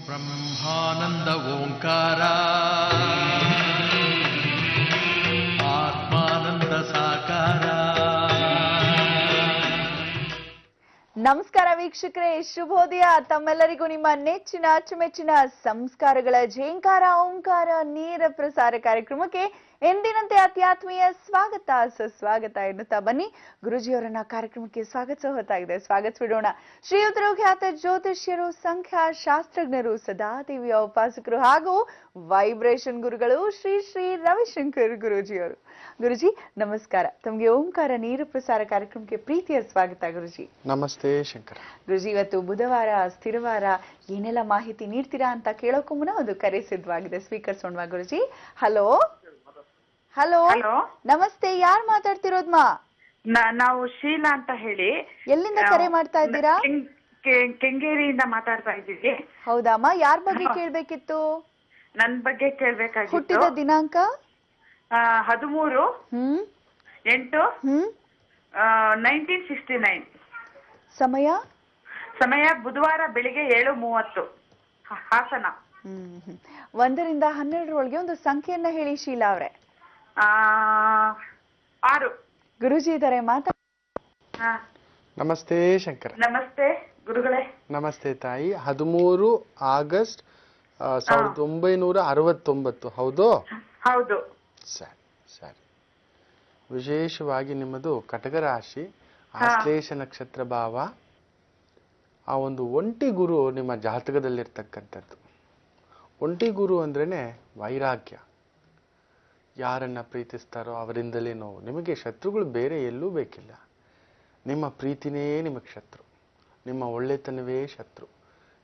ಬ್ರಹ್ಮಾನಂದ ಓಂಕಾರ ಆತ್ಮಾನಂದ ಸಾಕಾರ. ನಮಸ್ಕಾರ ವೀಕ್ಷಕರೇ, ಶುಭೋದಯ. ತಮ್ಮೆಲ್ಲರಿಗೂ ನಿಮ್ಮ ನೆಚ್ಚಿನ ಅಚ್ಚುಮೆಚ್ಚಿನ ಸಂಸ್ಕಾರಗಳ ಝೇಂಕಾರ ಓಂಕಾರ ನೇರ ಪ್ರಸಾರ ಕಾರ್ಯಕ್ರಮಕ್ಕೆ ಎಂದಿನಂತೆ ಅತ್ಯಾತ್ಮೀಯ ಸ್ವಾಗತ ಸುಸ್ವಾಗತ ಎನ್ನುತ್ತಾ ಬನ್ನಿ ಗುರುಜಿಯವರನ್ನ ಕಾರ್ಯಕ್ರಮಕ್ಕೆ ಸ್ವಾಗತಿಸೋಣ. ಶ್ರೀಯುತರು ಖ್ಯಾತ ಜ್ಯೋತಿಷ್ಯರು, ಸಂಖ್ಯಾ ಶಾಸ್ತ್ರಜ್ಞರು, ಸದಾದೇವಿಯ ಉಪಾಸಕರು ಹಾಗೂ ವೈಬ್ರೇಷನ್ ಗುರುಗಳು ಶ್ರೀ ಶ್ರೀ ರವಿಶಂಕರ್ ಗುರೂಜಿಯವರು. ಗುರುಜಿ ನಮಸ್ಕಾರ. ತಮಗೆ ಓಂಕಾರ ನೇರ ಪ್ರಸಾರ ಕಾರ್ಯಕ್ರಮಕ್ಕೆ ಪ್ರೀತಿಯ ಸ್ವಾಗತ ಗುರುಜಿ. ನಮಸ್ತೆ ಶಂಕರ. ಗುರುಜಿ, ಇವತ್ತು ಬುಧವಾರ, ಸ್ಥಿರವಾರ, ಏನೆಲ್ಲ ಮಾಹಿತಿ ನೀಡ್ತೀರಾ ಅಂತ ಕೇಳೋಕ್ಕೂ ಮುನ್ನ ಒಂದು ಕರೆ ಸಿದ್ಧವಾಗಿದೆ, ಸ್ವೀಕರಿಸೋಣ ಗುರುಜಿ. ಹಲೋ ಹಲೋ ನಮಸ್ತೆ, ಯಾರು ಮಾತಾಡ್ತಿರೋದ್ಮಾ? ನಾವು ಶೀಲಾ ಅಂತ ಹೇಳಿ. ಎಲ್ಲಿಂದ ಕರೆ ಮಾಡ್ತಾ ಇದ್ದೀರಾ? ಕೆಂಗೇರಿಯಿಂದ ಮಾತಾಡ್ತಾ ಇದ್ದೀವಿ. ಹೌದಮ್ಮ, ಯಾರ ಬಗ್ಗೆ ಕೇಳ್ಬೇಕಿತ್ತು? ನನ್ ಬಗ್ಗೆ ಕೇಳ್ಬೇಕಾಗಿತ್ತು. ಹುಟ್ಟಿದ ದಿನಾಂಕ 13/8/1969. ಸಮಯ ಬುಧವಾರ ಬೆಳಿಗ್ಗೆ 7:30 ಹಾಸನ. 1ರಿಂದ 12 ಒಂದು ಸಂಖ್ಯೆಯನ್ನ ಹೇಳಿ ಶೀಲಾ ಅವ್ರೆ. 6. ಗುರುಜಿ ಇದಾರೆ, ಮಾತಾಡ. ನಮಸ್ತೆ ಶಂಕರ. ನಮಸ್ತೆ ಗುರುಗಳೇ. ನಮಸ್ತೆ ತಾಯಿ. 13 ಆಗಸ್ಟ್ 1969, ಹೌದು? ಹೌದು. ಸರಿ ಸರಿ. ವಿಶೇಷವಾಗಿ ನಿಮ್ಮದು ಕಟಕ ರಾಶಿ, ಆಶ್ಲೇಷ ನಕ್ಷತ್ರ ಭಾವ. ಆ ಒಂದು ಒಂಟಿ ಗುರು ನಿಮ್ಮ ಜಾತಕದಲ್ಲಿರ್ತಕ್ಕಂಥದ್ದು. ಒಂಟಿ ಗುರು ಅಂದ್ರೇನೆ ವೈರಾಗ್ಯ. ಯಾರನ್ನ ಪ್ರೀತಿಸ್ತಾರೋ ಅವರಿಂದಲೇ ನೋವು. ನಿಮಗೆ ಶತ್ರುಗಳು ಬೇರೆ ಎಲ್ಲೂ ಬೇಕಿಲ್ಲ. ನಿಮ್ಮ ಪ್ರೀತಿನೇ ನಿಮಗೆ ಶತ್ರು, ನಿಮ್ಮ ಒಳ್ಳೆತನವೇ ಶತ್ರು.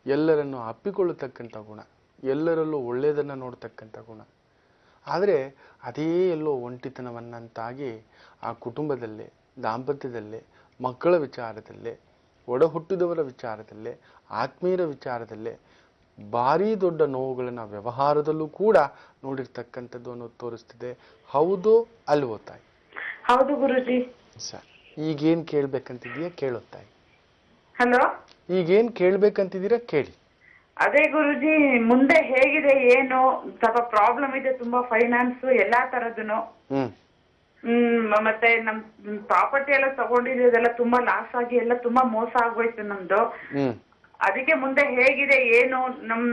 ಎಲ್ಲರನ್ನು ಅಪ್ಪಿಕೊಳ್ಳತಕ್ಕಂಥ ಗುಣ, ಎಲ್ಲರಲ್ಲೂ ಒಳ್ಳೆಯದನ್ನು ನೋಡ್ತಕ್ಕಂಥ ಗುಣ. ಆದರೆ ಅದೇ ಎಲ್ಲೋ ಒಂಟಿತನವನ್ನಂತಾಗಿ ಆ ಕುಟುಂಬದಲ್ಲೇ, ದಾಂಪತ್ಯದಲ್ಲೇ, ಮಕ್ಕಳ ವಿಚಾರದಲ್ಲೇ, ಒಡ ಹುಟ್ಟಿದವರ ವಿಚಾರದಲ್ಲೇ, ಆತ್ಮೀಯರ ವಿಚಾರದಲ್ಲೇ ಭಾರೀ ದೊಡ್ಡ ನೋವುಗಳನ್ನು ವ್ಯವಹಾರದಲ್ಲೂ ಕೂಡ ನೋಡಿರ್ತಕ್ಕಂಥದ್ದು ಅನ್ನೋದು ತೋರಿಸ್ತಿದೆ. ಹೌದು ಅಲ್ವೋ ತಾಯಿ? ಹೌದು ಗುರುಜಿ. ಸರ್, ಈಗೇನ್ ಕೇಳ್ಬೇಕಂತಿದೀಯಾ ಕೇಳೋ ತಾಯಿ. ಹಲೋ, ಈಗೇನ್ ಕೇಳ್ಬೇಕಂತಿದ್ದೀರಾ ಕೇಳಿ. ಅದೇ ಗುರುಜಿ, ಮುಂದೆ ಹೇಗಿದೆ ಏನು, ಸ್ವಲ್ಪ ಪ್ರಾಬ್ಲಮ್ ಇದೆ, ತುಂಬಾ ಫೈನಾನ್ಸ್ ಎಲ್ಲಾ ತರದ್ದು. ಮತ್ತೆ ನಮ್ ಪ್ರಾಪರ್ಟಿ ಎಲ್ಲ ತಗೊಂಡಿದ್ದೆಲ್ಲ ತುಂಬಾ ಲಾಸ್ ಆಗಿ ಎಲ್ಲ ತುಂಬಾ ಮೋಸ ಆಗೋಯ್ತು ನಮ್ದು. ಅದಕ್ಕೆ ಮುಂದೆ ಹೇಗಿದೆ ಏನು ನಮ್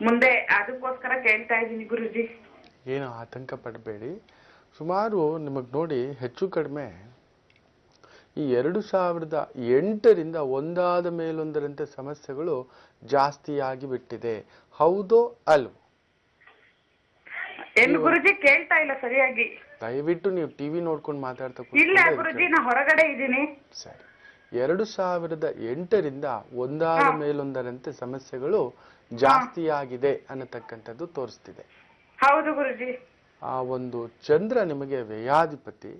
ಮುಂದೆ, ಅದಕ್ಕೋಸ್ಕರ ಕೇಳ್ತಾ ಇದ್ದೀನಿ ಗುರುಜಿ. ಏನು ಆತಂಕ ಪಡಬೇಡಿ. ಸುಮಾರು ನಿಮಗ್ ನೋಡಿ ಹೆಚ್ಚು ಕಡಿಮೆ ಈ 2008ರಿಂದ ಒಂದಾದ ಮೇಲೊಂದರಂತೆ ಸಮಸ್ಯೆಗಳು ಜಾಸ್ತಿಯಾಗಿ ಬಿಟ್ಟಿದೆ. ಹೌದೋ ಅಲ್ವೋ? ಏನು ಗುರುಜಿ ಕೇಳ್ತಾ ಇಲ್ಲ ಸರಿಯಾಗಿ. ದಯವಿಟ್ಟು ನೀವು ಟಿವಿ ನೋಡ್ಕೊಂಡು ಮಾತಾಡ್ತಾ ಇಲ್ಲ ಗುರುಜಿ, ನಾ ಹೊರಗಡೆ ಇದ್ದೀನಿ. ಸರಿ. 2008ರಿಂದ ಒಂದಾದ ಮೇಲೊಂದರಂತೆ ಸಮಸ್ಯೆಗಳು ಜಾಸ್ತಿಯಾಗಿದೆ ಅನ್ನತಕ್ಕಂಥದ್ದು ತೋರಿಸ್ತಿದೆ. ಹೌದು ಗುರುಜಿ. ಆ ಒಂದು ಚಂದ್ರ ನಿಮಗೆ ವ್ಯಯಾಧಿಪತಿ,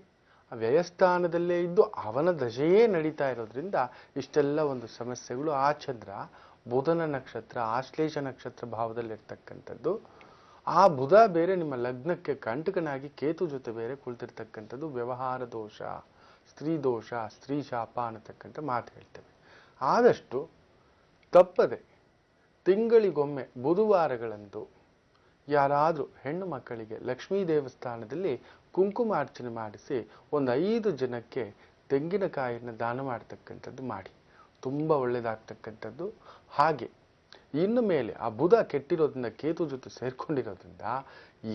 ಆ ವ್ಯಯಸ್ಥಾನದಲ್ಲೇ ಇದ್ದು ಅವನ ದಶೆಯೇ ನಡೀತಾ ಇರೋದ್ರಿಂದ ಇಷ್ಟೆಲ್ಲ ಒಂದು ಸಮಸ್ಯೆಗಳು. ಆ ಚಂದ್ರ ಬುಧನ ನಕ್ಷತ್ರ, ಆಶ್ಲೇಷ ನಕ್ಷತ್ರ ಭಾವದಲ್ಲಿರ್ತಕ್ಕಂಥದ್ದು. ಆ ಬುಧ ಬೇರೆ ನಿಮ್ಮ ಲಗ್ನಕ್ಕೆ ಕಂಟಕನಾಗಿ ಕೇತು ಜೊತೆ ಬೇರೆ ಕುಳಿತಿರ್ತಕ್ಕಂಥದ್ದು. ವ್ಯವಹಾರ ದೋಷ, ಸ್ತ್ರೀ ದೋಷ, ಸ್ತ್ರೀ ಶಾಪ ಅನ್ನತಕ್ಕಂಥ ಮಾತು ಹೇಳ್ತೇವೆ. ಆದಷ್ಟು ತಪ್ಪದೆ ತಿಂಗಳಿಗೊಮ್ಮೆ ಬುಧವಾರಗಳಂದು ಯಾರಾದರೂ ಹೆಣ್ಣು ಮಕ್ಕಳಿಗೆ ಲಕ್ಷ್ಮೀ ದೇವಸ್ಥಾನದಲ್ಲಿ ಕುಂಕುಮಾರ್ಚನೆ ಮಾಡಿಸಿ ಒಂದು 5 ಜನಕ್ಕೆ ತೆಂಗಿನಕಾಯಿಯನ್ನು ದಾನ ಮಾಡ್ತಕ್ಕಂಥದ್ದು ಮಾಡಿ. ತುಂಬ ಒಳ್ಳೆಯದಾಗ್ತಕ್ಕಂಥದ್ದು. ಹಾಗೆ ಇನ್ನು ಮೇಲೆ ಆ ಬುಧ ಕೆಟ್ಟಿರೋದ್ರಿಂದ, ಕೇತು ಜೊತೆ ಸೇರ್ಕೊಂಡಿರೋದ್ರಿಂದ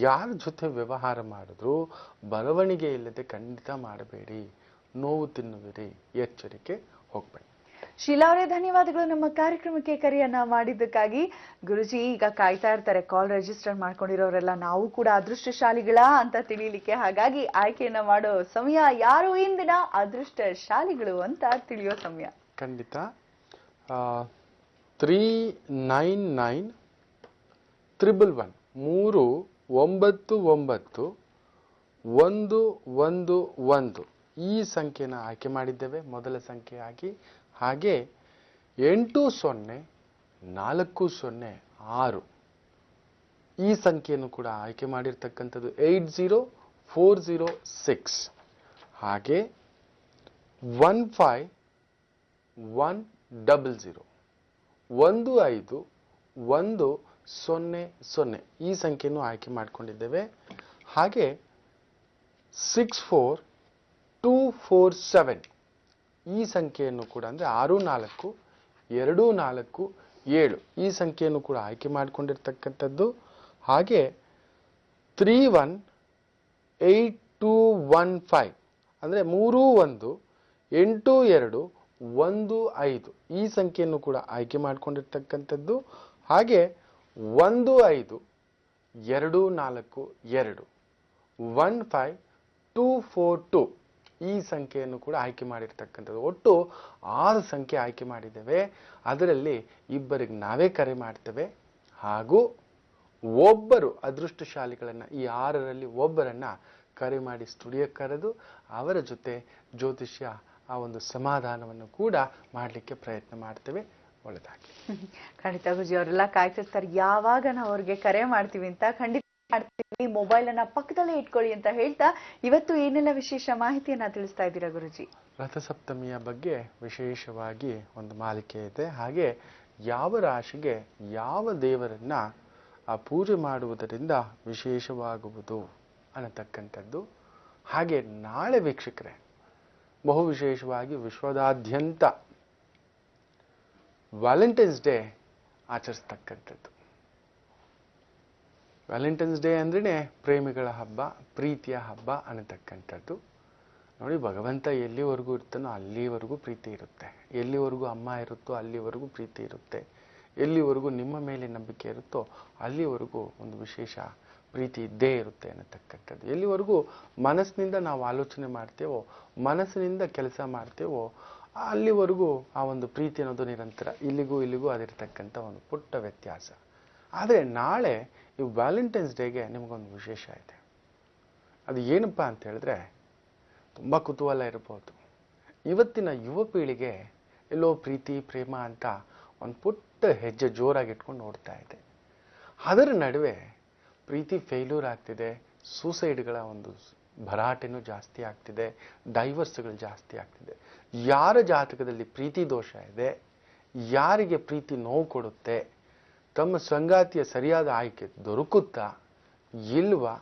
ಯಾರ ಜೊತೆ ವ್ಯವಹಾರ ಮಾಡಿದ್ರೂ ಬರವಣಿಗೆ ಇಲ್ಲದೆ ಖಂಡಿತ ಮಾಡಬೇಡಿ. ನೋವು ತಿನ್ನುವಿರಿ, ಎಚ್ಚರಿಕೆ ಹೋಗ್ಬೇಡಿ. ಶೀಲಾ ಅವರೇ, ಧನ್ಯವಾದಗಳು ನಮ್ಮ ಕಾರ್ಯಕ್ರಮಕ್ಕೆ ಕರೆಯನ್ನ ಮಾಡಿದ್ದಕ್ಕಾಗಿ. ಗುರುಜಿ ಈಗ ಕಾಯ್ತಾ ಇರ್ತಾರೆ ಕಾಲ್ ರಿಜಿಸ್ಟರ್ ಮಾಡ್ಕೊಂಡಿರೋರೆಲ್ಲ, ನಾವು ಕೂಡ ಅದೃಷ್ಟಶಾಲಿಗಳ ಅಂತ ತಿಳಿಲಿಕ್ಕೆ. ಹಾಗಾಗಿ ಆಯ್ಕೆಯನ್ನ ಮಾಡೋ ಸಮಯ, ಯಾರು ಇಂದಿನ ಅದೃಷ್ಟಶಾಲಿಗಳು ಅಂತ ತಿಳಿಯೋ ಸಮಯ. ಖಂಡಿತ. 3991111 ಈ ಸಂಖ್ಯೆನ ಆಯ್ಕೆ ಮಾಡಿದ್ದೇವೆ ಮೊದಲ ಸಂಖ್ಯೆಯಾಗಿ. ಹಾಗೆ 80406 ಈ ಸಂಖ್ಯೆಯನ್ನು ಕೂಡ ಆಯ್ಕೆ ಮಾಡಿರ್ತಕ್ಕಂಥದ್ದು. 80406 ಹಾಗೆ 15100 151000 ಈ ಸಂಖ್ಯೆಯನ್ನು ಆಯ್ಕೆ ಮಾಡಿಕೊಂಡಿದ್ದೇವೆ. ಹಾಗೆ 64247 ಈ ಸಂಖ್ಯೆಯನ್ನು ಕೂಡ ಅಂದರೆ 64247 ಈ ಸಂಖ್ಯೆಯನ್ನು ಕೂಡ ಆಯ್ಕೆ ಮಾಡಿಕೊಂಡಿರ್ತಕ್ಕಂಥದ್ದು. ಹಾಗೆ 318215 ಅಂದರೆ 318215 ಈ ಸಂಖ್ಯೆಯನ್ನು ಕೂಡ ಆಯ್ಕೆ ಮಾಡಿಕೊಂಡಿರ್ತಕ್ಕಂಥದ್ದು. ಹಾಗೆ 15242 15242 ಈ ಸಂಖ್ಯೆಯನ್ನು ಕೂಡ ಆಯ್ಕೆ ಮಾಡಿರ್ತಕ್ಕಂಥದ್ದು. ಒಟ್ಟು 6 ಸಂಖ್ಯೆ ಆಯ್ಕೆ ಮಾಡಿದ್ದೇವೆ. ಅದರಲ್ಲಿ ಇಬ್ಬರಿಗೆ ನಾವೇ ಕರೆ ಮಾಡ್ತೇವೆ ಹಾಗೂ ಒಬ್ಬರು ಅದೃಷ್ಟಶಾಲಿಗಳನ್ನು, ಈ 6ರಲ್ಲಿ ಒಬ್ಬರನ್ನ ಕರೆ ಮಾಡಿ ಸ್ಟುಡಿಯೋಕ್ಕೆ ಕರೆದು ಅವರ ಜೊತೆ ಜ್ಯೋತಿಷ್ಯ ಆ ಒಂದು ಸಮಾಧಾನವನ್ನು ಕೂಡ ಮಾಡಲಿಕ್ಕೆ ಪ್ರಯತ್ನ ಮಾಡ್ತೇವೆ. ಒಳ್ಳೆದಾಗಿ. ಖಂಡಿತ ಗುರುಜಿ, ಅವರೆಲ್ಲ ಕಾಯ್ತಿರ್ತಾರೆ ಯಾವಾಗ ನಾವು ಅವ್ರಿಗೆ ಕರೆ ಮಾಡ್ತೀವಿ ಅಂತ. ಖಂಡಿತ ಮಾಡ್ತೀವಿ. ಮೊಬೈಲ್ ಅನ್ನ ಪಕ್ಕದಲ್ಲೇ ಇಟ್ಕೊಳ್ಳಿ ಅಂತ ಹೇಳ್ತಾ ಇವತ್ತು ಏನೆಲ್ಲ ವಿಶೇಷ ಮಾಹಿತಿಯನ್ನ ತಿಳಿಸ್ತಾ ಇದ್ದೀರಾ ಗುರುಜಿ? ರಥಸಪ್ತಮಿಯ ಬಗ್ಗೆ ವಿಶೇಷವಾಗಿ ಒಂದು ಮಾಲಿಕೆ ಇದೆ. ಹಾಗೆ ಯಾವ ರಾಶಿಗೆ ಯಾವ ದೇವರನ್ನ ಆ ಪೂಜೆ ಮಾಡುವುದರಿಂದ ವಿಶೇಷವಾಗುವುದು ಅನ್ನತಕ್ಕಂಥದ್ದು. ಹಾಗೆ ನಾಳೆ ವೀಕ್ಷಕರೇ ಬಹು ವಿಶೇಷವಾಗಿ ವಿಶ್ವದಾದ್ಯಂತ ವ್ಯಾಲೆಂಟೈನ್ಸ್ ಡೇ ಆಚರಿಸ್ತಕ್ಕಂಥದ್ದು. ವ್ಯಾಲೆಂಟೈನ್ಸ್ ಡೇ ಅಂದ್ರೇ ಪ್ರೇಮಿಗಳ ಹಬ್ಬ, ಪ್ರೀತಿಯ ಹಬ್ಬ ಅನ್ನತಕ್ಕಂಥದ್ದು. ನೋಡಿ, ಭಗವಂತ ಎಲ್ಲಿವರೆಗೂ ಇರ್ತಾನೋ ಅಲ್ಲಿವರೆಗೂ ಪ್ರೀತಿ ಇರುತ್ತೆ, ಎಲ್ಲಿವರೆಗೂ ಅಮ್ಮ ಇರುತ್ತೋ ಅಲ್ಲಿವರೆಗೂ ಪ್ರೀತಿ ಇರುತ್ತೆ, ಎಲ್ಲಿವರೆಗೂ ನಿಮ್ಮ ಮೇಲೆ ನಂಬಿಕೆ ಇರುತ್ತೋ ಅಲ್ಲಿವರೆಗೂ ಒಂದು ವಿಶೇಷ ಪ್ರೀತಿ ಇದ್ದೇ ಇರುತ್ತೆ ಅನ್ನತಕ್ಕಂಥದ್ದು. ಎಲ್ಲಿವರೆಗೂ ಮನಸ್ಸಿನಿಂದ ನಾವು ಆಲೋಚನೆ ಮಾಡ್ತೇವೋ, ಮನಸ್ಸಿನಿಂದ ಕೆಲಸ ಮಾಡ್ತೇವೋ ಅಲ್ಲಿವರೆಗೂ ಆ ಒಂದು ಪ್ರೀತಿ ಅನ್ನೋದು ನಿರಂತರ. ಇಲ್ಲಿಗೂ ಅದಿರ್ತಕ್ಕಂಥ ಒಂದು ಪುಟ್ಟ ವ್ಯತ್ಯಾಸ. ಆದರೆ ನಾಳೆ ಈ ವ್ಯಾಲೆಂಟೈನ್ಸ್ ಡೇಗೆ ನಿಮಗೊಂದು ವಿಶೇಷ ಇದೆ. ಅದು ಏನಪ್ಪ ಅಂತ ಹೇಳಿದ್ರೆ ತುಂಬ ಕುತೂಹಲ ಇರಬಹುದು. ಇವತ್ತಿನ ಯುವ ಪೀಳಿಗೆ ಎಲ್ಲೋ ಪ್ರೀತಿ ಪ್ರೇಮ ಅಂತ ಒಂದು ಪುಟ್ಟ ಹೆಜ್ಜೆ ಜೋರಾಗಿ ಇಟ್ಕೊಂಡು ನೋಡ್ತಾ ಇದೆ. ಅದರ ನಡುವೆ ಪ್ರೀತಿ ಫೇಲ್ಯೂರ್ ಆಗ್ತಿದೆ, ಸೂಸೈಡ್ಗಳ ಒಂದು ಭರಾಟೆನೂ ಜಾಸ್ತಿ ಆಗ್ತಿದೆ, ಡೈವರ್ಸ್ಗಳು ಜಾಸ್ತಿ ಆಗ್ತಿದೆ. ಯಾರ ಜಾತಕದಲ್ಲಿ ಪ್ರೀತಿ ದೋಷ ಇದೆ, ಯಾರಿಗೆ ಪ್ರೀತಿ ನೋವು ಕೊಡುತ್ತೆ, ತಮ್ಮ ಸಂಗಾತಿಯ ಸರಿಯಾದ ಆಯ್ಕೆ ದೊರಕುತ್ತಾ ಇಲ್ವಾ,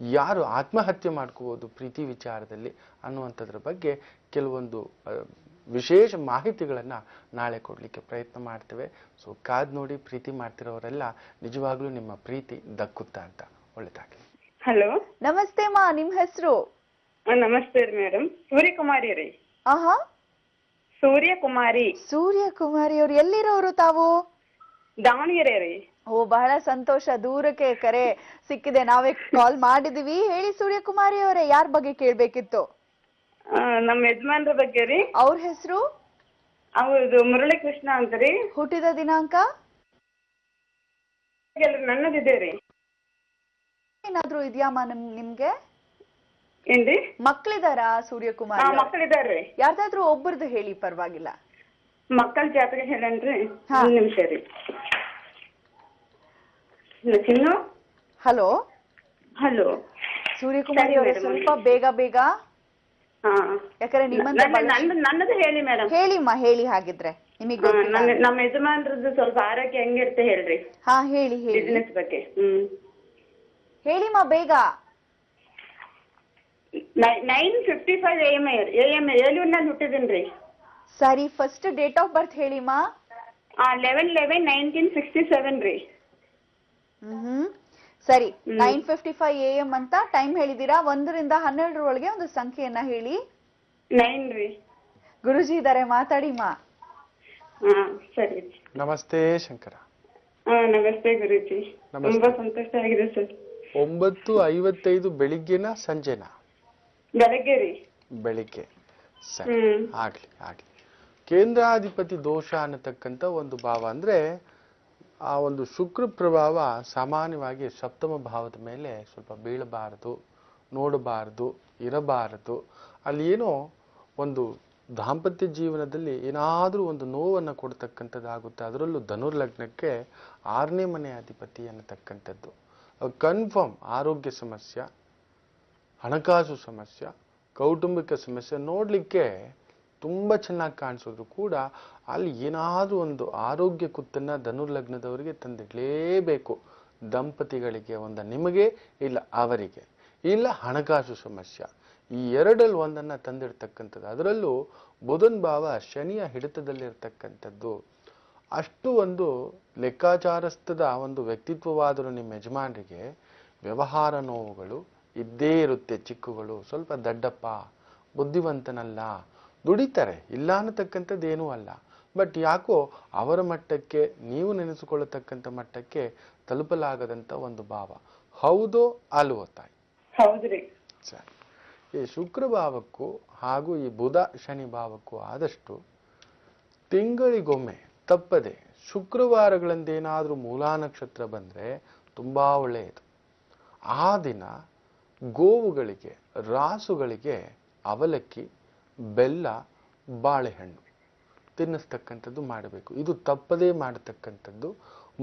ಯಾರು ಆತ್ಮಹತ್ಯೆ ಮಾಡ್ಕೋಬೋದು ಪ್ರೀತಿ ವಿಚಾರದಲ್ಲಿ ಅನ್ನುವಂಥದ್ರ ಬಗ್ಗೆ ಕೆಲವೊಂದು ವಿಶೇಷ ಮಾಹಿತಿಗಳನ್ನು ನಾಳೆ ಕೊಡಲಿಕ್ಕೆ ಪ್ರಯತ್ನ ಮಾಡ್ತೇವೆ. ಸೊ ಕಾದ್ ನೋಡಿ, ಪ್ರೀತಿ ಮಾಡ್ತಿರೋರೆಲ್ಲ ನಿಜವಾಗ್ಲೂ ನಿಮ್ಮ ಪ್ರೀತಿ ದಕ್ಕುತ್ತಾ ಅಂತ. ಒಳ್ಳೆದಾಗಲಿ. ಹಲೋ, ನಮಸ್ತೆ ಮಾ, ನಿಮ್ ಹೆಸರು? ನಮಸ್ತೆ ರೀ ಮೇಡಮ್. ಸೂರ್ಯಕುಮಾರಿ ರೀ. ಆಹಾ, ಸೂರ್ಯಕುಮಾರಿ. ಸೂರ್ಯಕುಮಾರಿ ಅವ್ರು ಎಲ್ಲಿರೋರು ತಾವು? ದಾವಣಗೆರೆ ರೀ. ಓ, ಬಹಳ ಸಂತೋಷ, ದೂರಕ್ಕೆ ಕರೆ ಸಿಕ್ಕಿದೆ, ನಾವೇ ಕಾಲ್ ಮಾಡಿದೀವಿ. ಹೇಳಿ ಸೂರ್ಯಕುಮಾರಿ ಅವರೇ, ಯಾರ ಬಗ್ಗೆ ಕೇಳ್ಬೇಕಿತ್ತು? ನಮ್ಮ ಯಜಮಾನ್ರ ಬಗ್ಗೆ ರೀ. ಅವ್ರ ಹೆಸರು? ಅವ್ರದ್ದು ಮುರಳಿ ಕೃಷ್ಣ ಅಂತ ರೀ. ಹುಟ್ಟಿದ ದಿನಾಂಕ? ನನ್ನದಿದೆ ರೀ. ಏನಾದ್ರೂ ಇದೆಯಾಮ ನಿಮ್ಗೆ? ಏನ್ರಿ? ಮಕ್ಳಿದಾರಾ ಸೂರ್ಯಕುಮಾರ್? ಮಕ್ಕಳಿದಾರ್ರಿ. ಯಾರ್ದಾದ್ರೂ ಒಬ್ಬರದ್ದು ಹೇಳಿ, ಪರವಾಗಿಲ್ಲ. ಮಕ್ಕಳ ಜಾತಕ ಹೇಳನ್ರಿ? ಒಂದ್ ನಿಮಿಷ ರೀ. ಚಿನ್ನು. ಹಲೋ. ಹಲೋ ಸೂರ್ಯಕುಮಾರಿ ಅವರೇ, ಸ್ವಲ್ಪ ಬೇಗ. ಯಾಕಂದ್ರೆ ನನ್ನದು ಹೇಳಿ ಮೇಡಮ್. ಹೇಳಿಮ್ಮ, ಹೇಳಿ. ಹಾಗಿದ್ರೆ ನಿಮಗೆ ನಮ್ಮ ಯಜಮಾನ್ರದ್ದು ಸ್ವಲ್ಪ ಆರೋಗ್ಯ ಹೆಂಗಿರುತ್ತೆ ಹೇಳ್ರಿ. ಹಾ, ಹೇಳಿ. ಬಿಸಿನೆಸ್ ಬಗ್ಗೆ. ಹೇಳಿಮ್ಮ ಬೇಗ. 9:55 AM ಏಲೂರಿನಲ್ಲಿ ಹುಟ್ಟಿದೀನ್ರಿ. ಸರಿ, ಫಸ್ಟ್ ಡೇಟ್ ಆಫ್ ಬರ್ತ್ ಹೇಳಿಮ್ಮ. 11/11/1967 ರೀ. ಸರಿ, 9:55 AM ಅಂತ ಟೈಮ್ ಹೇಳಿದೀರಾ. 1 ರಿಂದ 12 ಒಳಗೆ ಒಂದು ಸಂಖ್ಯೆಯನ್ನ ಹೇಳಿ. 9 ರೀ. ಗುರುಜಿ ಇದಾರೆ, ಮಾತಾಡಿಮ್ಮ. ಸರಿ. ನಮಸ್ತೆ ಶಂಕರ. ನಮಸ್ತೆ ಗುರುಜಿ. ತುಂಬಾ ಸಂತೋಷ ಆಗಿದೆ ಸರ್. 9:55 ಬೆಳಿಗ್ಗೆನಾ ಸಂಜೆನಾ? ಬೆಳಗ್ಗೆ ರೀ. ಬೆಳಿಗ್ಗೆ. ಸರಿ, ಆಗ್ಲಿ. ಕೇಂದ್ರಾಧಿಪತಿ ದೋಷ ಅನ್ನತಕ್ಕಂಥ ಒಂದು ಭಾವ ಅಂದ್ರೆ ಆ ಒಂದು ಶುಕ್ರ ಪ್ರಭಾವ ಸಾಮಾನ್ಯವಾಗಿ ಸಪ್ತಮ ಭಾವದ ಮೇಲೆ ಸ್ವಲ್ಪ ಬೀಳಬಾರದು, ನೋಡಬಾರದು, ಇರಬಾರದು. ಅಲ್ಲಿ ಏನೋ ಒಂದು ದಾಂಪತ್ಯ ಜೀವನದಲ್ಲಿ ಏನಾದರೂ ಒಂದು ನೋವನ್ನು ಕೊಡ್ತಕ್ಕಂಥದ್ದಾಗುತ್ತೆ. ಅದರಲ್ಲೂ ಧನುರ್ಲಗ್ನಕ್ಕೆ 6ನೇ ಮನೆ ಅಧಿಪತಿ ಅನ್ನತಕ್ಕಂಥದ್ದು ಕನ್ಫರ್ಮ್ ಆರೋಗ್ಯ ಸಮಸ್ಯೆ, ಹಣಕಾಸು ಸಮಸ್ಯೆ, ಕೌಟುಂಬಿಕ ಸಮಸ್ಯೆ ನೋಡಲಿಕ್ಕೆ ತುಂಬ ಚೆನ್ನಾಗಿ ಕಾಣಿಸಿದ್ರು ಕೂಡ ಅಲ್ಲಿ ಏನಾದರೂ ಒಂದು ಆರೋಗ್ಯ ಕುತ್ತನ್ನ ಧನುರ್ಲಗ್ನದವರಿಗೆ ತಂದಿಡಲೇಬೇಕು. ದಂಪತಿಗಳಿಗೆ ನಿಮಗೆ ಇಲ್ಲ ಅವರಿಗೆ, ಇಲ್ಲ ಹಣಕಾಸು ಸಮಸ್ಯೆ, ಈ ಎರಡಲ್ಲಿ ಒಂದನ್ನು ತಂದಿಡ್ತಕ್ಕಂಥದ್ದು. ಅದರಲ್ಲೂ ಬುಧನ್ ಭಾವ ಶನಿಯ ಹಿಡಿತದಲ್ಲಿರ್ತಕ್ಕಂಥದ್ದು. ಅಷ್ಟು ಒಂದು ಲೆಕ್ಕಾಚಾರಸ್ಥದ ಒಂದು ವ್ಯಕ್ತಿತ್ವವಾದರೂ ನಿಮ್ಮ ಯಜಮಾನರಿಗೆ ವ್ಯವಹಾರ ನೋವುಗಳು ಇದ್ದೇ ಇರುತ್ತೆ. ಚಿಕ್ಕುಗಳು, ಸ್ವಲ್ಪ ದಡ್ಡಪ್ಪ, ಬುದ್ಧಿವಂತನಲ್ಲ, ದುಡಿತಾರೆ, ಇಲ್ಲ ಅನ್ನತಕ್ಕಂಥದ್ದು ಏನೂ ಅಲ್ಲ. ಬಟ್ ಯಾಕೋ ಅವರ ಮಟ್ಟಕ್ಕೆ ನೀವು ನೆನೆಸಿಕೊಳ್ಳತಕ್ಕಂಥ ಮಟ್ಟಕ್ಕೆ ತಲುಪಲಾಗದಂಥ ಒಂದು ಭಾವ. ಹೌದೋ ಅಲ್ವೋ ತಾಯಿ? ಹೌದ್ರಿ. ಸರಿ. ಈ ಶುಕ್ರ ಭಾವಕ್ಕೂ ಹಾಗೂ ಈ ಬುಧ ಶನಿ ಭಾವಕ್ಕೂ ಆದಷ್ಟು ತಿಂಗಳಿಗೊಮ್ಮೆ ತಪ್ಪದೆ ಶುಕ್ರವಾರಗಳಂದೇನಾದ್ರೂ ಮೂಲಾ ನಕ್ಷತ್ರ ಬಂದ್ರೆ ತುಂಬಾ ಒಳ್ಳೆಯದು. ಆ ದಿನ ಗೋವುಗಳಿಗೆ, ರಾಸುಗಳಿಗೆ ಅವಲಕ್ಕಿ, ಬೆಲ್ಲ, ಬಾಳೆಹಣ್ಣು ತಿನ್ನಿಸ್ತಕ್ಕಂಥದ್ದು ಮಾಡಬೇಕು. ಇದು ತಪ್ಪದೇ ಮಾಡತಕ್ಕಂಥದ್ದು.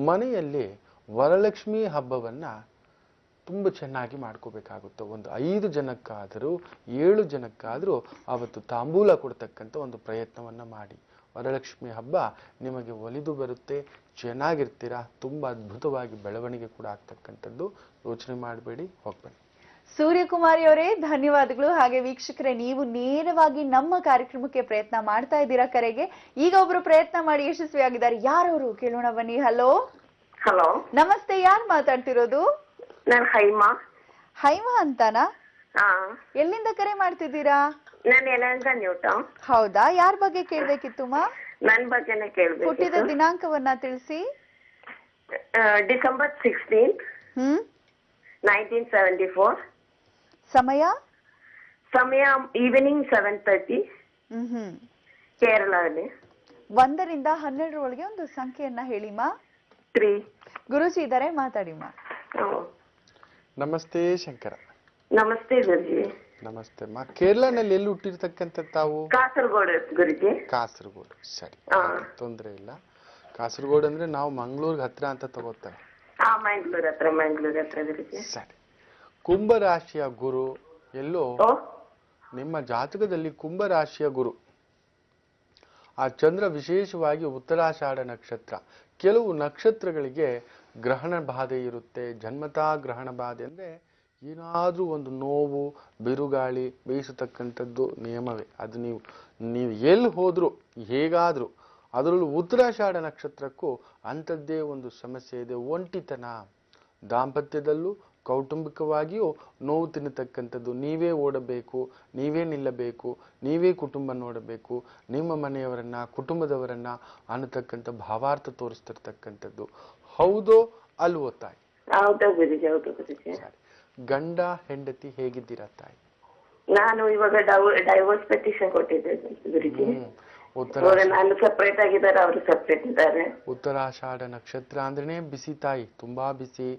ಮನೆಯಲ್ಲಿ ವರಲಕ್ಷ್ಮಿ ಹಬ್ಬವನ್ನ ತುಂಬ ಚೆನ್ನಾಗಿ ಮಾಡ್ಕೋಬೇಕಾಗುತ್ತೆ. ಒಂದು 5 ಜನಕ್ಕಾದರೂ 7 ಜನಕ್ಕಾದರೂ ಅವತ್ತು ತಾಂಬೂಲ ಕೊಡ್ತಕ್ಕಂಥ ಒಂದು ಪ್ರಯತ್ನವನ್ನ ಮಾಡಿ. ವರಲಕ್ಷ್ಮಿ ಹಬ್ಬ ನಿಮಗೆ ಒಲಿದು ಬರುತ್ತೆ, ಚೆನ್ನಾಗಿರ್ತೀರಾ, ತುಂಬ ಅದ್ಭುತವಾಗಿ ಬೆಳವಣಿಗೆ ಕೂಡ ಆಗ್ತಕ್ಕಂಥದ್ದು. ಯೋಚನೆ ಮಾಡಬೇಡಿ, ಹೋಗ್ಬನ್ನಿ. ಸೂರ್ಯಕುಮಾರಿ ಅವರೇ ಧನ್ಯವಾದಗಳು. ಹಾಗೆ ವೀಕ್ಷಕರೇ, ನೀವು ನೇರವಾಗಿ ನಮ್ಮ ಕಾರ್ಯಕ್ರಮಕ್ಕೆ ಪ್ರಯತ್ನ ಮಾಡ್ತಾ ಇದ್ದೀರಾ ಕರೆಗೆ. ಈಗ ಒಬ್ರು ಪ್ರಯತ್ನ ಮಾಡಿ ಯಶಸ್ವಿಯಾಗಿದ್ದಾರೆ. ಯಾರವರು ಕೇಳೋಣ ಬನ್ನಿ. ಹಲೋ. ಹಲೋ, ನಮಸ್ತೆ, ಯಾರು ಮಾತಾಡ್ತಿರೋದು? ನಾನು ಹೈಮಾ. ಹೈಮಾ ಅಂತಾನಾ? ಹಾ, ಎಲ್ಲಿಂದ ಕರೆ ಮಾಡ್ತಿದ್ದೀರಾ? ನಾನು ಯಲಹಂಕ ನ್ಯೂ ಟೌನ್. ಹೌದಾ, ಯಾರ ಬಗ್ಗೆ ಕೇಳ್ಬೇಕಿತ್ತುಮ್ಮ? ನನ್ ಬಗ್ಗೆನೇ ಹುಟ್ಟಿದ ಕೇಳ್ಬೇಕು. ದಿನಾಂಕವನ್ನ ತಿಳಿಸಿ. ಡಿಸೆಂಬರ್ 16, 1974. ಸಮಯ? ಸಮಯ ಈವ್ನಿಂಗ್ 7:30, ಹ್ಮ್ ಕೇರಳದಲ್ಲಿ. 1ರಿಂದ 12 ಒಂದು ಸಂಖ್ಯೆಯನ್ನ ಹೇಳಿಮ್ಮ. 3. ಗುರುಜಿ ಇದ್ದಾರೆ, ಮಾತಾಡಿಮ್ಮ. ನಮಸ್ತೆ ಶಂಕರ. ನಮಸ್ತೆ ಗುರುಜಿ. ನಮಸ್ತೆ ಅಮ್ಮ. ಕೇರಳನಲ್ಲಿ ಎಲ್ಲಿ ಹುಟ್ಟಿರ್ತಕ್ಕಂಥ ತಾವು? ಕಾಸರಗೋಡು ಗುರುಜಿ. ಕಾಸರಗೋಡು. ಸರಿ, ಹಾ. ತೊಂದರೆ ಇಲ್ಲ. ಕಾಸರಗೋಡು ಅಂದ್ರೆ ನಾವು ಮಂಗಳೂರಿಗೆ ಹತ್ರ ಅಂತ ತಗೋತಾರೆ. ಹಾ, ಮಂಗಳೂರು ಹತ್ರ ಗುರುಜಿ. ಸರಿ. ಕುಂಭರಾಶಿಯ ಗುರು ಎಲ್ಲೋ ಓ, ನಿಮ್ಮ ಜಾತಕದಲ್ಲಿ ಕುಂಭರಾಶಿಯ ಗುರು, ಆ ಚಂದ್ರ ವಿಶೇಷವಾಗಿ ಉತ್ತರಾಷಾಢ ನಕ್ಷತ್ರ. ಕೆಲವು ನಕ್ಷತ್ರಗಳಿಗೆ ಗ್ರಹಣ ಬಾಧೆ ಇರುತ್ತೆ. ಜನ್ಮತಾ ಗ್ರಹಣ ಬಾಧೆ ಅಂದ್ರೆ ಏನಾದ್ರೂ ಒಂದು ನೋವು, ಬಿರುಗಾಳಿ ಬೇಯಿಸತಕ್ಕಂಥದ್ದು ನಿಯಮವೇ. ಅದು ನೀವು ಎಲ್ಲಿ ಹೋದ್ರು, ಹೇಗಾದ್ರೂ. ಅದರಲ್ಲೂ ಉತ್ತರಾಷಾಢ ನಕ್ಷತ್ರಕ್ಕೂ ಅಂಥದ್ದೇ ಒಂದು ಸಮಸ್ಯೆ ಇದೆ. ಒಂಟಿತನ, ದಾಂಪತ್ಯದಲ್ಲೂ ಕೌಟುಂಬಿಕವಾಗಿಯೂ ನೋವು ತಿನ್ನತಕ್ಕಂಥದ್ದು. ನೀವೇ ಓಡಬೇಕು, ನೀವೇ ನಿಲ್ಲಬೇಕು, ನೀವೇ ಕುಟುಂಬ ನೋಡಬೇಕು, ನಿಮ್ಮ ಮನೆಯವರನ್ನ, ಕುಟುಂಬದವರನ್ನ ಅನ್ನತಕ್ಕಂಥ ಭಾವಾರ್ಥ ತೋರಿಸ್ತಿರ್ತಕ್ಕಂಥದ್ದು. ಹೌದೋ ಅಲ್ವೋ ತಾಯಿ? ಹೌದಾ ಗುರುಜಿ? ಹೌದು ಗುರುಜಿ. ಗಂಡ ಹೆಂಡತಿ ಹೇಗಿದ್ದೀರಾ ತಾಯಿ? ನಾನು ಇವಾಗ ಡೈವೋರ್ಸ್ ಪೆಟಿಷನ್ ಕೊಟ್ಟಿದ್ದೆ ಗುರುಜಿ. ನಾನು ಸೆಪರೇಟ್ ಆಗಿದ್ದಾರೆ, ಅವರು ಸೆಪರೇಟ್ ಇದ್ದಾರೆ. ಉತ್ತರಾಷಾಢ ನಕ್ಷತ್ರ ಅಂದ್ರೇನೆ ಬಿಸಿ ತಾಯಿ, ತುಂಬಾ ಬಿಸಿ,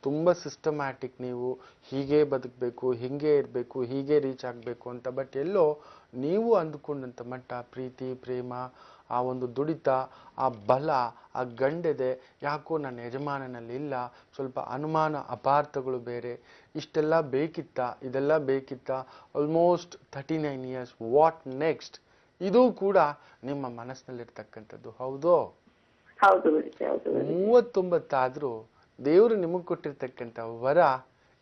ತುಂಬಾ ಸಿಸ್ಟಮ್ಯಾಟಿಕ್. ನೀವು ಹೀಗೆ ಬದುಕಬೇಕು, ಹಿಂಗೆ ಇರಬೇಕು, ಹೀಗೆ ರೀಚ್ ಆಗಬೇಕು ಅಂತ. ಬಟ್ ಎಲ್ಲೋ ನೀವು ಅಂದುಕೊಂಡಂತ ಮಟ್ಟ ಪ್ರೀತಿ, ಪ್ರೇಮ, ಆ ಒಂದು ದುಡಿತ, ಆ ಬಲ, ಆ ಗಂಡೆದೆ ಯಾಕೋ ನನ್ನ ಯಜಮಾನನಲ್ಲಿ ಇಲ್ಲ. ಸ್ವಲ್ಪ ಅನುಮಾನ, ಅಪಾರ್ಥಗಳು ಬೇರೆ. ಇಷ್ಟೆಲ್ಲ ಬೇಕಿತ್ತ, ಇದೆಲ್ಲ ಬೇಕಿತ್ತ. Almost 39 years, what next? ಇದು ಕೂಡ ನಿಮ್ಮ ಮನಸ್ಸಿನಲ್ಲಿರ್ತಕ್ಕಂಥದ್ದು. ಹೌದೋ? ಹೌದು ಗುರುಜಿ, ಹೌದು. 39 ಆದ್ರೂ ದೇವರು ನಿಮಗೆ ಕೊಟ್ಟಿರ್ತಕ್ಕಂಥ ವರ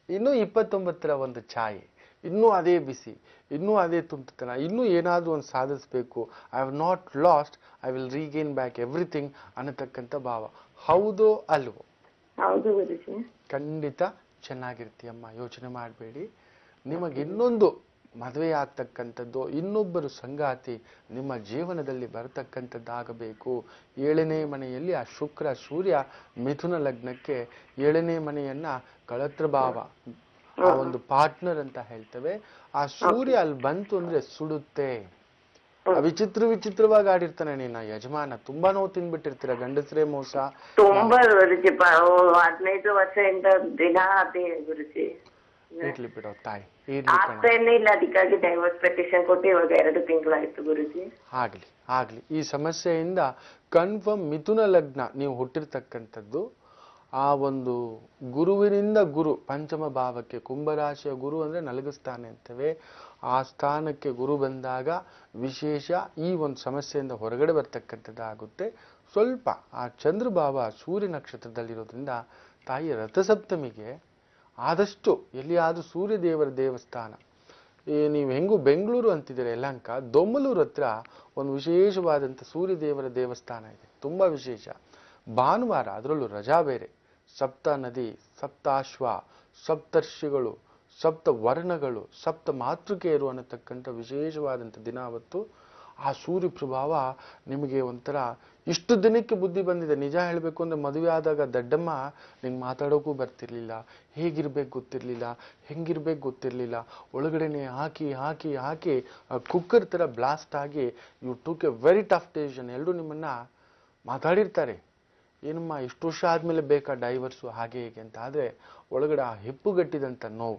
ಇನ್ನೂ 29ರ ಒಂದು ಛಾಯೆ, ಇನ್ನೂ ಅದೇ ಬಿಸಿ, ಇನ್ನೂ ಅದೇ ತುಂಟತನ, ಇನ್ನೂ ಏನಾದ್ರೂ ಒಂದು ಸಾಧಿಸಬೇಕು. I have not last, I will regain back everything ಅನ್ನತಕ್ಕಂಥ ಭಾವ. ಹೌದೋ ಅಲ್ವೋ? ಹೌದು ಗುರುಜಿ. ಖಂಡಿತ ಚೆನ್ನಾಗಿರ್ತೀಯಮ್ಮ, ಯೋಚನೆ ಮಾಡಬೇಡಿ. ನಿಮಗೆ ಇನ್ನೊಂದು ಮದುವೆ ಆಗ್ತಕ್ಕಂಥದ್ದು, ಇನ್ನೊಬ್ಬರು ಸಂಗಾತಿ ನಿಮ್ಮ ಜೀವನದಲ್ಲಿ ಬರತಕ್ಕಂಥದ್ದಾಗಬೇಕು. 7ನೇ ಮನೆಯಲ್ಲಿ ಆ ಶುಕ್ರ ಸೂರ್ಯ ಮಿಥುನ ಲಗ್ನಕ್ಕೆ 7ನೇ ಮನೆಯನ್ನ ಕಳತ್ರ ಭಾವ, ಆ ಒಂದು ಪಾರ್ಟ್ನರ್ ಅಂತ ಹೇಳ್ತೇವೆ. ಆ ಸೂರ್ಯ ಅಲ್ಲಿ ಬಂತು ಅಂದ್ರೆ ಸುಡುತ್ತೆ. ವಿಚಿತ್ರವಾಗಿ ಆಡಿರ್ತಾನೆ ನಿನ್ನ ಯಜಮಾನ. ತುಂಬಾ ನೋವು ತಿನ್ಬಿಟ್ಟಿರ್ತೀರ, ಗಂಡಸರೇ ಮೋಸ. ತುಂಬಾ ಗುರುಜಿ, 15 ವರ್ಷದಿಂದ ದಿನ ಅದೇ ಗುರುಜಿ. ಇರ್ಲಿ ಬಿಡೋ ತಾಯಿ, ಆಗ್ತಾನೆ ಇಲ್ಲ. ಅದಕ್ಕಾಗಿ ಡೈವರ್ಸ್ ಪೆಟಿಷನ್ ಕೊಟ್ಟು ಇವಾಗ 2 ತಿಂಗಳಾಯ್ತು ಗುರುಜಿ. ಆಗ್ಲಿ. ಈ ಸಮಸ್ಯೆಯಿಂದ ಕನ್ಫರ್ಮ್ ಮಿಥುನ ಲಗ್ನ ನೀವು ಹುಟ್ಟಿರ್ತಕ್ಕಂಥದ್ದು. ಆ ಒಂದು ಗುರುವಿನಿಂದ ಗುರು ಪಂಚಮ ಭಾವಕ್ಕೆ, ಕುಂಭರಾಶಿಯ ಗುರು ಅಂದ್ರೆ ನಲಗಿಸ್ತಾನೆ ಅಂತೇವೆ. ಆ ಸ್ಥಾನಕ್ಕೆ ಗುರು ಬಂದಾಗ ವಿಶೇಷ ಈ ಒಂದು ಸಮಸ್ಯೆಯಿಂದ ಹೊರಗಡೆ ಬರ್ತಕ್ಕಂಥದ್ದಾಗುತ್ತೆ. ಸ್ವಲ್ಪ ಆ ಚಂದ್ರಭಾವ ಸೂರ್ಯ ನಕ್ಷತ್ರದಲ್ಲಿರೋದ್ರಿಂದ ತಾಯಿ ರಥಸಪ್ತಮಿಗೆ ಆದಷ್ಟು ಎಲ್ಲಿಯಾದರೂ ಸೂರ್ಯ ದೇವರ ದೇವಸ್ಥಾನ, ನೀವು ಹೆಂಗೂ ಬೆಂಗಳೂರು ಅಂತಿದ್ದೀರ ಯಲಹಂಕ, ದೊಮ್ಮಲೂರು ಹತ್ರ ಒಂದು ವಿಶೇಷವಾದಂಥ ಸೂರ್ಯ ದೇವರ ದೇವಸ್ಥಾನ ಇದೆ, ತುಂಬ ವಿಶೇಷ. ಭಾನುವಾರ, ಅದರಲ್ಲೂ ರಜಾ ಬೇರೆ, ಸಪ್ತ ನದಿ, ಸಪ್ತಾಶ್ವ, ಸಪ್ತರ್ಷಿಗಳು, ಸಪ್ತ ವರ್ಣಗಳು, ಸಪ್ತ ಮಾತೃಕೆಯರು ಅನ್ನತಕ್ಕಂಥ ವಿಶೇಷವಾದಂಥ ದಿನ ಅವತ್ತು. ಆ ಸೂರ್ಯ ಪ್ರಭಾವ ನಿಮಗೆ ಒಂಥರ ಇಷ್ಟು ದಿನಕ್ಕೆ ಬುದ್ಧಿ ಬಂದಿದೆ. ನಿಜ ಹೇಳಬೇಕು ಅಂದರೆ ಮದುವೆ ಆದಾಗ ದಡ್ಡಮ್ಮ ನಿಂಗೆ ಮಾತಾಡೋಕ್ಕೂ ಬರ್ತಿರ್ಲಿಲ್ಲ, ಹೇಗಿರ್ಬೇಕು ಗೊತ್ತಿರಲಿಲ್ಲ, ಹೆಂಗಿರ್ಬೇಕು ಗೊತ್ತಿರಲಿಲ್ಲ, ಒಳಗಡೆನೆ ಹಾಕಿ ಹಾಕಿ ಹಾಕಿ ಕುಕ್ಕರ್ ಥರ ಬ್ಲಾಸ್ಟ್ ಆಗಿ you took a very tough decision. ಎಲ್ಲರೂ ನಿಮ್ಮನ್ನು ಮಾತಾಡಿರ್ತಾರೆ, ಏನಮ್ಮ ಇಷ್ಟು ವರ್ಷ ಆದಮೇಲೆ ಬೇಕಾ ಡೈವರ್ಸು ಹಾಗೆ ಹೀಗೆ ಅಂತ. ಆದರೆ ಒಳಗಡೆ ಆ ಹೆಪ್ಪುಗಟ್ಟಿದಂಥ ನೋವು,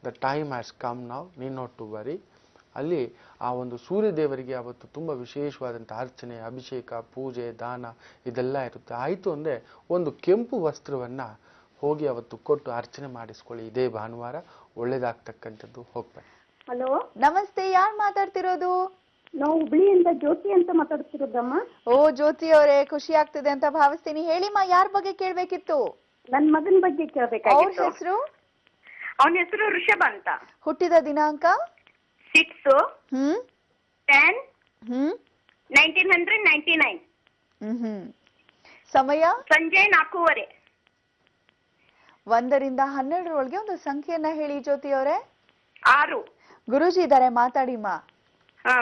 the time has come now, need not to worry. ಅಲ್ಲಿ ಆ ಒಂದು ಸೂರ್ಯ ದೇವರಿಗೆ ಅವತ್ತು ತುಂಬ ವಿಶೇಷವಾದಂಥ ಅರ್ಚನೆ, ಅಭಿಷೇಕ, ಪೂಜೆ, ದಾನ ಇದೆಲ್ಲ ಇರುತ್ತೆ. ಆಯಿತು ಅಂದರೆ ಒಂದು ಕೆಂಪು ವಸ್ತ್ರವನ್ನು ಹೋಗಿ ಅವತ್ತು ಕೊಟ್ಟು ಅರ್ಚನೆ ಮಾಡಿಸ್ಕೊಳ್ಳಿ. ಇದೇ ಭಾನುವಾರ ಒಳ್ಳೇದಾಗ್ತಕ್ಕಂಥದ್ದು. ಹೋಗ್ಬನ್ನಿ. ಹಲೋ, ನಮಸ್ತೆ, ಯಾರು ಮಾತಾಡ್ತಿರೋದು? ನಾವು ಹುಬ್ಳಿಯಿಂದ ಜ್ಯೋತಿ ಅಂತ ಮಾತಾಡ್ತಿರೋದಮ್ಮ. ಓ ಜ್ಯೋತಿ ಅವರೇ, ಖುಷಿ ಆಗ್ತಿದೆ ಅಂತ ಭಾವಿಸ್ತೀನಿ. ಹೇಳಿಮ್ಮ, ಯಾರ ಬಗ್ಗೆ ಕೇಳ್ಬೇಕಿತ್ತು? ನನ್ ಮಗನ ಬಗ್ಗೆ ಅವ್ರ ಕೇಳ್ಬೇಕಾಗಿತ್ತು. ಹೆಸರು? ಅವನ ಹೆಸರು ಋಷಭ ಅಂತ. ಹುಟ್ಟಿದ ದಿನಾಂಕ? 6/10/1999. ಸಮಯ? ಸಂಜೆ 4:15. 1 ರಿಂದ 12 ಒಳಗೆ ಒಂದು ಸಂಖ್ಯೆಯನ್ನ ಹೇಳಿ ಜ್ಯೋತಿ ಅವರೇ. 6. ಗುರುಜಿ ಇದ್ದಾರೆ, ಮಾತಾಡಿಮ್ಮ. ಹಾ,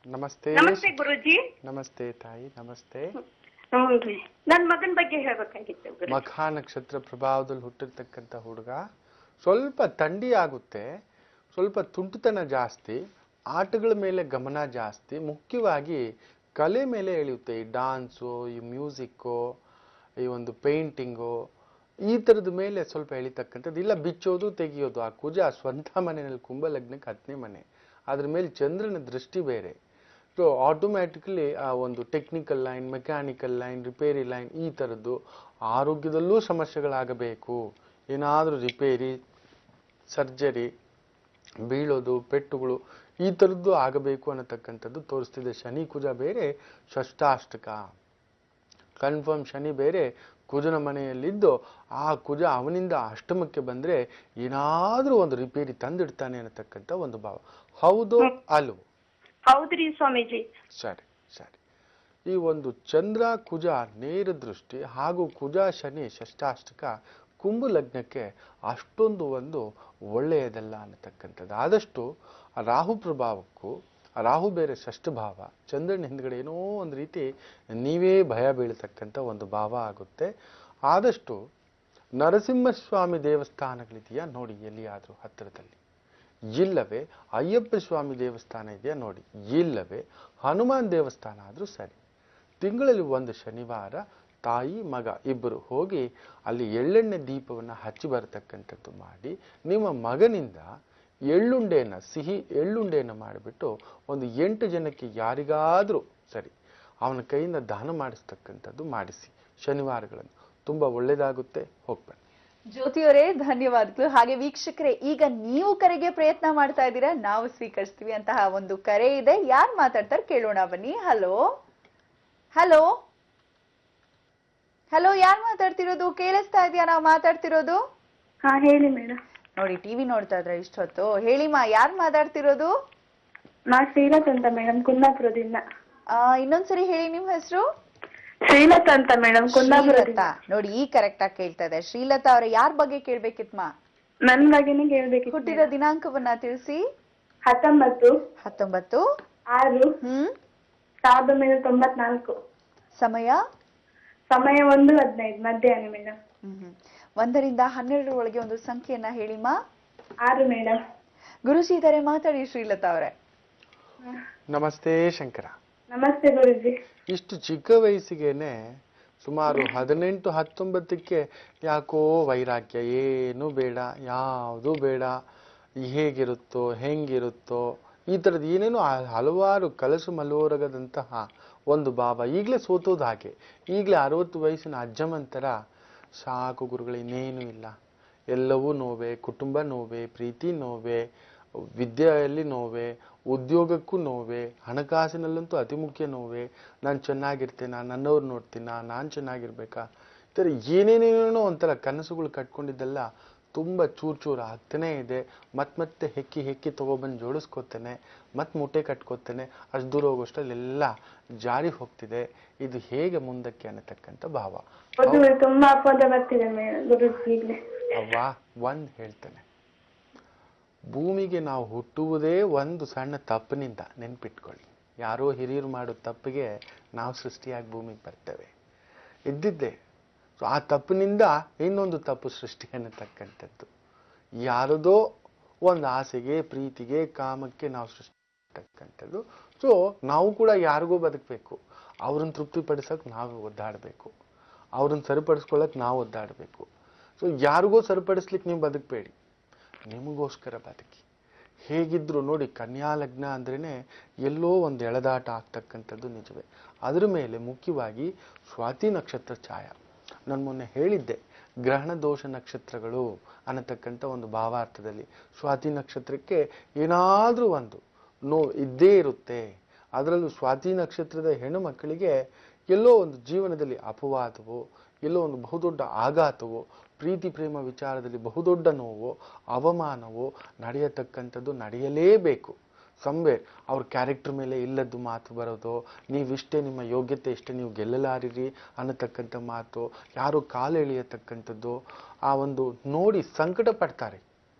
ನಮಸ್ತೆ. ನಮಸ್ತೆ ಗುರುಜಿ. ನಮಸ್ತೆ ತಾಯಿ, ನಮಸ್ತೆ. ಹ್ಞೂ, ನನ್ ಮಗನ ಬಗ್ಗೆ ಹೇಳ್ಬೇಕಾಗಿತ್ತು ಗುರುಜಿ. ಮಖ ನಕ್ಷತ್ರ ಪ್ರಭಾವದಲ್ಲಿ ಹುಟ್ಟಿರ್ತಕ್ಕಂಥ ಹುಡುಗ. ಸ್ವಲ್ಪ ಥಂಡಿ ಆಗುತ್ತೆ, ಸ್ವಲ್ಪ ತುಂಟುತನ ಜಾಸ್ತಿ, ಆಟಗಳ ಮೇಲೆ ಗಮನ ಜಾಸ್ತಿ, ಮುಖ್ಯವಾಗಿ ಕಲೆ ಮೇಲೆ ಎಳೆಯುತ್ತೆ. ಈ ಡಾನ್ಸು, ಈ ಮ್ಯೂಸಿಕ್ಕು, ಈ ಒಂದು ಪೇಂಟಿಂಗು, ಈ ಥರದ ಮೇಲೆ ಸ್ವಲ್ಪ ಎಳಿತಕ್ಕಂಥದ್ದು. ಇಲ್ಲ ಬಿಚ್ಚೋದು ತೆಗಿಯೋದು. ಆ ಕುಜ ಸ್ವಂತ ಮನೆಯಲ್ಲಿ ಕುಂಭಲಗ್ನಕ್ಕೆ 10ನೇ ಮನೆ, ಅದ್ರ ಮೇಲೆ ಚಂದ್ರನ ದೃಷ್ಟಿ ಬೇರೆ. ಸೊ ಆಟೋಮ್ಯಾಟಿಕಲಿ ಆ ಒಂದು technical line, mechanical line, repair line, ಈ ಥರದ್ದು. ಆರೋಗ್ಯದಲ್ಲೂ ಸಮಸ್ಯೆಗಳಾಗಬೇಕು, ಏನಾದರೂ ರಿಪೇರಿ, ಸರ್ಜರಿ, ಬೀಳೋದು, ಪೆಟ್ಟುಗಳು, ಈ ಥರದ್ದು ಆಗಬೇಕು ಅನ್ನತಕ್ಕಂಥದ್ದು ತೋರಿಸ್ತಿದೆ. ಶನಿ ಕುಜ ಬೇರೆ, ಷಷ್ಟಾಷ್ಟಕ ಕನ್ಫರ್ಮ್. ಶನಿ ಬೇರೆ ಕುಜನ ಮನೆಯಲ್ಲಿದ್ದು ಆ ಕುಜ ಅವನಿಂದ ಅಷ್ಟಮಕ್ಕೆ ಬಂದರೆ ಏನಾದರೂ ಒಂದು ರಿಪೇರಿ ತಂದಿಡ್ತಾನೆ ಅನ್ನತಕ್ಕಂಥ ಒಂದು ಭಾವ. ಹೌದು ಅಲ್ವೋ? ಹೌದ್ರಿ ಸ್ವಾಮೀಜಿ. ಸರಿ ಸರಿ. ಈ ಒಂದು ಚಂದ್ರ ಕುಜ ನೇರ ದೃಷ್ಟಿ ಹಾಗೂ ಕುಜ ಶನಿ ಷಷ್ಟಾಷ್ಟಕ ಕುಂಭ ಲಗ್ನಕ್ಕೆ ಅಷ್ಟೊಂದು ಒಂದು ಒಳ್ಳೆಯದಲ್ಲ ಅನ್ನತಕ್ಕಂಥದ್ದು. ಆದಷ್ಟು ರಾಹು ಪ್ರಭಾವಕ್ಕೂ, ರಾಹು ಬೇರೆ ಷಷ್ಠ ಭಾವ, ಚಂದ್ರನ ಹಿಂದ್ಗಡೆ ಏನೋ ಒಂದು ರೀತಿ ನೀವೇ ಭಯ ಬೀಳ್ತಕ್ಕಂಥ ಒಂದು ಭಾವ ಆಗುತ್ತೆ. ಆದಷ್ಟು ನರಸಿಂಹಸ್ವಾಮಿ ದೇವಸ್ಥಾನಗಳಿದೆಯಾ ನೋಡಿ ಎಲ್ಲಿಯಾದರೂ ಹತ್ತಿರದಲ್ಲಿ, ಇಲ್ಲವೇ ಅಯ್ಯಪ್ಪ ಸ್ವಾಮಿ ದೇವಸ್ಥಾನ ಇದೆಯಾ ನೋಡಿ, ಇಲ್ಲವೇ ಹನುಮಾನ್ ದೇವಸ್ಥಾನ ಆದರೂ ಸರಿ. ತಿಂಗಳಲ್ಲಿ ಒಂದು ಶನಿವಾರ ತಾಯಿ ಮಗ ಇಬ್ಬರು ಹೋಗಿ ಅಲ್ಲಿ ಎಳ್ಳೆಣ್ಣೆ ದೀಪವನ್ನು ಹಚ್ಚಿ ಬರತಕ್ಕಂಥದ್ದು ಮಾಡಿ, ನಿಮ್ಮ ಮಗನಿಂದ ಎಳ್ಳುಂಡೆಯನ್ನು, ಸಿಹಿ ಎಳ್ಳುಂಡೆಯನ್ನು ಮಾಡಿಬಿಟ್ಟು ಒಂದು 8 ಜನಕ್ಕೆ ಯಾರಿಗಾದರೂ ಸರಿ ಅವನ ಕೈಯಿಂದ ದಾನ ಮಾಡಿಸ್ತಕ್ಕಂಥದ್ದು ಮಾಡಿಸಿ ಶನಿವಾರಗಳನ್ನು. ತುಂಬ ಒಳ್ಳೆಯದಾಗುತ್ತೆ. ಹೋಗ್ಬನ್ನಿ. ಜ್ಯೋತಿಯವರೇ, ಧನ್ಯವಾದಗಳು. ಹಾಗೆ ವೀಕ್ಷಕರೇ, ಈಗ ನೀವು ಕರೆಗೆ ಪ್ರಯತ್ನ ಮಾಡ್ತಾ ಇದ್ದೀರಾ, ನಾವು ಸ್ವೀಕರಿಸ್ತೀವಿ. ಅಂತಹ ಒಂದು ಕರೆ ಇದೆ, ಯಾರು ಮಾತಾಡ್ತಾರೆ ಕೇಳೋಣ ಬನ್ನಿ. ಹಲೋ ಹಲೋ ಹಲೋ, ಯಾರು ಮಾತಾಡ್ತಿರೋದು? ಕೇಳಿಸ್ತಾ ಇದೆಯಾ ನಾವು ಮಾತಾಡ್ತಿರೋದು? ಹಾ ಹೇಳಿ ಮೇಡಮ್. ನೋಡಿ, ಟಿವಿ ನೋಡ್ತಾ ಇದ್ರ ಇಷ್ಟೊತ್ತು. ಹೇಳಿಮ್ಮ, ಯಾರು ಮಾತಾಡ್ತಿರೋದು? ನಾ ಶ್ರೀಲತಾ ಅಂತ ಮೇಡಮ್, ಕುಂದಾಪುರದಿಂದ. ಇನ್ನೊಂದ್ಸರಿ ಹೇಳಿ ನಿಮ್ಮ ಹೆಸರು. ಶ್ರೀಲತಾ ಅಂತ ಮೇಡಮ್, ಕುಂದಾಪುರದಿಂದ. ನೋಡಿ, ಈ ಕರೆಕ್ಟ್ ಆಗಿ ಕೇಳ್ತಾ ಇದೆ. ಶ್ರೀಲತಾ ಅವರ ಯಾರ ಬಗ್ಗೆ ಕೇಳ್ಬೇಕಿತ್ಮ? ನನ್ ಬಗ್ಗೆನೇ ಕೇಳ್ಬೇಕಿತ್ತು. ಹುಟ್ಟಿದ ದಿನಾಂಕವನ್ನ ತಿಳಿಸಿ. 19/6/1994. ಸಮಯ? ಸಮಯ 1:15 ಮಧ್ಯಾಹ್ನ ಮೇಡಮ್. 1 ರಿಂದ 12 ಒಳಗೆ ಒಂದು ಸಂಖ್ಯೆಯನ್ನ ಹೇಳಿಮ್ಮ. 6 ಮೇಡಮ್. ಗುರುಜಿ ಇದ್ದಾರೆ, ಮಾತಾಡಿ ಶ್ರೀಲತಾ ಅವರೇ. ನಮಸ್ತೆ ಶಂಕರ. ನಮಸ್ತೆ ಗುರುಜಿ. ಇಷ್ಟು ಚಿಕ್ಕ ವಯಸ್ಸಿಗೆನೆ ಸುಮಾರು 18-19ಕ್ಕೆ ಯಾಕೋ ವೈರಾಗ್ಯ, ಏನು ಬೇಡ, ಯಾವುದೂ ಬೇಡ, ಹೇಗಿರುತ್ತೋ ಹೆಂಗಿರುತ್ತೋ ಈ ಥರದ್ದು ಏನೇನೋ ಹಲವಾರು ಕಲಸು ಮಲೋರಗದಂತಹ ಒಂದು ಭಾವ. ಈಗಲೇ ಸೋತೋದು ಹಾಗೆ. ಈಗಲೇ 60 ವಯಸ್ಸಿನ ಅಜ್ಜಮ್ಮಂತರ ಸಾಕು ಗುರುಗಳು, ಇನ್ನೇನು ಇಲ್ಲ, ಎಲ್ಲವೂ ನೋವೇ, ಕುಟುಂಬ ನೋವೇ, ಪ್ರೀತಿ ನೋವೇ, ವಿದ್ಯೆಯಲ್ಲಿ ನೋವೇ, ಉದ್ಯೋಗಕ್ಕೂ ನೋವೇ, ಹಣಕಾಸಿನಲ್ಲಂತೂ ಅತಿ ಮುಖ್ಯ ನೋವೇ. ನಾನು ಚೆನ್ನಾಗಿರ್ತೇನಾ, ನನ್ನವ್ರು ನೋಡ್ತೀನಾ, ನಾನು ಚೆನ್ನಾಗಿರ್ಬೇಕಾ, ಈ ಥರ ಏನೇನೇನೋ ಒಂಥರ ಕನಸುಗಳು ಕಟ್ಕೊಂಡಿದ್ದೆಲ್ಲ ತುಂಬ ಚೂರು ಆಗ್ತಾನೇ ಇದೆ. ಮತ್ತೆ ಹೆಕ್ಕಿ ಹೆಕ್ಕಿ ತಗೊಬಂದು ಜೋಡಿಸ್ಕೋತೇನೆ, ಮತ್ತೆ ಮುಟ್ಟೆ ಕಟ್ಕೋತೇನೆ. ಅಷ್ಟು ದೂರ ಹೋಗೋಷ್ಟಲ್ಲೆಲ್ಲ ಜಾರಿ ಹೋಗ್ತಿದೆ. ಇದು ಹೇಗೆ ಮುಂದಕ್ಕೆ ಅನ್ನತಕ್ಕಂಥ ಭಾವ. ತುಂಬಾ ಅಪವಾದ ಬರ್ತಿದೆ ಗುರುಜಿ ಈಗಲೇ. ಅವ್ವ ಒಂದು ಹೇಳ್ತೇನೆ, ಭೂಮಿಗೆ ನಾವು ಹುಟ್ಟುವುದೇ ಒಂದು ಸಣ್ಣ ತಪ್ಪಿನಿಂದ. ನೆನ್ಪಿಟ್ಕೊಳ್ಳಿ, ಯಾರೋ ಹಿರಿಯರು ಮಾಡೋ ತಪ್ಪಿಗೆ ನಾವು ಸೃಷ್ಟಿಯಾಗಿ ಭೂಮಿಗೆ ಬರ್ತೇವೆ ಇದ್ದಿದ್ದೆ. ಸೊ ಆ ತಪ್ಪಿನಿಂದ ಇನ್ನೊಂದು ತಪ್ಪು ಸೃಷ್ಟಿ ಅನ್ನತಕ್ಕಂಥದ್ದು. ಯಾರದೋ ಒಂದು ಆಸೆಗೆ, ಪ್ರೀತಿಗೆ, ಕಾಮಕ್ಕೆ ನಾವು ಸೃಷ್ಟಿತಕ್ಕಂಥದ್ದು. ಸೊ ನಾವು ಕೂಡ ಯಾರಿಗೋ ಬದುಕಬೇಕು, ಅವ್ರನ್ನ ತೃಪ್ತಿಪಡಿಸೋಕೆ ನಾವು ಒದ್ದಾಡಬೇಕು, ಅವ್ರನ್ನ ಸರಿಪಡಿಸ್ಕೊಳ್ಳೋಕೆ ನಾವು ಒದ್ದಾಡಬೇಕು. ಸೊ ಯಾರಿಗೋ ಸರಿಪಡಿಸ್ಲಿಕ್ಕೆ ನೀವು ಬದುಕಬೇಡಿ, ನಿಮಗೋಸ್ಕರ ಬದುಕಿ. ಹೇಗಿದ್ರು ನೋಡಿ, ಕನ್ಯಾ ಲಗ್ನ ಅಂದ್ರೇ ಎಲ್ಲೋ ಒಂದು ಎಳೆದಾಟ ಆಗ್ತಕ್ಕಂಥದ್ದು ನಿಜವೇ. ಅದರ ಮೇಲೆ ಮುಖ್ಯವಾಗಿ ಸ್ವಾತಿ ನಕ್ಷತ್ರ ಛಾಯ. ನಾನು ಮೊನ್ನೆ ಹೇಳಿದ್ದೆ, ಗ್ರಹಣ ದೋಷ ನಕ್ಷತ್ರಗಳು ಅನ್ನತಕ್ಕಂಥ ಒಂದು ಭಾವಾರ್ಥದಲ್ಲಿ ಸ್ವಾತಿ ನಕ್ಷತ್ರಕ್ಕೆ ಏನಾದರೂ ಒಂದು ನೋವು ಇದ್ದೇ ಇರುತ್ತೆ. ಅದರಲ್ಲೂ ಸ್ವಾತಿ ನಕ್ಷತ್ರದ ಹೆಣ್ಣು ಮಕ್ಕಳಿಗೆ ಎಲ್ಲೋ ಒಂದು ಜೀವನದಲ್ಲಿ ಅಪವಾದವೋ, ಎಲ್ಲೋ ಒಂದು ಬಹುದೊಡ್ಡ ಆಘಾತವೋ, ಪ್ರೀತಿ ಪ್ರೇಮ ವಿಚಾರದಲ್ಲಿ ಬಹುದೊಡ್ಡ ನೋವೋ, ಅವಮಾನವೋ ನಡೆಯತಕ್ಕಂಥದ್ದು ನಡೆಯಲೇಬೇಕು. ಸಂವೇರ್ ಅವ್ರ ಕ್ಯಾರೆಕ್ಟರ್ ಮೇಲೆ ಇಲ್ಲದ್ದು ಮಾತು ಬರೋದು, ನೀವಿಷ್ಟೇ, ನಿಮ್ಮ ಯೋಗ್ಯತೆ ಇಷ್ಟೇ, ನೀವು ಗೆಲ್ಲಲಾರಿರಿ ಅನ್ನತಕ್ಕಂಥ ಮಾತು, ಯಾರು ಕಾಲು ಎಳೆಯತಕ್ಕಂಥದ್ದು, ಆ ಒಂದು ನೋಡಿ ಸಂಕಟ ಪಡ್ತಾರೆ.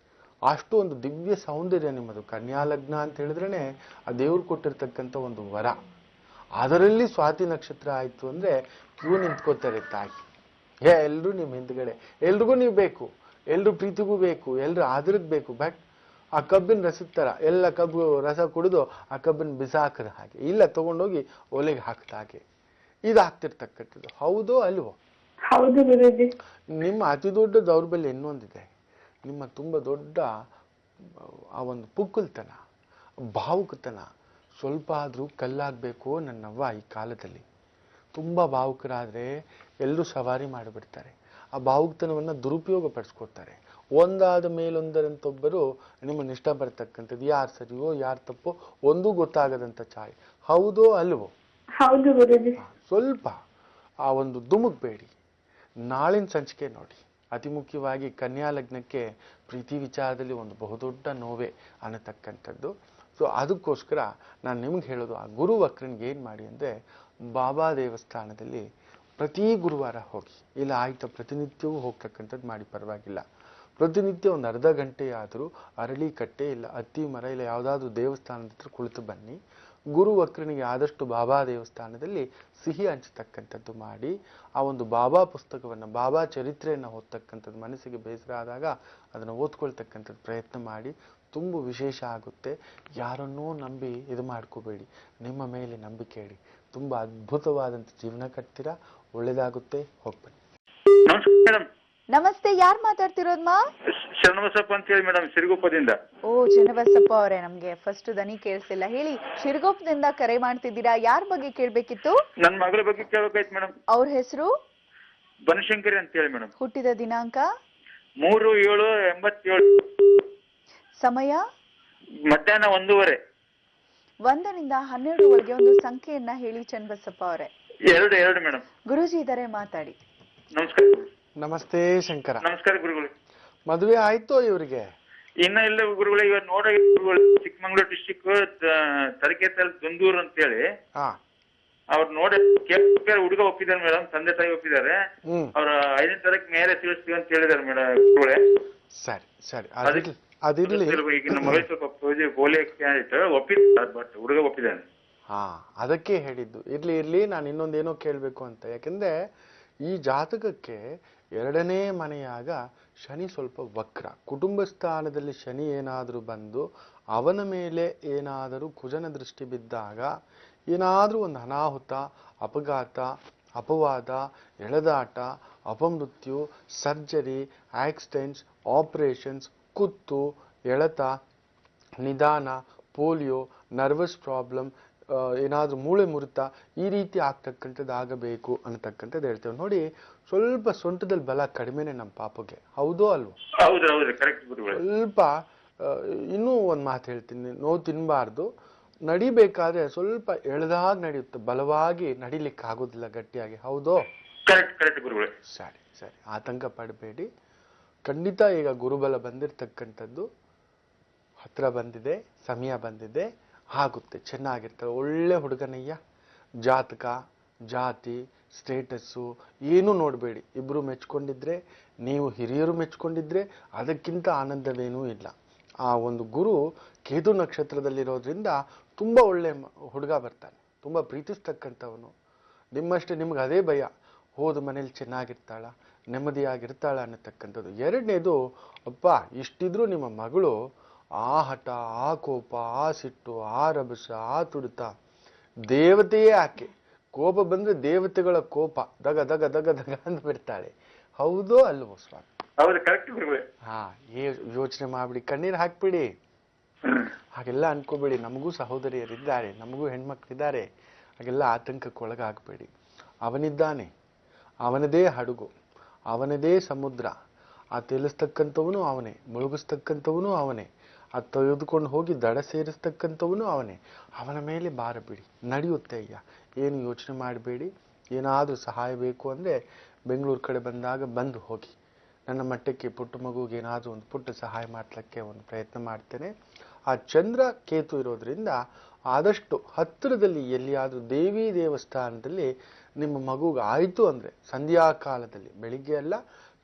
ಅಷ್ಟು ಒಂದು ದಿವ್ಯ ಸೌಂದರ್ಯ ನಿಮ್ಮದು. ಕನ್ಯಾ ಲಗ್ನ ಅಂತ ಹೇಳಿದ್ರೇ ಆ ದೇವ್ರು ಕೊಟ್ಟಿರ್ತಕ್ಕಂಥ ಒಂದು ವರ. ಅದರಲ್ಲಿ ಸ್ವಾತಿ ನಕ್ಷತ್ರ ಆಯಿತು ಅಂದರೆ ಕ್ಯೂ ನಿಂತ್ಕೋತಾರೆ ತಾಯಿ. ಎಲ್ಲರೂ ನಿಮ್ಮ ಹಿಂದ್ಗಡೆ, ಎಲ್ರಿಗೂ ನೀವು ಬೇಕು, ಎಲ್ರು ಪ್ರೀತಿಗೂ ಬೇಕು, ಎಲ್ರು ಆದರಕ್ಕೆ ಬೇಕು. ಬಟ್ ಆ ಕಬ್ಬಿನ ರಸದ ಥರ ಎಲ್ಲ ಕಬ್ಬು ರಸ ಕುಡಿದು ಆ ಕಬ್ಬಿನ ಬಿಸಾಕದ ಹಾಗೆ, ಇಲ್ಲ ತಗೊಂಡೋಗಿ ಒಲೆಗೆ ಹಾಕಿದ ಹಾಗೆ ಇದಾಗ್ತಿರ್ತಕ್ಕಂಥದ್ದು. ಹೌದೋ ಅಲ್ವೋ? ಹೌದು ಗುರುಜಿ. ನಿಮ್ಮ ಅತಿ ದೊಡ್ಡ ದೌರ್ಬಲ್ಯ ಇನ್ನೊಂದಿದೆ, ನಿಮ್ಮ ತುಂಬ ದೊಡ್ಡ ಆ ಒಂದು ಪುಕ್ಕಲ್ತನ, ಭಾವುಕತನ. ಸ್ವಲ್ಪ ಆದರೂ ಕಲ್ಲಾಗಬೇಕು ನನ್ನವ್ವ. ಈ ಕಾಲದಲ್ಲಿ ತುಂಬ ಭಾವುಕರಾದರೆ ಎಲ್ಲರೂ ಸವಾರಿ ಮಾಡಿಬಿಡ್ತಾರೆ. ಆ ಭಾವುಕತನವನ್ನು ದುರುಪಯೋಗ ಪಡಿಸ್ಕೊತಾರೆ. ಒಂದಾದ ಮೇಲೊಂದರಂತೊಬ್ಬರು ನಿಮ್ಮನ್ನು ಇಷ್ಟಪಡ್ತಕ್ಕಂಥದ್ದು. ಯಾರು ಸರಿಯೋ ಯಾರು ತಪ್ಪೋ ಒಂದೂ ಗೊತ್ತಾಗದಂಥ ಛಾಯೆ. ಹೌದೋ ಅಲ್ವೋ? ಹೌದು ಗುರುಜಿ. ಸ್ವಲ್ಪ ಆ ಒಂದು ಧುಮುಕ್ಬೇಡಿ. ನಾಳಿನ ಸಂಚಿಕೆ ನೋಡಿ. ಅತಿ ಮುಖ್ಯವಾಗಿ ಕನ್ಯಾ ಲಗ್ನಕ್ಕೆ ಪ್ರೀತಿ ವಿಚಾರದಲ್ಲಿ ಒಂದು ಬಹುದೊಡ್ಡ ನೋವೇ ಅನ್ನತಕ್ಕಂಥದ್ದು. ಸೊ ಅದಕ್ಕೋಸ್ಕರ ನಾನು ನಿಮ್ಗೆ ಹೇಳೋದು, ಆ ಗುರು ವಕ್ರನಿಗೆ ಏನು ಮಾಡಿ ಅಂದರೆ, ಬಾಬಾ ದೇವಸ್ಥಾನದಲ್ಲಿ ಪ್ರತಿ ಗುರುವಾರ ಹೋಗಿ, ಇಲ್ಲ ಆಯ್ತು ಪ್ರತಿನಿತ್ಯವೂ ಹೋಗ್ತಕ್ಕಂಥದ್ದು ಮಾಡಿ, ಪರವಾಗಿಲ್ಲ. ಪ್ರತಿನಿತ್ಯ ಒಂದು ಅರ್ಧ ಗಂಟೆ ಆದರೂ ಅರಳಿ ಕಟ್ಟೆ ಇಲ್ಲ ಅತ್ತಿ ಮರ ಇಲ್ಲ ಯಾವುದಾದ್ರೂ ದೇವಸ್ಥಾನದ ಹತ್ರ ಕುಳಿತು ಬನ್ನಿ. ಗುರು ವಕ್ರನಿಗೆ ಆದಷ್ಟು ಬಾಬಾ ದೇವಸ್ಥಾನದಲ್ಲಿ ಸಿಹಿ ಹಂಚತಕ್ಕಂಥದ್ದು ಮಾಡಿ, ಆ ಒಂದು ಬಾಬಾ ಪುಸ್ತಕವನ್ನು, ಬಾಬಾ ಚರಿತ್ರೆಯನ್ನು ಓದ್ತಕ್ಕಂಥದ್ದು, ಮನಸ್ಸಿಗೆ ಬೇಸರ ಆದಾಗ ಅದನ್ನು ಓದ್ಕೊಳ್ತಕ್ಕಂಥದ್ದು ಪ್ರಯತ್ನ ಮಾಡಿ. ತುಂಬ ವಿಶೇಷ ಆಗುತ್ತೆ. ಯಾರನ್ನೂ ನಂಬಿ ಇದು ಮಾಡ್ಕೋಬೇಡಿ, ನಿಮ್ಮ ಮೇಲೆ ನಂಬಿಕೆ ಇಡಿ. ತುಂಬ ಅದ್ಭುತವಾದಂಥ ಜೀವನ ಕಟ್ತೀರಾ, ಒಳ್ಳೇದಾಗುತ್ತೆ. ಹೋಗ್ಬನ್ನಿ. ನಮಸ್ತೆ, ಯಾರು ಮಾತಾಡ್ತಿರೋದ್ಮಾ? ಶರಣಬಸಪ್ಪ ಅಂತ ಹೇಳಿ ಮೇಡಮ್, ಸಿರಿಗುಪ್ಪದಿಂದ. ಓ ಚನ್ನಬಸಪ್ಪ ಅವರೇ, ನಮ್ಗೆ ಫಸ್ಟ್ ದನಿ ಕೇಳಿಸಿಲ್ಲ. ಹೇಳಿ, ಶಿರಗುಪ್ಪದಿಂದ ಕರೆ ಮಾಡ್ತಿದ್ದೀರಾ, ಯಾರ ಬಗ್ಗೆ ಕೇಳ್ಬೇಕಿತ್ತು? ನನ್ನ ಮಗಳ ಬಗ್ಗೆ ಕೇಳಬೇಕಾಯ್ತು ಮೇಡಮ್. ಅವ್ರ ಹೆಸರು ಬನಶಂಕರಿ ಅಂತ ಹೇಳಿ ಮೇಡಮ್. ಹುಟ್ಟಿದ ದಿನಾಂಕ 3/7/87. ಸಮಯ ಮಧ್ಯಾಹ್ನ 1:30. 1 ರಿಂದ 12 ಒಳಗೆ ಒಂದು ಸಂಖ್ಯೆಯನ್ನ ಹೇಳಿ ಚನ್ನಬಸಪ್ಪ ಅವರೇ. 2 ಮೇಡಮ್. ಗುರುಜಿ ಇದಾರೆ, ಮಾತಾಡಿ. ನಮಸ್ಕಾರ. ನಮಸ್ತೆ ಶಂಕರ. ನಮಸ್ಕಾರ ಗುರುಗಳು. ಮದುವೆ ಆಯ್ತೋ ಇವರಿಗೆ? ಇನ್ನ ಇಲ್ಲ ಗುರುಗಳು, ಇವಾಗ ನೋಡ ಚಿಕ್ಕಮಂಗ್ಳೂರು ಡಿಸ್ಟಿಕ್ ತರಕೇತಲ್ ದುಂದೂರ್ ಅಂತ ಹೇಳಿ ಅವ್ರು ನೋಡಿ ಹುಡುಗ ಒಪ್ಪಿದ್ದಾರೆ ಮೇಡಮ್, ತಂದೆ ತಾಯಿ ಒಪ್ಪಿದ್ದಾರೆ. ಅವ್ರ 5ನೇ ತಾರೀಕು ಮೇಲೆ ತಿಳಿಸ್ತೀವಿ ಅಂತ ಹೇಳಿದಾರೆ ಮೇಡಮ್ ಗುರುಗಳೇ. ಸರಿ ಸರಿ, ಅದಿರ್ಲಿ. ಈಗ ನಮ್ಮ ಮಗಳು ಸ್ವಲ್ಪ ಪೋಲಿಯೋ ಕ್ಯಾಂಡಿಡೇಟ್ ಒಪ್ಪಿದ್ದಾರೆ, ಬಟ್ ಹುಡುಗ ಒಪ್ಪಿದ್ದಾನೆ. ಅದಕ್ಕೆ ಹೇಳಿದ್ದು. ಇರ್ಲಿ, ನಾನು ಇನ್ನೊಂದೇನೋ ಕೇಳಬೇಕು ಅಂತ. ಯಾಕಂದ್ರೆ ಈ ಜಾತಕಕ್ಕೆ 2ನೇ ಮನೆಯಾಗ ಶನಿ ಸ್ವಲ್ಪ ವಕ್ರ. ಕುಟುಂಬ ಸ್ಥಾನದಲ್ಲಿ ಶನಿ ಏನಾದರೂ ಬಂದು ಅವನ ಮೇಲೆ ಏನಾದರೂ ಕುಜನ ದೃಷ್ಟಿ ಬಿದ್ದಾಗ ಏನಾದರೂ ಒಂದು ಅನಾಹುತ, ಅಪಘಾತ, ಅಪವಾದ, ಎಳೆದಾಟ, ಅಪಮೃತ್ಯು, ಸರ್ಜರಿ, ಆಕ್ಸಿಡೆಂಟ್ಸ್, ಆಪರೇಷನ್ಸ್, ಕುತ್ತು, ಎಳೆತ, ನಿಧಾನ, ಪೋಲಿಯೋ, ನರ್ವಸ್ ಪ್ರಾಬ್ಲಮ್, ಏನಾದರೂ ಮೂಳೆ ಮುರಿತ, ಈ ರೀತಿ ಆಗ್ತಕ್ಕಂಥದ್ದು ಆಗಬೇಕು ಅನ್ನತಕ್ಕಂಥದ್ದು ಹೇಳ್ತೇವೆ. ನೋಡಿ, ಸ್ವಲ್ಪ ಸೊಂಟದಲ್ಲಿ ಬಲ ಕಡಿಮೆನೆ ನಮ್ಮ ಪಾಪಗೆ. ಹೌದೋ ಅಲ್ವೋ? ಸ್ವಲ್ಪ ಇನ್ನೂ ಒಂದು ಮಾತು ಹೇಳ್ತೀನಿ, ನೋವು ತಿನ್ನಬಾರ್ದು. ನಡಿಬೇಕಾದ್ರೆ ಸ್ವಲ್ಪ ಎಳೆದಾಗ ನಡೆಯುತ್ತೆ, ಬಲವಾಗಿ ನಡಿಲಿಕ್ಕೆ ಆಗೋದಿಲ್ಲ ಗಟ್ಟಿಯಾಗಿ. ಹೌದೋ? ಸರಿ ಸರಿ, ಆತಂಕ ಪಡಬೇಡಿ. ಖಂಡಿತ ಈಗ ಗುರುಬಲ ಬಂದಿರತಕ್ಕಂಥದ್ದು ಹತ್ರ ಬಂದಿದೆ, ಸಮಯ ಬಂದಿದೆ, ಆಗುತ್ತೆ, ಚೆನ್ನಾಗಿರ್ತವೆ. ಒಳ್ಳೆ ಹುಡುಗನಯ್ಯ. ಜಾತಕ, ಜಾತಿ, ಸ್ಟೇಟಸ್ಸು ಏನೂ ನೋಡಬೇಡಿ. ಇಬ್ಬರು ಮೆಚ್ಕೊಂಡಿದ್ರೆ, ನೀವು ಹಿರಿಯರು ಮೆಚ್ಕೊಂಡಿದ್ರೆ ಅದಕ್ಕಿಂತ ಆನಂದವೇನೂ ಇಲ್ಲ. ಆ ಒಂದು ಗುರು ಕೇತು ನಕ್ಷತ್ರದಲ್ಲಿರೋದ್ರಿಂದ ತುಂಬ ಒಳ್ಳೆ ಹುಡುಗ ಬರ್ತಾನೆ, ತುಂಬ ಪ್ರೀತಿಸ್ತಕ್ಕಂಥವನು. ನಿಮ್ಮಷ್ಟೇ ನಿಮ್ಗೆ ಅದೇ ಭಯ, ಹೋದ ಮನೇಲಿ ಚೆನ್ನಾಗಿರ್ತಾಳ, ನೆಮ್ಮದಿಯಾಗಿರ್ತಾಳ ಅನ್ನತಕ್ಕಂಥದ್ದು. ಎರಡನೇದು, ಅಪ್ಪ ಇಷ್ಟಿದ್ರೂ ನಿಮ್ಮ ಮಗಳು ಆ ಹಠ, ಆ ಕೋಪ, ಆ ಸಿಟ್ಟು, ಆ ರಭಸ, ಆ ತುಡಿತ, ದೇವತೆಯೇ ಆಕೆ. ಕೋಪ ಬಂದ್ರೆ ದೇವತೆಗಳ ಕೋಪ, ದಗ ದಗ ದಗ ದಗ ಅಂತ ಬಿಡ್ತಾಳೆ. ಹೌದೋ ಅಲ್ವೋ ಸ್ವಾಮಿ? ಹಾ, ಯೋಚನೆ ಮಾಡ್ಬಿಡಿ, ಕಣ್ಣೀರು ಹಾಕ್ಬಿಡಿ, ಹಾಗೆಲ್ಲ ಅನ್ಕೋಬೇಡಿ. ನಮಗೂ ಸಹೋದರಿಯರಿದ್ದಾರೆ, ನಮಗೂ ಹೆಣ್ಮಕ್ಳಿದ್ದಾರೆ, ಹಾಗೆಲ್ಲ ಆತಂಕಕ್ಕೆ ಒಳಗಾಗಬೇಡಿ. ಅವನಿದ್ದಾನೆ, ಅವನದೇ ಹಡಗು, ಅವನದೇ ಸಮುದ್ರ. ಆ ತೇಲಿಸ್ತಕ್ಕಂಥವನು ಅವನೇ, ಮುಳುಗಿಸ್ತಕ್ಕಂಥವನು ಅವನೇ, ಆ ತೆಗೆದುಕೊಂಡು ಹೋಗಿ ದಡ ಸೇರಿಸ್ತಕ್ಕಂಥವನು ಅವನೇ. ಅವನ ಮೇಲೆ ಭಾರ ಬಿಡಿ, ನಡೆಯುತ್ತೆ ಅಯ್ಯ. ಏನು ಯೋಚನೆ ಮಾಡಬೇಡಿ. ಏನಾದರೂ ಸಹಾಯ ಬೇಕು ಅಂದರೆ ಬೆಂಗಳೂರು ಕಡೆ ಬಂದಾಗ ಬಂದು ಹೋಗಿ. ನನ್ನ ಮಟ್ಟಕ್ಕೆ ಪುಟ್ಟ ಮಗುಗೆ ಏನಾದರೂ ಒಂದು ಪುಟ್ಟ ಸಹಾಯ ಮಾಡಲಿಕ್ಕೆ ಒಂದು ಪ್ರಯತ್ನ ಮಾಡ್ತೇನೆ. ಆ ಚಂದ್ರ ಕೇತು ಇರೋದ್ರಿಂದ ಆದಷ್ಟು ಹತ್ತಿರದಲ್ಲಿ ಎಲ್ಲಿಯಾದರೂ ದೇವಿ ದೇವಸ್ಥಾನದಲ್ಲಿ ನಿಮ್ಮ ಮಗುಗೆ ಆಯಿತು ಅಂದರೆ ಸಂಧ್ಯಾ ಕಾಲದಲ್ಲಿ, ಬೆಳಿಗ್ಗೆ ಅಲ್ಲ,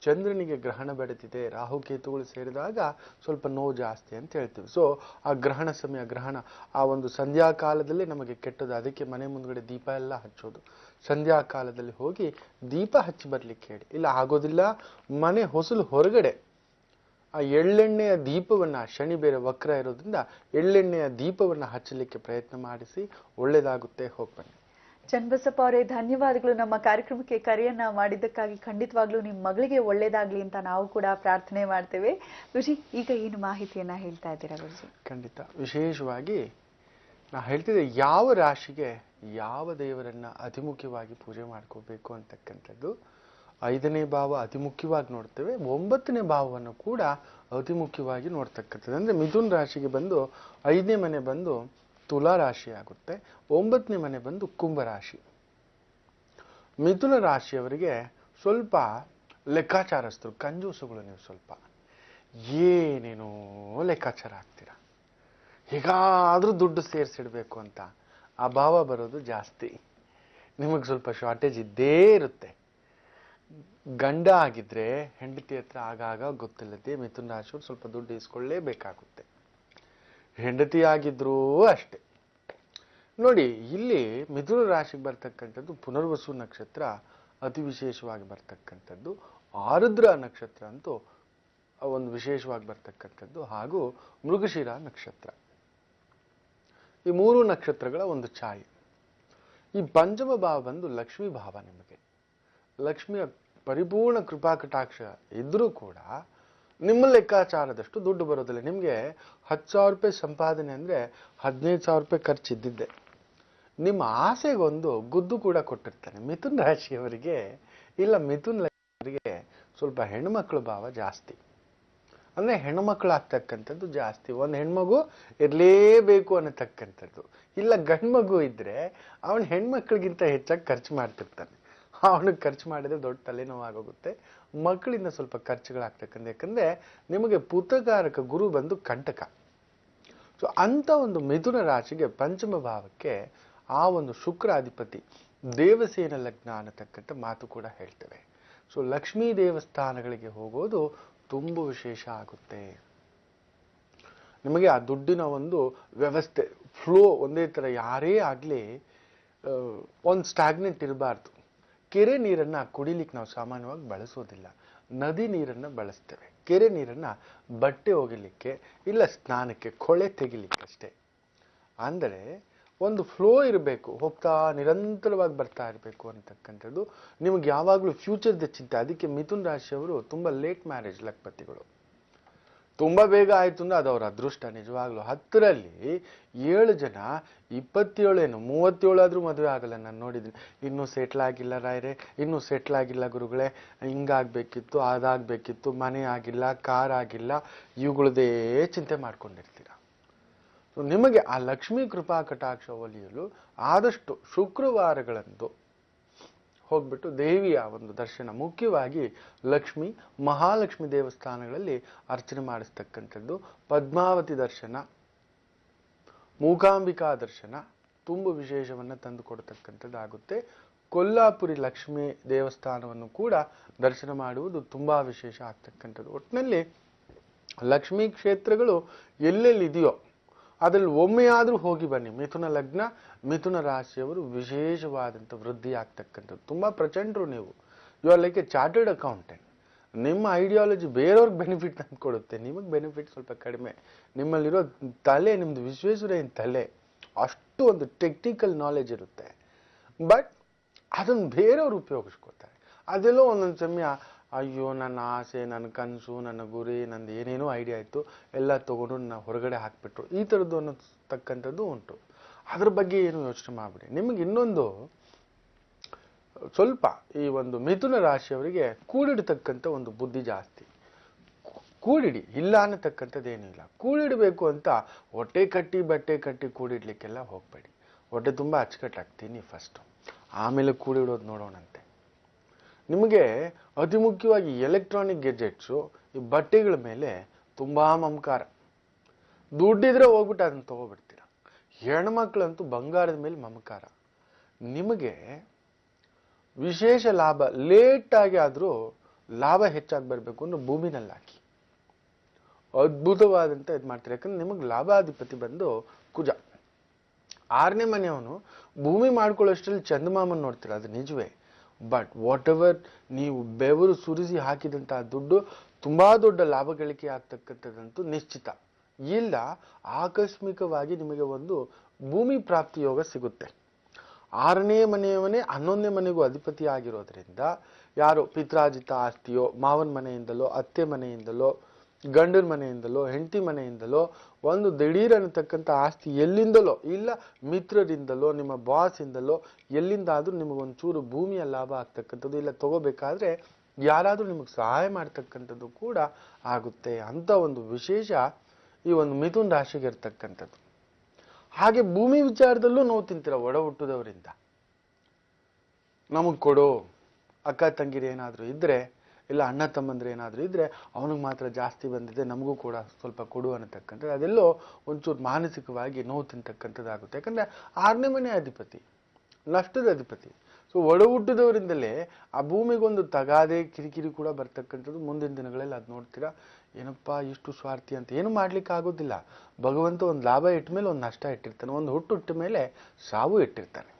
ಚಂದ್ರನಿಗೆ ಗ್ರಹಣ ಬೆಳೆದಿದೆ, ರಾಹುಕೇತುಗಳು ಸೇರಿದಾಗ ಸ್ವಲ್ಪ ನೋವು ಜಾಸ್ತಿ ಅಂತ ಹೇಳ್ತೀವಿ. ಸೊ ಆ ಗ್ರಹಣ ಸಮಯ, ಗ್ರಹಣ ಆ ಒಂದು ಸಂಧ್ಯಾ ಕಾಲದಲ್ಲಿ ನಮಗೆ ಕೆಟ್ಟದ್ದು. ಅದಕ್ಕೆ ಮನೆ ಮುಂದ್ಗಡೆ ದೀಪ ಎಲ್ಲ ಹಚ್ಚೋದು. ಸಂಧ್ಯಾ ಕಾಲದಲ್ಲಿ ಹೋಗಿ ದೀಪ ಹಚ್ಚಿ ಬರ್ಲಿಕ್ಕೆ ಹೇಳಿ. ಇಲ್ಲ ಆಗೋದಿಲ್ಲ, ಮನೆ ಹೊಸಲು ಹೊರಗಡೆ ಆ ಎಳ್ಳೆಣ್ಣೆಯ ದೀಪವನ್ನ, ಶನಿ ಬೇರೆ ವಕ್ರ ಇರೋದ್ರಿಂದ ಎಳ್ಳೆಣ್ಣೆಯ ದೀಪವನ್ನ ಹಚ್ಚಲಿಕ್ಕೆ ಪ್ರಯತ್ನ ಮಾಡಿಸಿ, ಒಳ್ಳೇದಾಗುತ್ತೆ. ಹೋಗ್ಬನ್ನಿ. ಚನ್ನಬಸಪ್ಪ ಅವರೇ, ಧನ್ಯವಾದಗಳು. ನಮ್ಮ ಕಾರ್ಯಕ್ರಮಕ್ಕೆ ಕರೆಯನ್ನ ಮಾಡಿದ್ದಕ್ಕಾಗಿ. ಖಂಡಿತವಾಗ್ಲೂ ನಿಮ್ಮ ಮಗಳಿಗೆ ಒಳ್ಳೇದಾಗ್ಲಿ ಅಂತ ನಾವು ಕೂಡ ಪ್ರಾರ್ಥನೆ ಮಾಡ್ತೇವೆ. ಗುರುಜಿ, ಈಗ ಏನು ಮಾಹಿತಿಯನ್ನ ಹೇಳ್ತಾ ಇದ್ದೀರಾ ಗುರುಜಿ? ಖಂಡಿತ. ವಿಶೇಷವಾಗಿ ನಾ ಹೇಳ್ತಿದ್ದೆ, ಯಾವ ರಾಶಿಗೆ ಯಾವ ದೇವರನ್ನ ಅತಿ ಮುಖ್ಯವಾಗಿ ಪೂಜೆ ಮಾಡ್ಕೋಬೇಕು ಅಂತಕ್ಕಂಥದ್ದು. 5ನೇ ಭಾವ ಅತಿ ಮುಖ್ಯವಾಗಿ ನೋಡ್ತೇವೆ, 9ನೇ ಭಾವವನ್ನು ಕೂಡ ಅತಿ ಮುಖ್ಯವಾಗಿ ನೋಡ್ತಕ್ಕಂಥದ್ದು. ಅಂದ್ರೆ ಮಿಥುನ್ ರಾಶಿಗೆ ಬಂದು 5ನೇ ಮನೆ ಬಂದು ತುಲಾ ರಾಶಿ ಆಗುತ್ತೆ, 9ನೇ ಮನೆ ಬಂದು ಕುಂಭ ರಾಶಿ. ಮಿಥುನ ರಾಶಿಯವರಿಗೆ ಸ್ವಲ್ಪ ಲೆಕ್ಕಾಚಾರಸ್ಥರು, ಕಂಜೂಸುಗಳು. ನೀವು ಸ್ವಲ್ಪ ಏನೇನೋ ಲೆಕ್ಕಾಚಾರ ಆಗ್ತೀರಾ, ಹೇಗಾದ್ರೂ ದುಡ್ಡು ಸೇರಿಸಿಡ್ಬೇಕು ಅಂತ. ಆ ಭಾವ ಬರೋದು ಜಾಸ್ತಿ. ನಿಮಗೆ ಸ್ವಲ್ಪ ಶಾರ್ಟೇಜ್ ಇದ್ದೇ ಇರುತ್ತೆ. ಗಂಡ ಆಗಿದ್ರೆ ಹೆಂಡತಿ ಹತ್ರ ಆಗಾಗ ಗೊತ್ತಿಲ್ಲದೆ ಮಿಥುನ ರಾಶಿಯವರು ಸ್ವಲ್ಪ ದುಡ್ಡು ಇಸ್ಕೊಳ್ಳೇಬೇಕಾಗುತ್ತೆ. ಹೆಂಡತಿ ಆಗಿದ್ರೂ ಅಷ್ಟೆ. ನೋಡಿ, ಇಲ್ಲಿ ಮಿಥುನ ರಾಶಿಗೆ ಬರ್ತಕ್ಕಂಥದ್ದು ಪುನರ್ವಸು ನಕ್ಷತ್ರ ಅತಿ ವಿಶೇಷವಾಗಿ ಬರ್ತಕ್ಕಂಥದ್ದು. ಆರುದ್ರ ನಕ್ಷತ್ರ ಅಂತೂ ಒಂದು ವಿಶೇಷವಾಗಿ ಬರ್ತಕ್ಕಂಥದ್ದು, ಹಾಗೂ ಮೃಗಶಿರ ನಕ್ಷತ್ರ. ಈ 3 ನಕ್ಷತ್ರಗಳ ಒಂದು ಛಾಯೆ. ಈ ಪಂಚಮ ಭಾವ ಬಂದು ಲಕ್ಷ್ಮೀ ಭಾವ. ನಿಮಗೆ ಲಕ್ಷ್ಮಿಯ ಪರಿಪೂರ್ಣ ಕೃಪಾ ಕಟಾಕ್ಷ ಇದ್ರೂ ಕೂಡ ನಿಮ್ಮ ಲೆಕ್ಕಾಚಾರದಷ್ಟು ದುಡ್ಡು ಬರೋದಿಲ್ಲ. ನಿಮಗೆ 10,000 ರೂಪಾಯಿ ಸಂಪಾದನೆ ಅಂದರೆ 15,000 ರೂಪಾಯಿ ಖರ್ಚಿದ್ದಿದ್ದೆ. ನಿಮ್ಮ ಆಸೆಗೊಂದು ಗುದ್ದು ಕೂಡ ಕೊಟ್ಟಿರ್ತಾನೆ. ಮಿಥುನ್ ರಾಶಿಯವರಿಗೆ ಇಲ್ಲ, ಮಿಥುನ್ ರಾಶಿಯವರಿಗೆ ಸ್ವಲ್ಪ ಹೆಣ್ಮಕ್ಳು ಭಾವ ಜಾಸ್ತಿ. ಅಂದರೆ ಹೆಣ್ಮಕ್ಳು ಆಗ್ತಕ್ಕಂಥದ್ದು ಜಾಸ್ತಿ. ಒಂದು ಹೆಣ್ಮಗು ಇರಲೇಬೇಕು ಅನ್ನತಕ್ಕಂಥದ್ದು. ಇಲ್ಲ, ಗಂಡು ಮಗು ಇದ್ರೆ ಅವನ ಹೆಣ್ಮಕ್ಳಿಗಿಂತ ಹೆಚ್ಚಾಗಿ ಖರ್ಚು ಮಾಡ್ತಿರ್ತಾನೆ. ಅವನಿಗೆ ಖರ್ಚು ಮಾಡಿದ್ರೆ ದೊಡ್ಡ ತಲೆನೋವಾಗೋಗುತ್ತೆ. ಮಕ್ಕಳಿಂದ ಸ್ವಲ್ಪ ಖರ್ಚುಗಳಾಗ್ತಕ್ಕಂಥ, ಯಾಕಂದ್ರೆ ನಿಮಗೆ ಪುತ್ರಕಾರಕ ಗುರು ಬಂದು ಕಂಟಕ. ಸೊ ಅಂತ ಒಂದು ಮಿಥುನ ರಾಶಿಗೆ ಪಂಚಮ ಭಾವಕ್ಕೆ ಆ ಒಂದು ಶುಕ್ರ ಅಧಿಪತಿ ದೇವಸೇನ ಲಗ್ನ ಅನ್ನತಕ್ಕಂಥ ಮಾತು ಕೂಡ ಹೇಳ್ತೇವೆ. ಸೊ ಲಕ್ಷ್ಮೀ ದೇವಸ್ಥಾನಗಳಿಗೆ ಹೋಗೋದು ತುಂಬ ವಿಶೇಷ ಆಗುತ್ತೆ. ನಿಮಗೆ ಆ ದುಡ್ಡಿನ ಒಂದು ವ್ಯವಸ್ಥೆ, ಫ್ಲೋ ಒಂದೇ ಥರ, ಯಾರೇ ಆಗಲಿ ಒಂದು ಸ್ಟಾಗ್ನೆಂಟ್ ಇರಬಾರ್ದು. ಕೆರೆ ನೀರನ್ನು ಕುಡಿಲಿಕ್ಕೆ ನಾವು ಸಾಮಾನ್ಯವಾಗಿ ಬಳಸೋದಿಲ್ಲ, ನದಿ ನೀರನ್ನು ಬಳಸ್ತೇವೆ. ಕೆರೆ ನೀರನ್ನು ಬಟ್ಟೆ ಒಗಿಲಿಕ್ಕೆ, ಇಲ್ಲ ಸ್ನಾನಕ್ಕೆ, ಕೊಳೆ ತೆಗಿಲಿಕ್ಕಷ್ಟೇ. ಅಂದರೆ ಒಂದು ಫ್ಲೋ ಇರಬೇಕು, ಹೋಗ್ತಾ ನಿರಂತರವಾಗಿ ಬರ್ತಾ ಇರಬೇಕು ಅಂತಕ್ಕಂಥದ್ದು. ನಿಮಗೆ ಯಾವಾಗಲೂ ಫ್ಯೂಚರ್ದ ಚಿಂತೆ. ಅದಕ್ಕೆ ಮಿಥುನ್ ರಾಶಿಯವರು ತುಂಬ ಲೇಟ್ ಮ್ಯಾರೇಜ್ ಲಕ್ಪತಿಗಳು. ತುಂಬಾ ಬೇಗ ಆಯ್ತು ಅಂದ್ರೆ ಅದು ಅವ್ರ ಅದೃಷ್ಟ. ನಿಜವಾಗ್ಲು 10ರಲ್ಲಿ 7 ಜನ 27 ಏನು 37 ಆದ್ರೂ ಮದುವೆ ಆಗಲ್ಲ. ನಾನು ನೋಡಿದ್ದೀನಿ. ಇನ್ನೂ ಸೆಟ್ಲ್ ಆಗಿಲ್ಲ ರಾಯರೇ, ಇನ್ನೂ ಸೆಟ್ಲ್ ಆಗಿಲ್ಲ ಗುರುಗಳೇ, ಹಿಂಗಾಗ್ಬೇಕಿತ್ತು, ಅದಾಗ್ಬೇಕಿತ್ತು, ಮನೆ ಆಗಿಲ್ಲ, ಕಾರ್ ಆಗಿಲ್ಲ, ಇವುಗಳದೇ ಚಿಂತೆ ಮಾಡ್ಕೊಂಡಿರ್ತೀರ. ನಿಮಗೆ ಆ ಲಕ್ಷ್ಮೀ ಕೃಪಾ ಕಟಾಕ್ಷ ಒಲಿಯಲು ಆದಷ್ಟು ಶುಕ್ರವಾರಗಳಂದು ಹೋಗ್ಬಿಟ್ಟು ದೇವಿಯ ಒಂದು ದರ್ಶನ, ಮುಖ್ಯವಾಗಿ ಲಕ್ಷ್ಮಿ ಮಹಾಲಕ್ಷ್ಮಿ ದೇವಸ್ಥಾನಗಳಲ್ಲಿ ಅರ್ಚನೆ ಮಾಡಿಸ್ತಕ್ಕಂಥದ್ದು, ಪದ್ಮಾವತಿ ದರ್ಶನ, ಮೂಕಾಂಬಿಕಾ ದರ್ಶನ ತುಂಬ ವಿಶೇಷವನ್ನು ತಂದು ಕೊಡ್ತಕ್ಕಂಥದ್ದಾಗುತ್ತೆ. ಕೊಲ್ಲಾಪುರಿ ಲಕ್ಷ್ಮಿ ದೇವಸ್ಥಾನವನ್ನು ಕೂಡ ದರ್ಶನ ಮಾಡುವುದು ತುಂಬಾ ವಿಶೇಷ ಆಗ್ತಕ್ಕಂಥದ್ದು. ಒಟ್ಟಿನಲ್ಲಿ ಲಕ್ಷ್ಮೀ ಕ್ಷೇತ್ರಗಳು ಎಲ್ಲೆಲ್ಲಿದೆಯೋ ಅದ್ರಲ್ಲಿ ಒಮ್ಮೆಯಾದ್ರೂ ಹೋಗಿ ಬನ್ನಿ. ಮಿಥುನ ಲಗ್ನ, ಮಿಥುನ ರಾಶಿಯವರು ವಿಶೇಷವಾದಂಥ ವೃದ್ಧಿ ಆಗ್ತಕ್ಕಂಥದ್ದು. ತುಂಬಾ ಪ್ರಚಂಡರು ನೀವು. You are like a chartered accountant. ನಿಮ್ಮ ಐಡಿಯಾಲಜಿ ಬೇರೆಯವ್ರಿಗೆ ಬೆನಿಫಿಟ್ ತಂದು ಕೊಡುತ್ತೆ, ನಿಮಗೆ ಬೆನಿಫಿಟ್ ಸ್ವಲ್ಪ ಕಡಿಮೆ. ನಿಮ್ಮಲ್ಲಿರೋ ತಲೆ, ನಿಮ್ದು ವಿಶ್ವೇಶ್ವರಯ್ಯನ ತಲೆ ಅಷ್ಟು ಒಂದು ಟೆಕ್ನಿಕಲ್ ನಾಲೆಜ್ ಇರುತ್ತೆ. ಬಟ್ ಅದನ್ನು ಬೇರೆಯವ್ರು ಉಪಯೋಗಿಸ್ಕೋತಾರೆ. ಅದೆಲ್ಲೋ ಒಂದೊಂದು ಸಮಯ ಅಯ್ಯೋ ನನ್ನ ಆಸೆ, ನನ್ನ ಕನಸು, ನನ್ನ ಗುರಿ, ನಂದು ಏನೇನೋ ಐಡಿಯಾ ಇತ್ತು, ಎಲ್ಲ ತಗೊಂಡು ನನ್ನ ಹೊರಗಡೆ ಹಾಕ್ಬಿಟ್ರು, ಈ ಥರದ್ದು ಅನ್ನೋತಕ್ಕಂಥದ್ದು ಉಂಟು. ಅದ್ರ ಬಗ್ಗೆ ಏನು ಯೋಚನೆ ಮಾಡ್ಬಿಡಿ. ನಿಮಗೆ ಇನ್ನೊಂದು ಸ್ವಲ್ಪ ಈ ಒಂದು ಮಿಥುನ ರಾಶಿಯವರಿಗೆ ಕೂಡಿಡ್ತಕ್ಕಂಥ ಒಂದು ಬುದ್ಧಿ ಜಾಸ್ತಿ. ಕೂಡಿಡಿ, ಇಲ್ಲ ಅನ್ನತಕ್ಕಂಥದ್ದು ಏನೂ ಇಲ್ಲ. ಕೂಡಿಡಬೇಕು ಅಂತ ಹೊಟ್ಟೆ ಕಟ್ಟಿ ಬಟ್ಟೆ ಕಟ್ಟಿ ಕೂಡಿಡ್ಲಿಕ್ಕೆಲ್ಲ ಹೋಗ್ಬೇಡಿ. ಹೊಟ್ಟೆ ತುಂಬ ಅಚ್ಚುಕಟ್ಟಾಗ್ತೀನಿ ಫಸ್ಟು, ಆಮೇಲೆ ಕೂಡಿಡೋದು ನೋಡೋಣಂತೆ. ನಿಮಗೆ ಅತಿ ಮುಖ್ಯವಾಗಿ ಎಲೆಕ್ಟ್ರಾನಿಕ್ ಗೆಜೆಟ್ಸು, ಈ ಬಟ್ಟೆಗಳ ಮೇಲೆ ತುಂಬಾ ಮಮಕಾರ. ದುಡ್ಡಿದ್ರೆ ಹೋಗ್ಬಿಟ್ಟು ಅದನ್ನು ತಗೋಬಿಡ್ತೀರ. ಹೆಣ್ಮಕ್ಳಂತೂ ಬಂಗಾರದ ಮೇಲೆ ಮಮಕಾರ. ನಿಮಗೆ ವಿಶೇಷ ಲಾಭ ಲೇಟಾಗಿ ಆದರೂ ಲಾಭ ಹೆಚ್ಚಾಗಿ ಬರಬೇಕು ಅಂದ್ರೆ ಭೂಮಿನಲ್ಲಿ ಹಾಕಿ ಅದ್ಭುತವಾದಂಥ ಇದು ಮಾಡ್ತೀರಿ. ಯಾಕಂದ್ರೆ ನಿಮಗೆ ಲಾಭಾಧಿಪತಿ ಬಂದು ಕುಜ. 6ನೇ ಮನೆಯವನು ಭೂಮಿ ಮಾಡ್ಕೊಳ್ಳೋಷ್ಟರಲ್ಲಿ ಚಂದಮಾಮನ್ ನೋಡ್ತೀರ, ಅದು ನಿಜವೇ. ಬಟ್ ವಾಟ್ ಎವರ್ ನೀವು ಬೆವರು ಸುರಿಸಿ ಹಾಕಿದಂತಹ ದುಡ್ಡು ತುಂಬಾ ದೊಡ್ಡ ಲಾಭ ಗಳಿಕೆ ಆಗ್ತಕ್ಕಂಥದ್ದಂತೂ ನಿಶ್ಚಿತ. ಇಲ್ಲ ಆಕಸ್ಮಿಕವಾಗಿ ನಿಮಗೆ ಒಂದು ಭೂಮಿ ಪ್ರಾಪ್ತಿ ಯೋಗ ಸಿಗುತ್ತೆ. 6ನೇ ಮನೆಯವನೇ 11ನೇ ಮನೆಗೂ ಅಧಿಪತಿ ಆಗಿರೋದ್ರಿಂದ ಯಾರು ಪಿತ್ರಾಜಿತ ಆಸ್ತಿಯೋ, ಮಾವನ ಮನೆಯಿಂದಲೋ, ಅತ್ತೆ ಮನೆಯಿಂದಲೋ, ಗಂಡನ ಮನೆಯಿಂದಲೋ, ಹೆಂಡತಿ ಮನೆಯಿಂದಲೋ ಒಂದು ದಿಢೀರ್ ಅನ್ನತಕ್ಕಂಥ ಆಸ್ತಿ ಎಲ್ಲಿಂದಲೋ, ಇಲ್ಲ ಮಿತ್ರರಿಂದಲೋ, ನಿಮ್ಮ ಬಾಸ್ ಇಂದಲೋ ಎಲ್ಲಿಂದಾದ್ರೂ ನಿಮಗೊಂಚೂರು ಭೂಮಿಯ ಲಾಭ ಆಗ್ತಕ್ಕಂಥದ್ದು, ಇಲ್ಲ ತಗೋಬೇಕಾದ್ರೆ ಯಾರಾದ್ರೂ ನಿಮಗೆ ಸಹಾಯ ಮಾಡ್ತಕ್ಕಂಥದ್ದು ಕೂಡ ಆಗುತ್ತೆ. ಅಂತ ಒಂದು ವಿಶೇಷ ಈ ಒಂದು ಮಿಥುನ್ ರಾಶಿಗೆ ಇರ್ತಕ್ಕಂಥದ್ದು. ಹಾಗೆ ಭೂಮಿ ವಿಚಾರದಲ್ಲೂ ನೋವು ತಿಂತೀರ ಒಡ ಹುಟ್ಟುದವರಿಂದ. ನಮಗ್ ಕೊಡು, ಅಕ್ಕ ತಂಗಿರು ಏನಾದ್ರು ಇದ್ರೆ, ಇಲ್ಲ ಅಣ್ಣ ತಮ್ಮಂದ್ರೆ ಏನಾದ್ರು ಇದ್ರೆ ಅವನಿಗೆ ಮಾತ್ರ ಜಾಸ್ತಿ ಬಂದಿದೆ, ನಮಗೂ ಕೂಡ ಸ್ವಲ್ಪ ಕೊಡು ಅನ್ನತಕ್ಕಂಥದ್ದು. ಅದೆಲ್ಲೋ ಒಂಚೂರು ಮಾನಸಿಕವಾಗಿ ನೋವು ತಿಂತಕ್ಕಂಥದ್ದಾಗುತ್ತೆ. ಯಾಕಂದ್ರೆ 6ನೇ ಮನೆ ಅಧಿಪತಿ, ನಷ್ಟದ ಅಧಿಪತಿ. ಸೊ ಒಡ ಹುಟ್ಟಿದವರಿಂದಲೇ ಆ ಭೂಮಿಗೊಂದು ತಗಾದೆ ಕಿರಿಕಿರಿ ಕೂಡ ಬರ್ತಕ್ಕಂಥದ್ದು. ಮುಂದಿನ ದಿನಗಳಲ್ಲಿ ಅದು ನೋಡ್ತೀರಾ. ಏನಪ್ಪಾ ಇಷ್ಟು ಸ್ವಾರ್ಥಿ ಅಂತ ಏನು ಮಾಡ್ಲಿಕ್ಕೆ ಆಗೋದಿಲ್ಲ. ಭಗವಂತ ಒಂದು ಲಾಭ ಇಟ್ಟ ಮೇಲೆ ಒಂದು ನಷ್ಟ ಇಟ್ಟಿರ್ತಾನೆ, ಒಂದು ಹುಟ್ಟು ಮೇಲೆ ಸಾವು ಇಟ್ಟಿರ್ತಾನೆ.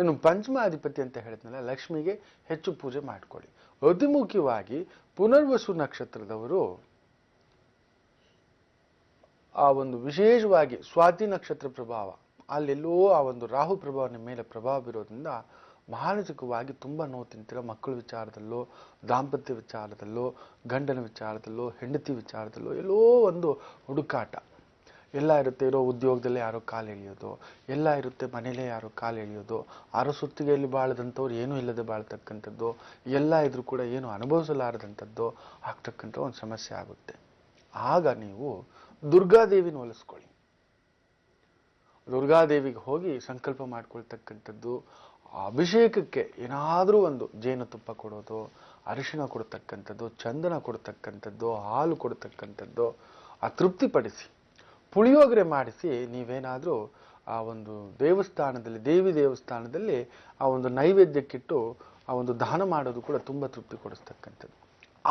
ಇನ್ನು ಪಂಚಮಾಧಿಪತಿ ಅಂತ ಹೇಳಿದ್ನಲ್ಲ, ಲಕ್ಷ್ಮಿಗೆ ಹೆಚ್ಚು ಪೂಜೆ ಮಾಡ್ಕೊಳ್ಳಿ. ಅತಿ ಮುಖ್ಯವಾಗಿ ಪುನರ್ವಸು ನಕ್ಷತ್ರದವರು ಆ ಒಂದು ವಿಶೇಷವಾಗಿ ಸ್ವಾತಿ ನಕ್ಷತ್ರ ಪ್ರಭಾವ, ಅಲ್ಲೆಲ್ಲೋ ಆ ಒಂದು ರಾಹು ಪ್ರಭಾವ ನಿಮ್ಮ ಮೇಲೆ ಪ್ರಭಾವ ಬೀರೋದ್ರಿಂದ ಮಾನಸಿಕವಾಗಿ ತುಂಬಾ ನೋವು ತಿಂತೀರ. ಮಕ್ಕಳ ವಿಚಾರದಲ್ಲೋ, ದಾಂಪತ್ಯ ವಿಚಾರದಲ್ಲೋ, ಗಂಡನ ವಿಚಾರದಲ್ಲೋ, ಹೆಂಡತಿ ವಿಚಾರದಲ್ಲೋ ಎಲ್ಲೋ ಒಂದು ಹುಡುಕಾಟ ಎಲ್ಲ ಇರುತ್ತೆ. ಇರೋ ಉದ್ಯೋಗದಲ್ಲೇ ಯಾರೋ ಕಾಲು ಎಳೆಯೋದು, ಎಲ್ಲ ಇರುತ್ತೆ ಮನೇಲೇ ಯಾರೋ ಕಾಲು ಎಳೆಯೋದು, ಯಾರೋ ಸುತ್ತಿಗೆಯಲ್ಲಿ ಬಾಳದಂಥವ್ರು ಏನೂ ಇಲ್ಲದೆ ಬಾಳ್ತಕ್ಕಂಥದ್ದು, ಎಲ್ಲ ಇದ್ರೂ ಕೂಡ ಏನು ಅನುಭವಿಸಲಾರದಂಥದ್ದು ಆಗ್ತಕ್ಕಂಥ ಒಂದು ಸಮಸ್ಯೆ ಆಗುತ್ತೆ. ಆಗ ನೀವು ದುರ್ಗಾದೇವಿನ ಒಲಿಸ್ಕೊಳ್ಳಿ. ದುರ್ಗಾದೇವಿಗೆ ಹೋಗಿ ಸಂಕಲ್ಪ ಮಾಡ್ಕೊಳ್ತಕ್ಕಂಥದ್ದು. ಅಭಿಷೇಕಕ್ಕೆ ಏನಾದರೂ ಒಂದು ಜೇನುತುಪ್ಪ ಕೊಡೋದು, ಅರಿಶಿಣ ಕೊಡ್ತಕ್ಕಂಥದ್ದು, ಚಂದನ ಕೊಡ್ತಕ್ಕಂಥದ್ದು, ಹಾಲು ಕೊಡ್ತಕ್ಕಂಥದ್ದು, ಆ ತೃಪ್ತಿಪಡಿಸಿ ಪುಳಿಯೋಗರೆ ಮಾಡಿಸಿ ನೀವೇನಾದರೂ ಆ ಒಂದು ದೇವಸ್ಥಾನದಲ್ಲಿ, ದೇವಿ ದೇವಸ್ಥಾನದಲ್ಲಿ ಆ ಒಂದು ನೈವೇದ್ಯಕ್ಕಿಟ್ಟು ಆ ಒಂದು ದಾನ ಮಾಡೋದು ಕೂಡ ತುಂಬ ತೃಪ್ತಿ ಕೊಡಿಸ್ತಕ್ಕಂಥದ್ದು.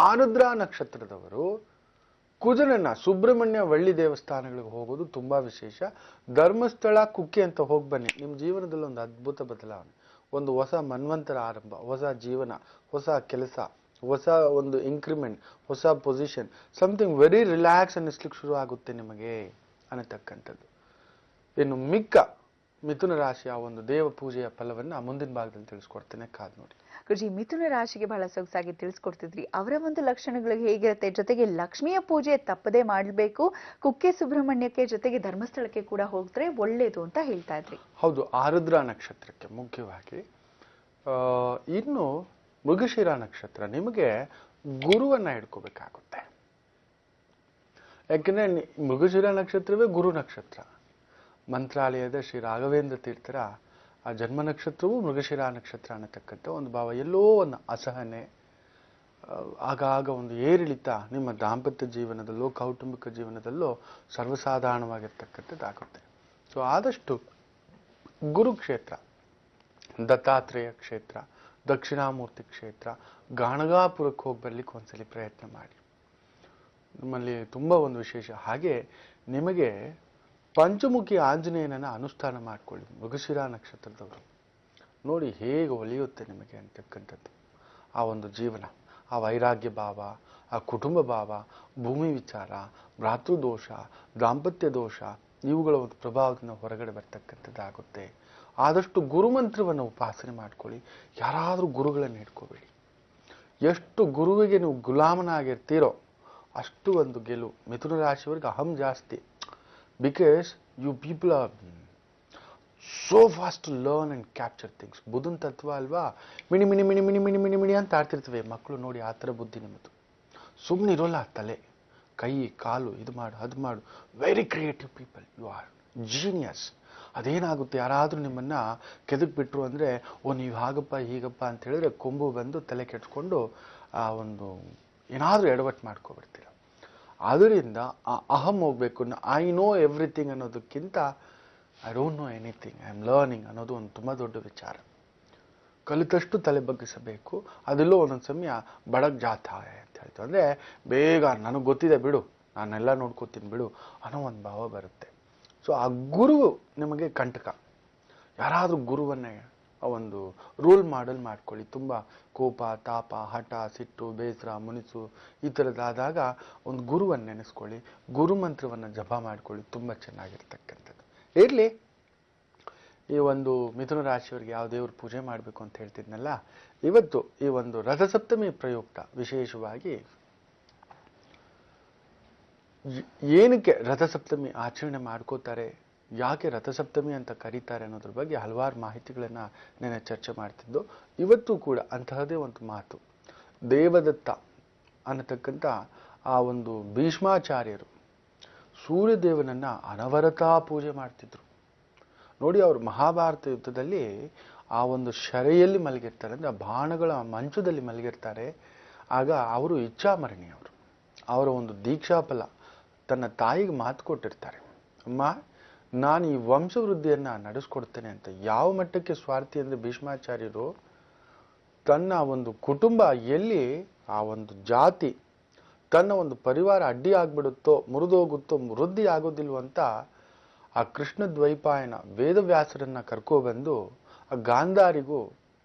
ಆರುದ್ರಾ ನಕ್ಷತ್ರದವರು ಕುಜನನ್ನ ಸುಬ್ರಹ್ಮಣ್ಯ ವಳ್ಳಿ ದೇವಸ್ಥಾನಗಳಿಗೆ ಹೋಗೋದು ತುಂಬಾ ವಿಶೇಷ. ಧರ್ಮಸ್ಥಳ, ಕುಕ್ಕೆ ಅಂತ ಹೋಗಿ ಬನ್ನಿ. ನಿಮ್ಮ ಜೀವನದಲ್ಲಿ ಒಂದು ಅದ್ಭುತ ಬದಲಾವಣೆ, ಒಂದು ಹೊಸ ಮನ್ವಂತರ ಆರಂಭ, ಹೊಸ ಜೀವನ, ಹೊಸ ಕೆಲಸ, ಹೊಸ ಒಂದು ಇನ್ಕ್ರಿಮೆಂಟ್, ಹೊಸ ಪೊಸಿಷನ್, ಸಮಥಿಂಗ್ ವೆರಿ ರಿಲ್ಯಾಕ್ಸ್ ಅನ್ನಿಸ್ಲಿಕ್ಕೆ ಶುರು ಆಗುತ್ತೆ ನಿಮಗೆ ಅನ್ನತಕ್ಕಂಥದ್ದು. ಇನ್ನು ಮಿಕ್ಕ ಮಿಥುನ ರಾಶಿಯ ಒಂದು ದೇವ ಪೂಜೆಯ ಫಲವನ್ನ ಮುಂದಿನ ಭಾಗದಲ್ಲಿ ತಿಳಿಸ್ಕೊಡ್ತೇನೆ, ಕಾದ್ ನೋಡಿ. ಗುರುಜಿ, ಮಿಥುನ ರಾಶಿಗೆ ಬಹಳ ಸೊಗಸಾಗಿ ತಿಳಿಸ್ಕೊಡ್ತಿದ್ರಿ. ಅವರ ಒಂದು ಲಕ್ಷಣಗಳು ಹೇಗಿರುತ್ತೆ, ಜೊತೆಗೆ ಲಕ್ಷ್ಮಿಯ ಪೂಜೆ ತಪ್ಪದೇ ಮಾಡಬೇಕು, ಕುಕ್ಕೆ ಸುಬ್ರಹ್ಮಣ್ಯಕ್ಕೆ ಜೊತೆಗೆ ಧರ್ಮಸ್ಥಳಕ್ಕೆ ಕೂಡ ಹೋಗ್ತಾರೆ ಒಳ್ಳೇದು ಅಂತ ಹೇಳ್ತಾ ಇದ್ರಿ. ಹೌದು, ಆರುದ್ರ ನಕ್ಷತ್ರಕ್ಕೆ ಮುಖ್ಯವಾಗಿ. ಇನ್ನು ಮೃಗಶಿರ ನಕ್ಷತ್ರ, ನಿಮಗೆ ಗುರುವನ್ನ ಹಿಡ್ಕೋಬೇಕಾಗುತ್ತೆ. ಯಾಕೆಂದ್ರೆ ಮೃಗಶಿರ ನಕ್ಷತ್ರವೇ ಗುರು ನಕ್ಷತ್ರ. ಮಂತ್ರಾಲಯದ ಶ್ರೀ ರಾಘವೇಂದ್ರ ತೀರ್ಥರ ಆ ಜನ್ಮ ನಕ್ಷತ್ರವೂ ಮೃಗಶಿರ ನಕ್ಷತ್ರ ಅನ್ನತಕ್ಕಂಥ ಒಂದು ಭಾವ. ಎಲ್ಲೋ ಒಂದು ಅಸಹನೆ, ಆಗಾಗ ಒಂದು ಏರಿಳಿತ ನಿಮ್ಮ ದಾಂಪತ್ಯ ಜೀವನದಲ್ಲೋ ಕೌಟುಂಬಿಕ ಜೀವನದಲ್ಲೋ ಸರ್ವಸಾಧಾರಣವಾಗಿರ್ತಕ್ಕಂಥದ್ದಾಗುತ್ತೆ. ಸೊ ಆದಷ್ಟು ಗುರುಕ್ಷೇತ್ರ, ದತ್ತಾತ್ರೇಯ ಕ್ಷೇತ್ರ, ದಕ್ಷಿಣಾಮೂರ್ತಿ ಕ್ಷೇತ್ರ, ಗಾಣಗಾಪುರಕ್ಕೆ ಹೋಗಿ ಬರ್ಲಿಕ್ಕೆ ಒಂದ್ಸಲಿ ಪ್ರಯತ್ನ ಮಾಡಿ. ನಮ್ಮಲ್ಲಿ ತುಂಬ ಒಂದು ವಿಶೇಷ. ಹಾಗೆ ನಿಮಗೆ ಪಂಚಮುಖಿ ಆಂಜನೇಯನನ್ನ ಅನುಷ್ಠಾನ ಮಾಡ್ಕೊಳ್ಳಿ ಮೃಗಶಿರ ನಕ್ಷತ್ರದವರು. ನೋಡಿ ಹೇಗೆ ಒಲಿಯುತ್ತೆ ನಿಮಗೆ ಅಂತಕ್ಕಂಥದ್ದು ಆ ಒಂದು ಜೀವನ, ಆ ವೈರಾಗ್ಯ ಭಾವ, ಆ ಕುಟುಂಬ ಭಾವ, ಭೂಮಿ ವಿಚಾರ, ಭ್ರಾತೃದೋಷ, ದಾಂಪತ್ಯ ದೋಷ, ಇವುಗಳ ಒಂದು ಪ್ರಭಾವದಿಂದ ಹೊರಗಡೆ ಬರ್ತಕ್ಕಂಥದ್ದಾಗುತ್ತೆ. ಆದಷ್ಟು ಗುರುಮಂತ್ರವನ್ನು ಉಪಾಸನೆ ಮಾಡ್ಕೊಳ್ಳಿ. ಯಾರಾದರೂ ಗುರುಗಳನ್ನು ಹಿಡ್ಕೋಬೇಡಿ. ಎಷ್ಟು ಗುರುವಿಗೆ ನೀವು ಗುಲಾಮನಾಗಿರ್ತೀರೋ ಅಷ್ಟು ಒಂದು ಗೆಲುವು. ಮಿಥುನ ರಾಶಿಯವರಿಗೆ ಅಹಂ ಜಾಸ್ತಿ. Because you people are so fast to learn and capture things. ಬುಧನ್ ತತ್ವ ಅಲ್ವಾ, ಮಿಣಿ ಮಿಣಿ ಮಿಣಿ ಮಿಣಿ ಮಿಣಿ ಮಿಣಿ ಮಿಣಿ ಅಂತ ಆಡ್ತಿರ್ತವೆ ಮಕ್ಕಳು. ನೋಡಿ ಆ ಥರ ಬುದ್ಧಿ ನಿಮ್ಮದು. ಸುಮ್ಮನೆ ಇರೋಲ್ಲ ತಲೆ, ಕೈ ಕಾಲು, ಇದು ಮಾಡು ಅದು ಮಾಡು. Very creative people, you are genius. ಅದೇನಾಗುತ್ತೆ, ಯಾರಾದರೂ ನಿಮ್ಮನ್ನು ಕೆದಕ್ಬಿಟ್ರು ಅಂದರೆ, ಓ ನೀವು ಹಾಗಪ್ಪ ಹೀಗಪ್ಪ ಅಂತ ಹೇಳಿದ್ರೆ ಕೊಂಬು ಬಂದು ತಲೆ ಕೆಡ್ಸ್ಕೊಂಡು ಆ ಒಂದು ಏನಾದರೂ ಎಡವಟ್ಟು ಮಾಡ್ಕೊಬಿಡ್ತೀರ. ಅದರಿಂದ ಆ ಅಹಂ ಹೋಗ್ಬೇಕು. ಐ ನೋ ಎವ್ರಿಥಿಂಗ್ ಅನ್ನೋದಕ್ಕಿಂತ I don't know anything, I am learning ಅನ್ನೋದು ಒಂದು ತುಂಬ ದೊಡ್ಡ ವಿಚಾರ. ಕಲಿತಷ್ಟು ತಲೆ ಬಗ್ಗಿಸಬೇಕು. ಅದೆಲ್ಲೋ ಒಂದೊಂದು ಸಮಯ ಬಡಕ್ ಜಾತ ಅಂತ ಹೇಳ್ತು ಅಂದರೆ, ಬೇಗ ನನಗೆ ಗೊತ್ತಿದೆ ಬಿಡು, ನಾನೆಲ್ಲ ನೋಡ್ಕೋತೀನಿ ಬಿಡು ಅನ್ನೋ ಒಂದು ಭಾವ ಬರುತ್ತೆ. ಸೊ ಆ ಗುರು ನಿಮಗೆ ಕಂಟಕ. ಯಾರಾದರೂ ಗುರುವನ್ನೇ ಒಂದು ರೋಲ್ ಮಾಡೆಲ್ ಮಾಡ್ಕೊಳ್ಳಿ. ತುಂಬ ಕೋಪ, ತಾಪ, ಹಠ, ಸಿಟ್ಟು, ಬೇಸರ, ಮುನಿಸು ಈ ಥರದ್ದಾದಾಗ ಒಂದು ಗುರುವನ್ನು ನೆನೆಸ್ಕೊಳ್ಳಿ, ಗುರುಮಂತ್ರವನ್ನು ಜಪ ಮಾಡ್ಕೊಳ್ಳಿ. ತುಂಬ ಚೆನ್ನಾಗಿರ್ತಕ್ಕಂಥದ್ದು ಇರಲಿ. ಈ ಒಂದು ಮಿಥುನ ರಾಶಿಯವರಿಗೆ ಯಾವ ದೇವ್ರ ಪೂಜೆ ಮಾಡಬೇಕು ಅಂತ ಹೇಳ್ತಿದ್ನಲ್ಲ, ಇವತ್ತು ಈ ಒಂದು ರಥಸಪ್ತಮಿ ಪ್ರಯುಕ್ತ ವಿಶೇಷವಾಗಿ ಏನಕ್ಕೆ ರಥಸಪ್ತಮಿ ಆಚರಣೆ ಮಾಡ್ಕೋತಾರೆ, ಯಾಕೆ ರಥಸಪ್ತಮಿ ಅಂತ ಕರೀತಾರೆ ಅನ್ನೋದ್ರ ಬಗ್ಗೆ ಹಲವಾರು ಮಾಹಿತಿಗಳನ್ನು ನೆನೆ ಚರ್ಚೆ ಮಾಡ್ತಿದ್ದು. ಇವತ್ತು ಕೂಡ ಅಂತಹದೇ ಒಂದು ಮಾತು. ದೇವದತ್ತ ಅನ್ನತಕ್ಕಂಥ ಆ ಒಂದು ಭೀಷ್ಮಾಚಾರ್ಯರು ಸೂರ್ಯದೇವನನ್ನ ಅನವರತ ಪೂಜೆ ಮಾಡ್ತಿದ್ರು. ನೋಡಿ, ಅವರು ಮಹಾಭಾರತ ಯುದ್ಧದಲ್ಲಿ ಆ ಒಂದು ಶರೆಯಲ್ಲಿ ಮಲಗಿರ್ತಾರೆ, ಅಂದರೆ ಆ ಬಾಣಗಳ ಮಂಚದಲ್ಲಿ ಮಲಗಿರ್ತಾರೆ. ಆಗ ಅವರು ಇಚ್ಛಾಮರಣಿಯವರು. ಅವರ ಒಂದು ದೀಕ್ಷಾಫಲ ತನ್ನ ತಾಯಿಗೆ ಮಾತು ಕೊಟ್ಟಿರ್ತಾರೆ, ಅಮ್ಮ ನಾನು ಈ ವಂಶವೃದ್ಧಿಯನ್ನು ನಡೆಸ್ಕೊಡ್ತೇನೆ ಅಂತ. ಯಾವ ಮಟ್ಟಕ್ಕೆ ಸ್ವಾರ್ಥಿ ಅಂದರೆ ಭೀಷ್ಮಾಚಾರ್ಯರು ತನ್ನ ಒಂದು ಕುಟುಂಬ ಎಲ್ಲಿ ಆ ಒಂದು ಜಾತಿ ತನ್ನ ಒಂದು ಪರಿವಾರ ಅಡ್ಡಿ ಆಗ್ಬಿಡುತ್ತೋ, ಮುರಿದೋಗುತ್ತೋ, ವೃದ್ಧಿ ಆಗೋದಿಲ್ವ ಅಂತ ಆ ಕೃಷ್ಣ ದ್ವೈಪಾಯನ ವೇದವ್ಯಾಸರನ್ನ ಕರ್ಕೊಬಂದು ಆ ಗಾಂಧಾರಿಗೂ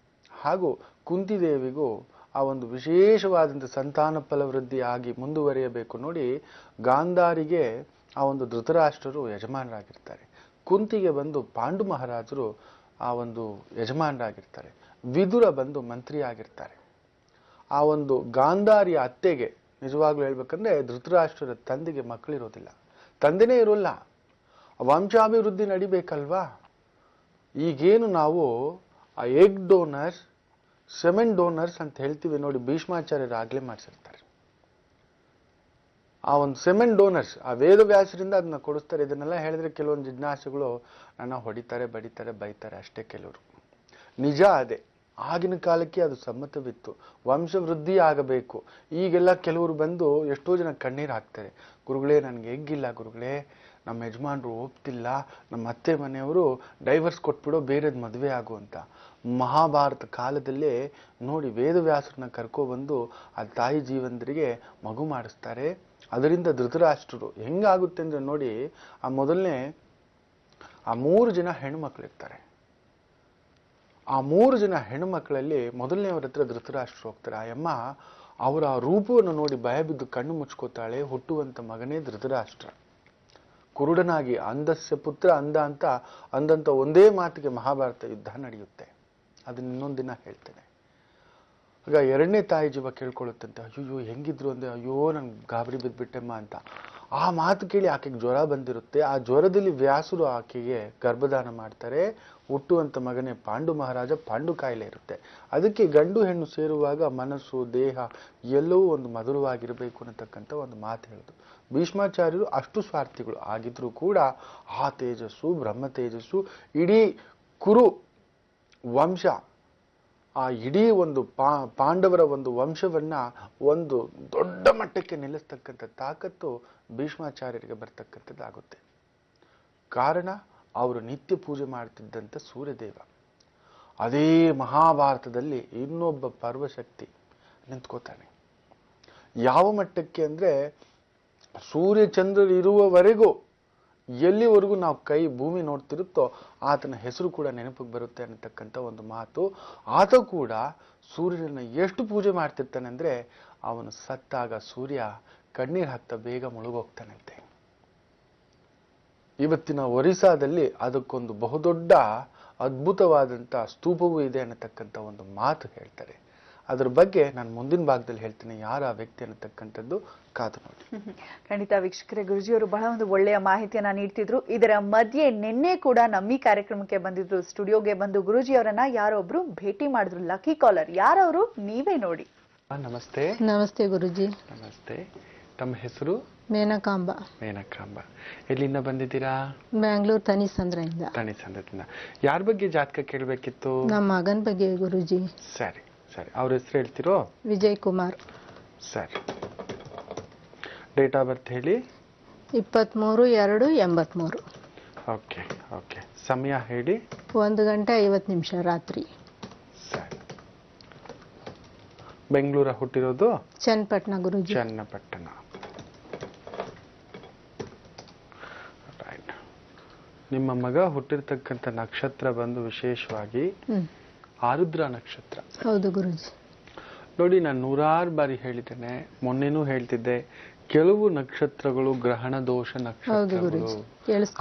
ಹಾಗೂ ಕುಂತಿದೇವಿಗೂ ಆ ಒಂದು ವಿಶೇಷವಾದಂಥ ಸಂತಾನ ಫಲವೃದ್ಧಿ ಆಗಿ ಮುಂದುವರಿಯಬೇಕು. ನೋಡಿ, ಗಾಂಧಾರಿಗೆ ಆ ಒಂದು ಧೃತರಾಷ್ಟ್ರರು ಯಜಮಾನರಾಗಿರ್ತಾರೆ, ಕುಂತಿಗೆ ಬಂದು ಪಾಂಡು ಮಹಾರಾಜರು ಆ ಒಂದು ಯಜಮಾನರಾಗಿರ್ತಾರೆ, ವಿದುರ ಬಂದು ಮಂತ್ರಿ ಆಗಿರ್ತಾರೆ. ಆ ಒಂದು ಗಾಂಧಾರಿಯ ಅತ್ತೆಗೆ ನಿಜವಾಗ್ಲೂ ಹೇಳ್ಬೇಕಂದ್ರೆ ಧೃತರಾಷ್ಟ್ರದ ತಂದೆಗೆ ಮಕ್ಕಳಿರೋದಿಲ್ಲ, ತಂದೆನೇ ಇರೋಲ್ಲ. ವಂಶಾಭಿವೃದ್ಧಿ ನಡಿಬೇಕಲ್ವಾ. ಈಗೇನು ನಾವು ಆ ಎಗ್ ಡೋನರ್ಸ್, ಸೆಮೆನ್ ಡೋನರ್ಸ್ ಅಂತ ಹೇಳ್ತೀವಿ ನೋಡಿ, ಭೀಷ್ಮಾಚಾರ್ಯರು ಆಗ್ಲೇ ಮಾಡಿಸಿರ್ತಾರೆ. ಆ ಒಂದು ಸೆಮೆನ್ ಡೋನರ್ಸ್ ಆ ವೇದವ್ಯಾಸರಿಂದ ಅದನ್ನ ಕೊಡಿಸ್ತಾರೆ. ಇದನ್ನೆಲ್ಲ ಹೇಳಿದ್ರೆ ಕೆಲವೊಂದು ಜಿಜ್ಞಾಸುಗಳು ನನ್ನ ಹೊಡಿತಾರೆ, ಬಡಿತಾರೆ, ಬೈತಾರೆ ಅಷ್ಟೇ ಕೆಲವರು. ನಿಜ ಅದೇ, ಆಗಿನ ಕಾಲಕ್ಕೆ ಅದು ಸಮ್ಮತವಿತ್ತು. ವಂಶವೃದ್ಧಿ ಆಗಬೇಕು. ಈಗೆಲ್ಲ ಕೆಲವರು ಬಂದು ಎಷ್ಟೋ ಜನ ಕಣ್ಣೀರು ಹಾಕ್ತಾರೆ, ಗುರುಗಳೇ ನನಗೆ ಎಗ್ಗಿಲ್ಲ ಗುರುಗಳೇ, ನಮ್ಮ ಯಜಮಾನರು ಒಪ್ತಿಲ್ಲ, ನಮ್ಮ ಅತ್ತೆ ಮನೆಯವರು ಡೈವರ್ಸ್ ಕೊಟ್ಬಿಡೋ, ಬೇರೆದು ಮದುವೆ ಆಗು ಅಂತ. ಮಹಾಭಾರತ ಕಾಲದಲ್ಲೇ ನೋಡಿ ವೇದವ್ಯಾಸರನ್ನ ಕರ್ಕೊಬಂದು ಆ ತಾಯಿ ಜೀವಂದರಿಗೆ ಮಗು ಮಾಡಿಸ್ತಾರೆ. ಅದರಿಂದ ಧೃತರಾಷ್ಟ್ರರು ಹೆಂಗಾಗುತ್ತೆ ಅಂದರೆ ನೋಡಿ, ಆ ಮೊದಲನೇ ಆ 3 ಜನ ಹೆಣ್ಣುಮಕ್ಳಿರ್ತಾರೆ. ಆ 3 ಜನ ಹೆಣ್ಣುಮಕ್ಕಳಲ್ಲಿ ಮೊದಲನೇವ್ರ ಹತ್ರ ಧೃತರಾಷ್ಟ್ರರು ಹೋಗ್ತಾರೆ. ಆ ಅಮ್ಮ ಅವರ ರೂಪವನ್ನು ನೋಡಿ ಭಯ ಬಿದ್ದು ಕಣ್ಣು ಮುಚ್ಕೋತಾಳೆ. ಹುಟ್ಟುವಂಥ ಮಗನೇ ಧೃತರಾಷ್ಟ್ರ. ಕುರುಡನಾಗಿ ಅಂಧಸ್ಯ ಪುತ್ರ ಅಂಧ ಅಂತ ಅಂದಂಥ ಒಂದೇ ಮಾತಿಗೆ ಮಹಾಭಾರತ ಯುದ್ಧ ನಡೆಯುತ್ತೆ. ಅದನ್ನ ಇನ್ನೊಂದು ದಿನ ಹೇಳ್ತೇನೆ. ಆಗ ಎರಡನೇ ತಾಯಿ ಜೀವ ಕೇಳ್ಕೊಳ್ಳುತ್ತಂತೆ, ಅಯ್ಯೋ ಹೆಂಗಿದ್ರು ಅಂದ್ರೆ, ಅಯ್ಯೋ ನನ್ ಗಾಬರಿ ಬಿದ್ಬಿಟ್ಟೆಮ್ಮ ಅಂತ. ಆ ಮಾತು ಕೇಳಿ ಆಕೆಗೆ ಜ್ವರ ಬಂದಿರುತ್ತೆ. ಆ ಜ್ವರದಲ್ಲಿ ವ್ಯಾಸರು ಆಕೆಗೆ ಗರ್ಭದಾನ ಮಾಡ್ತಾರೆ. ಹುಟ್ಟುವಂತ ಮಗನೇ ಪಾಂಡು ಮಹಾರಾಜ. ಪಾಂಡು ಕಾಯಿಲೆ ಇರುತ್ತೆ. ಅದಕ್ಕೆ ಗಂಡು ಹೆಣ್ಣು ಸೇರುವಾಗ ಮನಸ್ಸು ದೇಹ ಎಲ್ಲವೂ ಒಂದು ಮಧುರವಾಗಿರಬೇಕು ಅನ್ನತಕ್ಕಂಥ ಒಂದು ಮಾತು ಹೇಳುದು. ಭೀಷ್ಮಾಚಾರ್ಯರು ಅಷ್ಟು ಸ್ವಾರ್ಥಿಗಳು ಆಗಿದ್ರು ಕೂಡ ಆ ತೇಜಸ್ಸು, ಬ್ರಹ್ಮ ತೇಜಸ್ಸು, ಇಡೀ ಕುರು ವಂಶ, ಆ ಇಡೀ ಒಂದು ಪಾಂಡವರ ಒಂದು ವಂಶವನ್ನ ಒಂದು ದೊಡ್ಡ ಮಟ್ಟಕ್ಕೆ ನಿಲ್ಲಿಸ್ತಕ್ಕಂಥ ತಾಕತ್ತು ಭೀಷ್ಮಾಚಾರ್ಯರಿಗೆ ಬರ್ತಕ್ಕಂಥದ್ದಾಗುತ್ತೆ. ಕಾರಣ ಅವರು ನಿತ್ಯ ಪೂಜೆ ಮಾಡ್ತಿದ್ದಂಥ ಸೂರ್ಯದೇವ. ಅದೇ ಮಹಾಭಾರತದಲ್ಲಿ ಇನ್ನೊಬ್ಬ ಪರ್ವಶಕ್ತಿ ನಿಂತ್ಕೋತಾನೆ. ಯಾವ ಮಟ್ಟಕ್ಕೆ ಅಂದ್ರೆ, ಸೂರ್ಯಚಂದ್ರರು ಇರುವವರೆಗೂ ಎಲ್ಲಿವರೆಗೂ ನಾವು ಕೈ ಭೂಮಿ ನೋಡ್ತಿರುತ್ತೋ ಆತನ ಹೆಸರು ಕೂಡ ನೆನಪಿಗೆ ಬರುತ್ತೆ ಅನ್ನತಕ್ಕಂಥ ಒಂದು ಮಾತು. ಆತ ಕೂಡ ಸೂರ್ಯನನ್ನ ಎಷ್ಟು ಪೂಜೆ ಮಾಡ್ತಿರ್ತಾನೆ ಅಂದ್ರೆ, ಅವನು ಸತ್ತಾಗ ಸೂರ್ಯ ಕಣ್ಣೀರ್ ಹಾಕ್ತಾ ಬೇಗ ಮುಳುಗೋಗ್ತಾನಂತೆ. ಇವತ್ತಿನ ಒರಿಸ್ಸಾದಲ್ಲಿ ಅದಕ್ಕೊಂದು ಬಹುದೊಡ್ಡ ಅದ್ಭುತವಾದಂಥ ಸ್ತೂಪವೂ ಇದೆ ಅನ್ನತಕ್ಕಂಥ ಒಂದು ಮಾತು ಹೇಳ್ತಾರೆ. ಅದ್ರ ಬಗ್ಗೆ ನಾನು ಮುಂದಿನ ಭಾಗದಲ್ಲಿ ಹೇಳ್ತೀನಿ, ಯಾರ ವ್ಯಕ್ತಿ ಅನ್ನತಕ್ಕಂಥದ್ದು ಕಾದು ನೋಡಿ. ಖಂಡಿತ ವೀಕ್ಷಕರೇ, ಗುರುಜಿಯವರು ಬಹಳ ಒಂದು ಒಳ್ಳೆಯ ಮಾಹಿತಿಯನ್ನ ನೀಡ್ತಿದ್ರು. ಇದರ ಮಧ್ಯೆ ನಿನ್ನೆ ಕೂಡ ನಮ್ಮ ಈ ಕಾರ್ಯಕ್ರಮಕ್ಕೆ ಬಂದಿದ್ರು, ಸ್ಟುಡಿಯೋಗೆ ಬಂದು ಗುರುಜಿಯವರನ್ನ ಯಾರೊಬ್ರು ಭೇಟಿ ಮಾಡಿದ್ರು. ಲಕ್ಕಿ ಕಾಲರ್ ಯಾರವರು ನೀವೇ ನೋಡಿ. ನಮಸ್ತೆ. ನಮಸ್ತೆ ಗುರುಜಿ. ನಮಸ್ತೆ. ತಮ್ಮ ಹೆಸರು? ಮೇನಕಾಂಬ. ಮೇನಕಾಂಬ. ಎಲ್ಲಿಂದ ಬಂದಿದ್ದೀರಾ? ಬ್ಯಾಂಗ್ಳೂರ್ ತನಿಸಂದ್ರದಿಂದ. ತನಿಸಂದ್ರದಿಂದ. ಯಾರ ಬಗ್ಗೆ ಜಾತಕ ಕೇಳಬೇಕಿತ್ತು? ನಮ್ಮ ಮಗನ ಬಗ್ಗೆ ಗುರುಜಿ. ಸರಿ ಸರಿ, ಅವ್ರ ಹೆಸರು ಹೇಳ್ತಿರೋ? ವಿಜಯ್ ಕುಮಾರ್. ಸರಿ. ಡೇಟ್ ಆಫ್ ಬರ್ತ್ ಹೇಳಿ. 23/2/83. Okay okay. ಸಮಯ ಹೇಳಿ. 1:50 ರಾತ್ರಿ. ಸರಿ. ಬೆಂಗಳೂರ ಹುಟ್ಟಿರೋದು? ಚನ್ನಪಟ್ಟಣ ಗುರುಜಿ. ಚನ್ನಪಟ್ಟಣ. ರೈಟ್. ನಿಮ್ಮ ಮಗ ಹುಟ್ಟಿರ್ತಕ್ಕಂಥ ನಕ್ಷತ್ರ ಬಂದು ವಿಶೇಷವಾಗಿ ಆರುದ್ರ ನಕ್ಷತ್ರ. ಹೌದು ಗುರುಜಿ. ನೋಡಿ, ನಾನು 100 ಬಾರಿ ಹೇಳಿದ್ದೇನೆ, ಮೊನ್ನೆನೂ ಹೇಳ್ತಿದ್ದೆ, ಕೆಲವು ನಕ್ಷತ್ರಗಳು ಗ್ರಹಣ ದೋಷ ನಕ್ಷತ್ರಗಳು.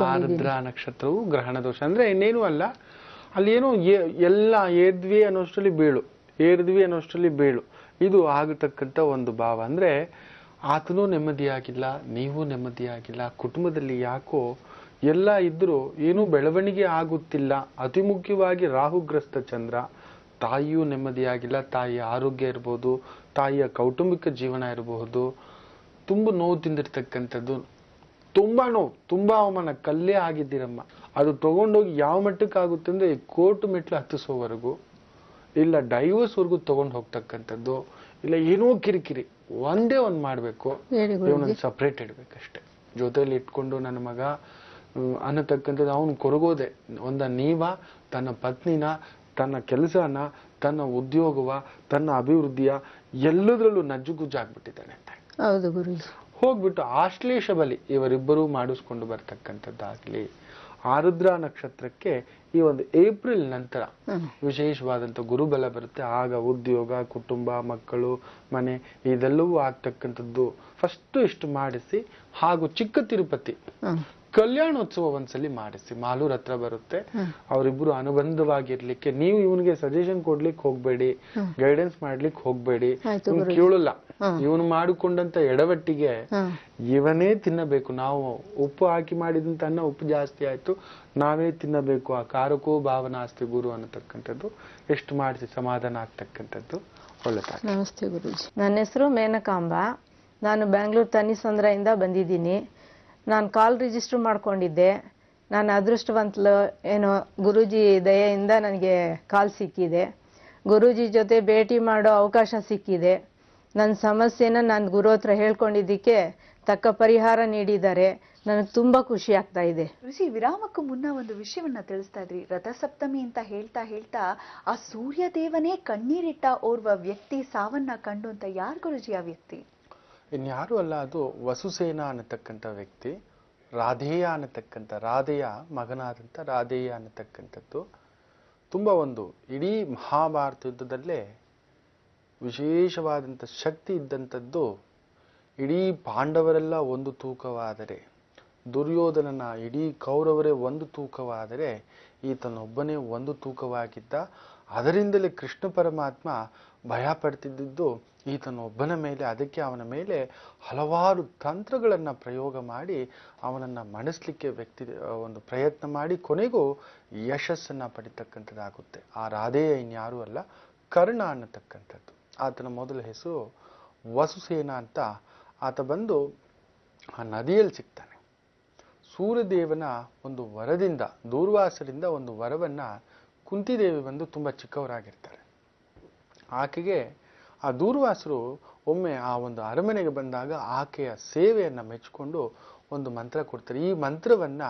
ಆರುದ್ರ ನಕ್ಷತ್ರವು ಗ್ರಹಣ ದೋಷ ಅಂದ್ರೆ ಇನ್ನೇನು ಅಲ್ಲ, ಅಲ್ಲಿ ಏನೋ ಎಲ್ಲ ಏರ್ದ್ವಿ ಅನ್ನೋಷ್ಟರಲ್ಲಿ ಬೀಳು, ಏರ್ದ್ವಿ ಅನ್ನೋಷ್ಟರಲ್ಲಿ ಬೀಳು, ಇದು ಆಗತಕ್ಕಂಥ ಒಂದು ಭಾವ. ಅಂದ್ರೆ ಆತನೂ ನೆಮ್ಮದಿಯಾಗಿಲ್ಲ, ನೀವು ನೆಮ್ಮದಿಯಾಗಿಲ್ಲ, ಕುಟುಂಬದಲ್ಲಿ ಯಾಕೋ ಎಲ್ಲ ಇದ್ರೂ ಏನೂ ಬೆಳವಣಿಗೆ ಆಗುತ್ತಿಲ್ಲ. ಅತಿ ಮುಖ್ಯವಾಗಿ ರಾಹುಗ್ರಸ್ತ ಚಂದ್ರ. ತಾಯಿಯೂ ನೆಮ್ಮದಿಯಾಗಿಲ್ಲ, ತಾಯಿಯ ಆರೋಗ್ಯ ಇರಬಹುದು, ತಾಯಿಯ ಕೌಟುಂಬಿಕ ಜೀವನ ಇರಬಹುದು, ತುಂಬ ನೋವು ತಿಂದಿರ್ತಕ್ಕಂಥದ್ದು, ತುಂಬಾ ನೋವು, ತುಂಬಾ ಅವಮಾನ, ಕಲ್ಲೇ ಆಗಿದ್ದೀರಮ್ಮ. ಅದು ತಗೊಂಡೋಗಿ ಯಾವ ಮಟ್ಟಕ್ಕಾಗುತ್ತೆ ಅಂದ್ರೆ ಕೋರ್ಟ್ ಮೆಟ್ಲು ಹತ್ತಿಸೋವರೆಗೂ, ಇಲ್ಲ ಡೈವರ್ಸ್ವರೆಗೂ ತಗೊಂಡು ಹೋಗ್ತಕ್ಕಂಥದ್ದು, ಇಲ್ಲ ಏನೋ ಕಿರಿಕಿರಿ. ಒಂದೇ ಒಂದು ಮಾಡ್ಬೇಕು, ಇವನನ್ನು ಸಪ್ರೇಟ್ ಇಡ್ಬೇಕಷ್ಟೆ. ಜೊತೆಯಲ್ಲಿ ಇಟ್ಕೊಂಡು ನನ್ನ ಮಗ ಅನ್ನತಕ್ಕಂಥದ್ದು ಅವನು ಕೊರಗೋದೆ. ನೀವ ತನ್ನ ಪತ್ನಿನ, ತನ್ನ ಕೆಲಸನ, ತನ್ನ ಉದ್ಯೋಗವ, ತನ್ನ ಅಭಿವೃದ್ಧಿಯ ಎಲ್ಲದರಲ್ಲೂ ನಜ್ಜುಗುಜ್ಜಾಗ್ಬಿಟ್ಟಿದ್ದಾನೆ ಅಂತ. ಹೌದು ಗುರುಜಿ. ಹೋಗ್ಬಿಟ್ಟು ಆಶ್ಲೇಷ ಬಲಿ ಇವರಿಬ್ಬರೂ ಮಾಡಿಸ್ಕೊಂಡು ಬರ್ತಕ್ಕಂಥದ್ದಾಗ್ಲಿ. ಆರುದ್ರ ನಕ್ಷತ್ರಕ್ಕೆ ಈ ಒಂದು ಏಪ್ರಿಲ್ ನಂತರ ವಿಶೇಷವಾದಂತ ಗುರುಬಲ ಬರುತ್ತೆ. ಆಗ ಉದ್ಯೋಗ, ಕುಟುಂಬ, ಮಕ್ಕಳು, ಮನೆ ಇದೆಲ್ಲವೂ ಆಗ್ತಕ್ಕಂಥದ್ದು. ಫಸ್ಟ್ ಇಷ್ಟು ಮಾಡಿಸಿ, ಹಾಗೂ ಚಿಕ್ಕ ತಿರುಪತಿ ಕಲ್ಯಾಣೋತ್ಸವ ಒಂದ್ಸಲಿ ಮಾಡಿಸಿ. ಮಾಲೂರ್ ಹತ್ರ ಬರುತ್ತೆ. ಅವರಿಬ್ರು ಅನುಬಂಧವಾಗಿರ್ಲಿಕ್ಕೆ ನೀವು ಇವನಿಗೆ ಸಜೆಷನ್ ಕೊಡ್ಲಿಕ್ಕೆ ಹೋಗ್ಬೇಡಿ, ಗೈಡೆನ್ಸ್ ಮಾಡ್ಲಿಕ್ಕೆ ಹೋಗ್ಬೇಡಿ, ಕೇಳಲ್ಲ. ಇವನು ಮಾಡಿಕೊಂಡಂತ ಎಡವಟ್ಟಿಗೆ ಇವನೇ ತಿನ್ನಬೇಕು. ನಾವು ಉಪ್ಪು ಹಾಕಿ ಮಾಡಿದಂತ ಅನ್ನ ಉಪ್ಪು ಜಾಸ್ತಿ ಆಯ್ತು, ನಾವೇ ತಿನ್ನಬೇಕು. ಆ ಕಾರಕೋ ಭಾವನಾಸ್ತಿ ಗುರು ಅನ್ನತಕ್ಕಂಥದ್ದು ಎಷ್ಟು ಮಾಡಿಸಿ ಸಮಾಧಾನ ಆಗ್ತಕ್ಕಂಥದ್ದು ಒಳ್ಳೆದಾಗಿ. ನಮಸ್ತೆ ಗುರುಜಿ. ನನ್ನ ಹೆಸರು ಮೇನಕಾಂಬ. ನಾನು ಬ್ಯಾಂಗ್ಳೂರ್ ತನಿಸಂದ್ರದಿಂದ ಬಂದಿದ್ದೀನಿ. ನಾನು ಕಾಲ್ ರಿಜಿಸ್ಟರ್ ಮಾಡ್ಕೊಂಡಿದ್ದೆ. ನಾನು ಅದೃಷ್ಟವಂತಲು ಏನೋ ಗುರೂಜಿ ದಯೆಯಿಂದ ನನಗೆ ಕಾಲ್ ಸಿಕ್ಕಿದೆ. ಗುರೂಜಿ ಜೊತೆ ಭೇಟಿ ಮಾಡೋ ಅವಕಾಶ ಸಿಕ್ಕಿದೆ. ನನ್ನ ಸಮಸ್ಯೆನ ನಾನು ಗುರು ಹತ್ರ ಹೇಳ್ಕೊಂಡಿದ್ದಕ್ಕೆ ತಕ್ಕ ಪರಿಹಾರ ನೀಡಿದ್ದಾರೆ. ನನಗೆ ತುಂಬಾ ಖುಷಿ ಆಗ್ತಾ ಇದೆ. ಋಷಿ, ವಿರಾಮಕ್ಕೂ ಮುನ್ನ ಒಂದು ವಿಷಯವನ್ನ ತಿಳಿಸ್ತಾ ಇದ್ರಿ. ರಥಸಪ್ತಮಿ ಅಂತ ಹೇಳ್ತಾ ಹೇಳ್ತಾ ಆ ಸೂರ್ಯ ದೇವನೇ ಕಣ್ಣೀರಿಟ್ಟ ಓರ್ವ ವ್ಯಕ್ತಿ ಸಾವನ್ನ ಕಂಡು ಅಂತ. ಯಾರು ಗುರುಜಿ ಆ ವ್ಯಕ್ತಿ? ಇನ್ಯಾರು ಅಲ್ಲ, ಅದು ವಸುಸೇನ ಅನ್ನತಕ್ಕಂಥ ವ್ಯಕ್ತಿ. ರಾಧೇಯ ಅನ್ನತಕ್ಕಂಥ, ರಾಧೆಯ ಮಗನಾದಂಥ ರಾಧೇಯ ಅನ್ನತಕ್ಕಂಥದ್ದು ತುಂಬ ಒಂದು ಇಡೀ ಮಹಾಭಾರತ ಯುದ್ಧದಲ್ಲೇ ವಿಶೇಷವಾದಂಥ ಶಕ್ತಿ ಇದ್ದಂಥದ್ದು. ಇಡೀ ಪಾಂಡವರೆಲ್ಲ ಒಂದು ತೂಕವಾದರೆ, ದುರ್ಯೋಧನನ ಇಡೀ ಕೌರವರೇ ಒಂದು ತೂಕವಾದರೆ, ಈತನೊಬ್ಬನೇ ಒಂದು ತೂಕವಾಗಿದ್ದ. ಅದರಿಂದಲೇ ಕೃಷ್ಣ ಪರಮಾತ್ಮ ಭಯ ಪಡ್ತಿದ್ದು ಈತನೊಬ್ಬನ ಮೇಲೆ. ಅದಕ್ಕೆ ಅವನ ಮೇಲೆ ಹಲವಾರು ತಂತ್ರಗಳನ್ನು ಪ್ರಯೋಗ ಮಾಡಿ ಅವನನ್ನು ಮಣಿಸ್ಲಿಕ್ಕೆ ಒಂದು ಪ್ರಯತ್ನ ಮಾಡಿ ಕೊನೆಗೂ ಯಶಸ್ಸನ್ನು ಪಡಿತಕ್ಕಂಥದ್ದಾಗುತ್ತೆ. ಆ ರಾಧೆಯ ಇನ್ಯಾರೂ ಅಲ್ಲ, ಕರ್ಣ ಅನ್ನತಕ್ಕಂಥದ್ದು. ಆತನ ಮೊದಲ ಹೆಸರು ವಸುಸೇನ ಅಂತ. ಆತ ಬಂದು ಆ ನದಿಯಲ್ಲಿ ಸಿಗ್ತಾನೆ. ಸೂರ್ಯದೇವನ ಒಂದು ವರದಿಂದ, ದೂರ್ವಾಸರಿಂದ ಒಂದು ವರವನ್ನ ಕುಂತಿದೇವಿ ಬಂದು ತುಂಬ ಚಿಕ್ಕವರಾಗಿರ್ತಾರೆ. ಆಕೆಗೆ ಆ ದೂರ್ವಾಸರು ಒಮ್ಮೆ ಆ ಒಂದು ಅರಮನೆಗೆ ಬಂದಾಗ ಆಕೆಯ ಸೇವೆಯನ್ನು ಮೆಚ್ಚಿಕೊಂಡು ಒಂದು ಮಂತ್ರ ಕೊಡ್ತಾರೆ. ಈ ಮಂತ್ರವನ್ನ